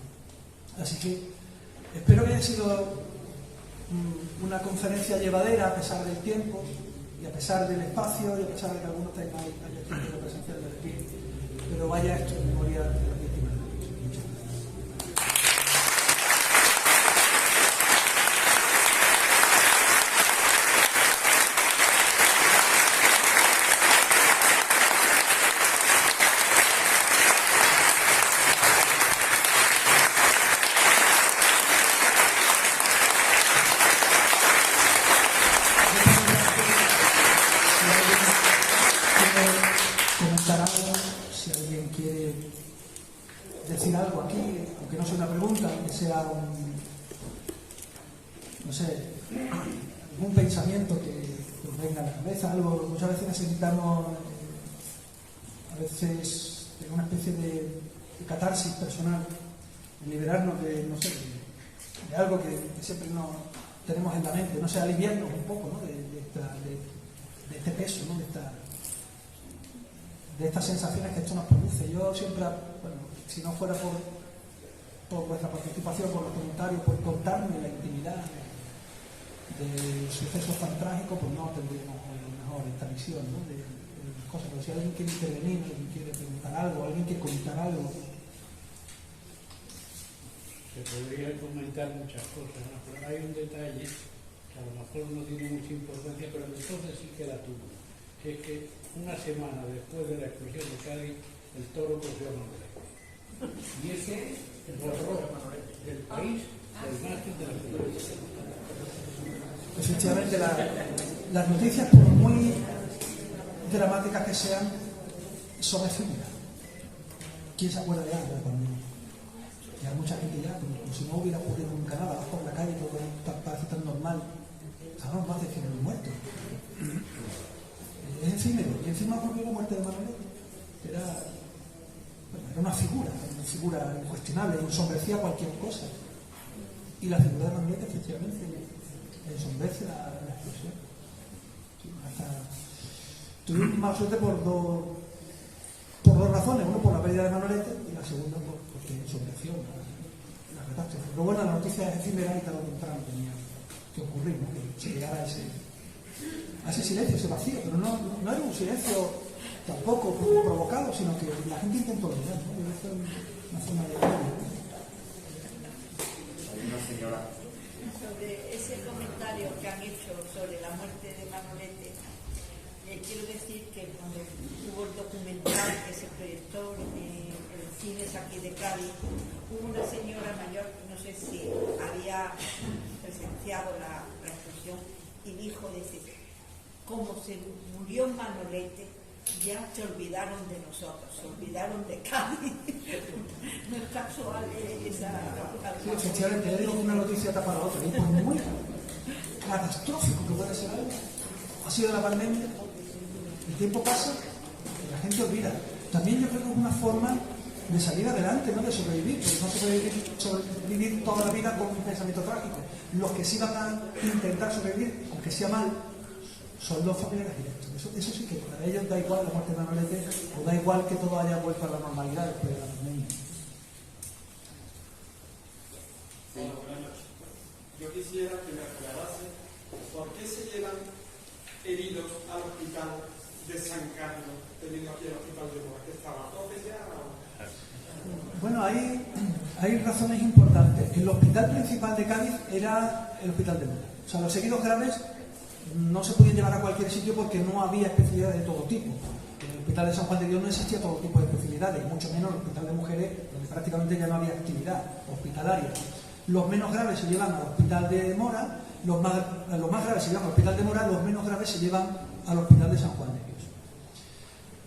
Así que espero que haya sido una conferencia llevadera a pesar del tiempo y a pesar del espacio y a pesar de que algunos tengan el tiempo de presencial del espíritu, pero vaya esto en memoria de las víctimas de la lucha. Muchas gracias. Comentar algo, si alguien quiere decir algo aquí, aunque no sea una pregunta, aunque sea no sé, algún pensamiento que nos venga a la cabeza, algo. Muchas veces necesitamos a veces tener una especie de catarsis personal, de liberarnos de, no sé, de algo que siempre no tenemos en la mente, no sé, aliviarnos un poco, ¿no? de este peso, ¿no? de estas sensaciones que esto nos produce. Yo siempre, bueno, si no fuera por vuestra participación, por los comentarios, por contarme la intimidad de sucesos tan trágicos, pues no tendríamos mejor esta visión, ¿no? de las cosas. Pero si alguien quiere intervenir, alguien quiere preguntar algo, alguien quiere contar algo. Se podría comentar muchas cosas, ¿no? Pero hay un detalle que a lo mejor no tiene mucha importancia, pero entonces sí que la tuvo. Que es que una semana después de la explosión de Cádiz, el toro cogió a Manolete. Y eso borró del país la imagen de la televisión. Efectivamente, las noticias, por muy dramáticas que sean, son efímeras. ¿Quién se acuerda ya de la pandemia? Ya mucha gente ya, como si no hubiera ocurrido nunca nada, vas por la calle, todo parece tan normal. Estamos más de 100.000 muertos. Es efímero. Y encima ocurrió la muerte de Manolete. Era una figura incuestionable, ensombrecía cualquier cosa. Y la figura de Manolete, efectivamente, ensombrece la explosión. Sí, tuvimos mala suerte por dos razones. Uno, por la pérdida de Manolete, y la segunda, porque ensombreció la catástrofe. Pero bueno, la noticia es efímera y tarde o temprano tenía que ocurrir, ¿no? Que se llegara a ese silencio, ese vacío. Pero no era un silencio tampoco provocado, sino que la gente intentó olvidar, ¿no? Esto es una forma de una señora. Sobre ese comentario que han hecho sobre la muerte de Manolete, quiero decir que cuando hubo el documental que se proyectó en el cines aquí de Cádiz, hubo una señora mayor, no sé si había presenciado la explosión, y dijo, como se murió Manolete, ya se olvidaron de nosotros, se olvidaron de Cádiz. No es casual esa... Sí, efectivamente, ya digo que una noticia tapa la otra, y por muy catastrófico que puede ser algo, ha sido la pandemia, el tiempo pasa y la gente olvida. También yo creo que es una forma de salir adelante, no de sobrevivir, porque no se puede sobrevivir toda la vida con un pensamiento trágico. Los que sí van a intentar sobrevivir, aunque sea mal, son los familiares directos. Eso sí que para ellos da igual la muerte de Manolete, o da igual que todo haya vuelto a la normalidad después de la pandemia. Hola, buenas noches. Yo quisiera que me aclarase por qué se llevan heridos al hospital de San Carlos, teniendo aquí el hospital de Mora, que estaba todo ya. Bueno, hay razones importantes. El hospital principal de Cádiz era el hospital de Mora. O sea, los heridos graves no se podían llevar a cualquier sitio porque no había especialidades de todo tipo. En el hospital de San Juan de Dios no existía todo tipo de especialidades, mucho menos el hospital de mujeres, donde prácticamente ya no había actividad hospitalaria. Los menos graves se llevan al hospital de Mora, los más graves se llevan al hospital de Mora, los menos graves se llevan al hospital de San Juan de Dios.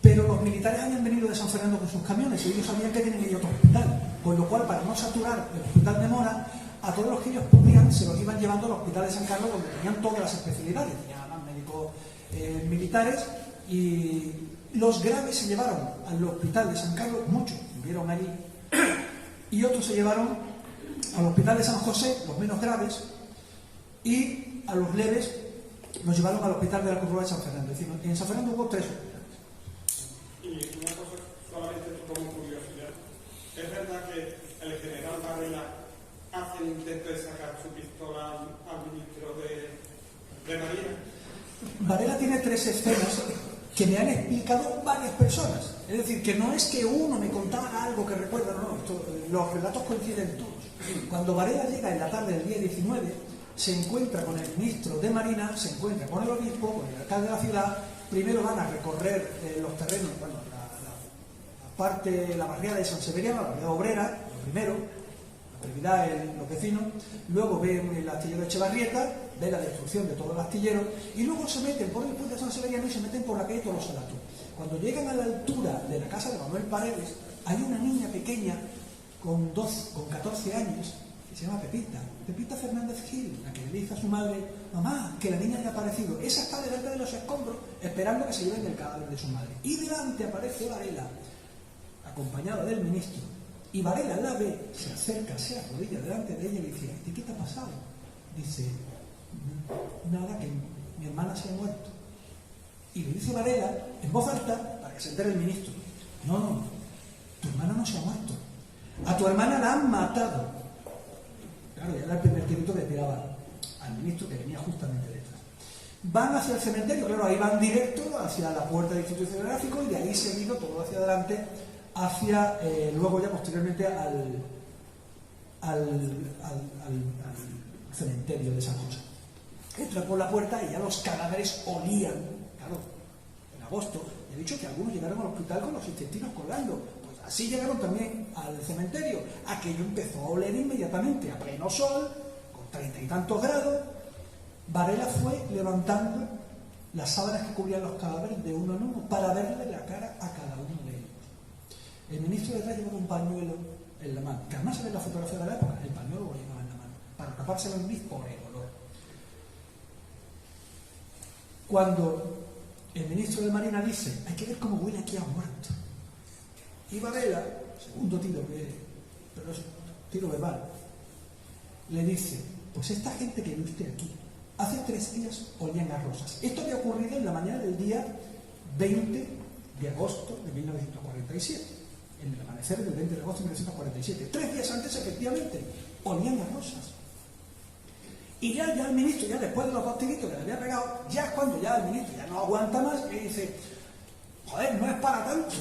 Pero los militares habían venido de San Fernando con sus camiones y ellos sabían que tenían otro hospital, con lo cual, para no saturar el hospital de Mora, a todos los que ellos podían se los iban llevando al hospital de San Carlos, donde tenían todas las especialidades, tenían además médicos militares, y los graves se llevaron al hospital de San Carlos, muchos vivieron allí, y otros se llevaron al hospital de San José, los menos graves, y a los leves los llevaron al hospital de la Cruz Roja de San Fernando. Es decir, en San Fernando hubo 3 hospitales. Y una cosa solamente como curiosidad, ¿es verdad que el general Varela hace el intento de sacar su pistola al ministro de Marina? Varela tiene 3 escenas que me han explicado varias personas. Es decir, que no es que uno me contara algo que recuerda, no, los relatos coinciden todos. Cuando Varela llega en la tarde del día 19, se encuentra con el ministro de Marina, se encuentra con el obispo, con el alcalde de la ciudad. Primero van a recorrer los terrenos, bueno, la barriada de San Severiano, la barriada obrera, lo primero, la prioridad en los vecinos, luego ven el astillero de Echevarrieta, ven la destrucción de todo el astillero, y luego se meten por el puente de San Severiano y se meten por la calle Tolosa Salato. Cuando llegan a la altura de la casa de Manuel Paredes, hay una niña pequeña con 14 años, que se llama Pepita Fernández Gil, la que le dice a su madre: mamá, que la niña haya aparecido. Esa está delante de los escombros esperando que se lleven el cadáver de su madre. Y delante aparece Varela, acompañado del ministro. Y Varela la ve, se acerca, se arrodilla delante de ella y le dice: ¿qué te ha pasado? Dice: nada, que mi hermana se ha muerto. Y le dice Varela, en voz alta, para que se entere el ministro: no, tu hermana no se ha muerto. A tu hermana la han matado. Claro, ya era el primer tirito que tiraba al ministro, que venía justamente detrás. Van hacia el cementerio, claro, ahí van directo hacia la puerta del Instituto Geográfico y de ahí seguido todo hacia adelante, hacia, luego ya posteriormente al cementerio de San José. Entra por la puerta y ya los cadáveres olían, claro, en agosto. He dicho que algunos llegaron al hospital con los intestinos colgando. Así llegaron también al cementerio. Aquello empezó a oler inmediatamente, a pleno sol, con 30 y tantos grados. Varela fue levantando las sábanas que cubrían los cadáveres de uno en uno para verle la cara a cada uno de ellos. El ministro detrás llevaba un pañuelo en la mano, que además se ve en la fotografía de la época, el pañuelo lo llevaba en la mano, para tapárselo en mis por el olor. Cuando el ministro de Marina dice: hay que ver cómo huele aquí a muerto, y Varela, segundo tiro, pero es tiro verbal, le dice: pues esta gente que ve usted aquí, hace 3 días olían a rosas. Esto había ocurrido en la mañana del día 20 de agosto de 1947, en el amanecer del 20 de agosto de 1947. 3 días antes, efectivamente, olían a rosas. Y ya el ministro, ya después de los 2 tiritos que le había pegado, ya es cuando ya el ministro ya no aguanta más y dice: joder, no es para tanto.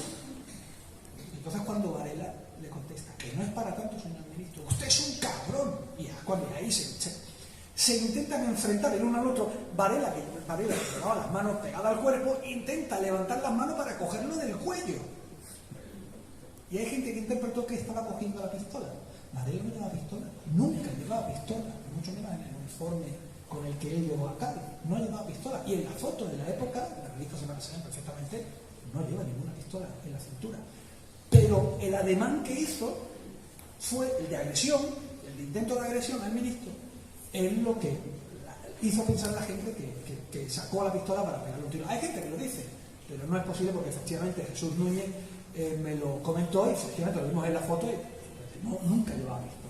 Entonces cuando Varela le contesta que no es para tanto, señor ministro, usted es un cabrón. Y ya cuando ahí se intentan enfrentar el uno al otro. Varela que llevaba las manos pegadas al cuerpo, intenta levantar las manos para cogerlo del cuello. Y hay gente que interpretó que estaba cogiendo la pistola. Varela no llevaba pistola, nunca llevaba pistola, mucho menos en el uniforme con el que él llevó a cabo. No llevaba pistola. Y en la foto de la época, las revistas se me reseñan perfectamente, no lleva ninguna pistola en la cintura. Pero el ademán que hizo fue el de agresión, el de intento de agresión al ministro, es lo que hizo pensar a la gente que sacó la pistola para pegarle un tiro. Hay gente que lo dice, pero no es posible porque efectivamente Jesús Núñez me lo comentó y efectivamente lo vimos en la foto y nunca llevaba pistola.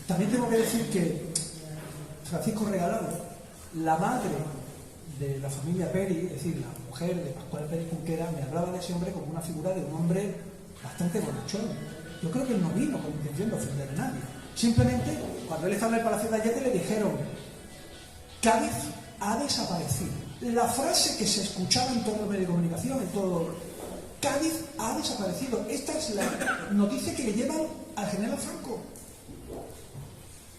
También tengo que decir que Francisco Regalado, la madre de la familia Peri, es decir, la mujer de Pascual Peri Junquera, me hablaba de ese hombre como una figura de un hombre bastante bonachón. Yo creo que él no vino con intención de ofender a nadie. Simplemente, cuando él estaba en el Palacio de Ayete, le dijeron: Cádiz ha desaparecido. La frase que se escuchaba en todos los medios de comunicación, en todo, Cádiz ha desaparecido. Esta es la noticia que le llevan al general Franco.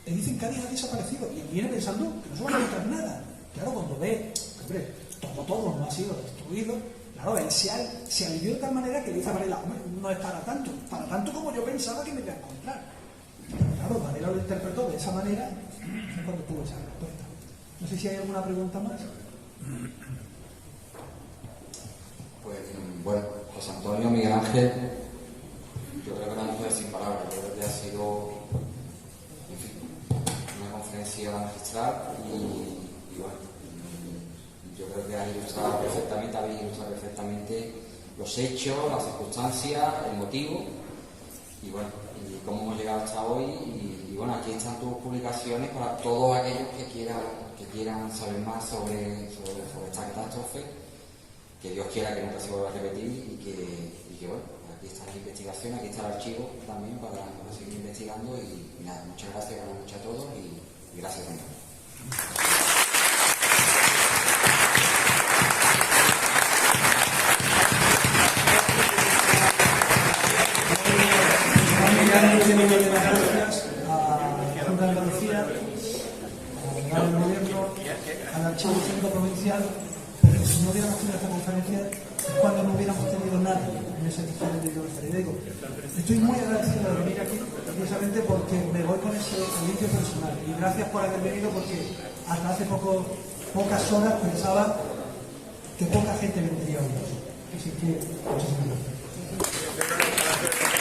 Le dicen: Cádiz ha desaparecido. Y él viene pensando que no se va a encontrar nada. Claro, cuando ve, hombre, todo no ha sido destruido, claro, él se alivió de tal manera que le dice a Varela: hombre, no es para tanto como yo pensaba que me iba a encontrar. Claro, Varela lo interpretó de esa manera, es cuando tuvo esa respuesta. No sé si hay alguna pregunta más. Pues bueno, José Antonio, Miguel Ángel, yo creo que no nos puede sin palabras. Yo creo que ha sido, en fin, una conferencia magistral y bueno, yo creo que habéis ilustrado perfectamente los hechos, las circunstancias, el motivo y bueno, y cómo hemos llegado hasta hoy y bueno, aquí están tus publicaciones para todos aquellos que quieran saber más sobre esta catástrofe, que Dios quiera que nunca se vuelva a repetir y que bueno, aquí está la investigación, aquí está el archivo también para seguir investigando y nada, muchas gracias, buenas noches a todos y gracias de nuevo. Gracias a la Junta de Andalucía, al Gobierno, al Archivo Histórico Provincial, porque si no hubiéramos tenido esta conferencia es cuando no hubiéramos tenido nada en ese edificio de Iberia. Digo, estoy muy agradecido de venir aquí precisamente porque me voy con ese alivio personal y gracias por haber venido, porque hasta hace pocas horas pensaba que poca gente vendría hoy. Así que muchísimas gracias.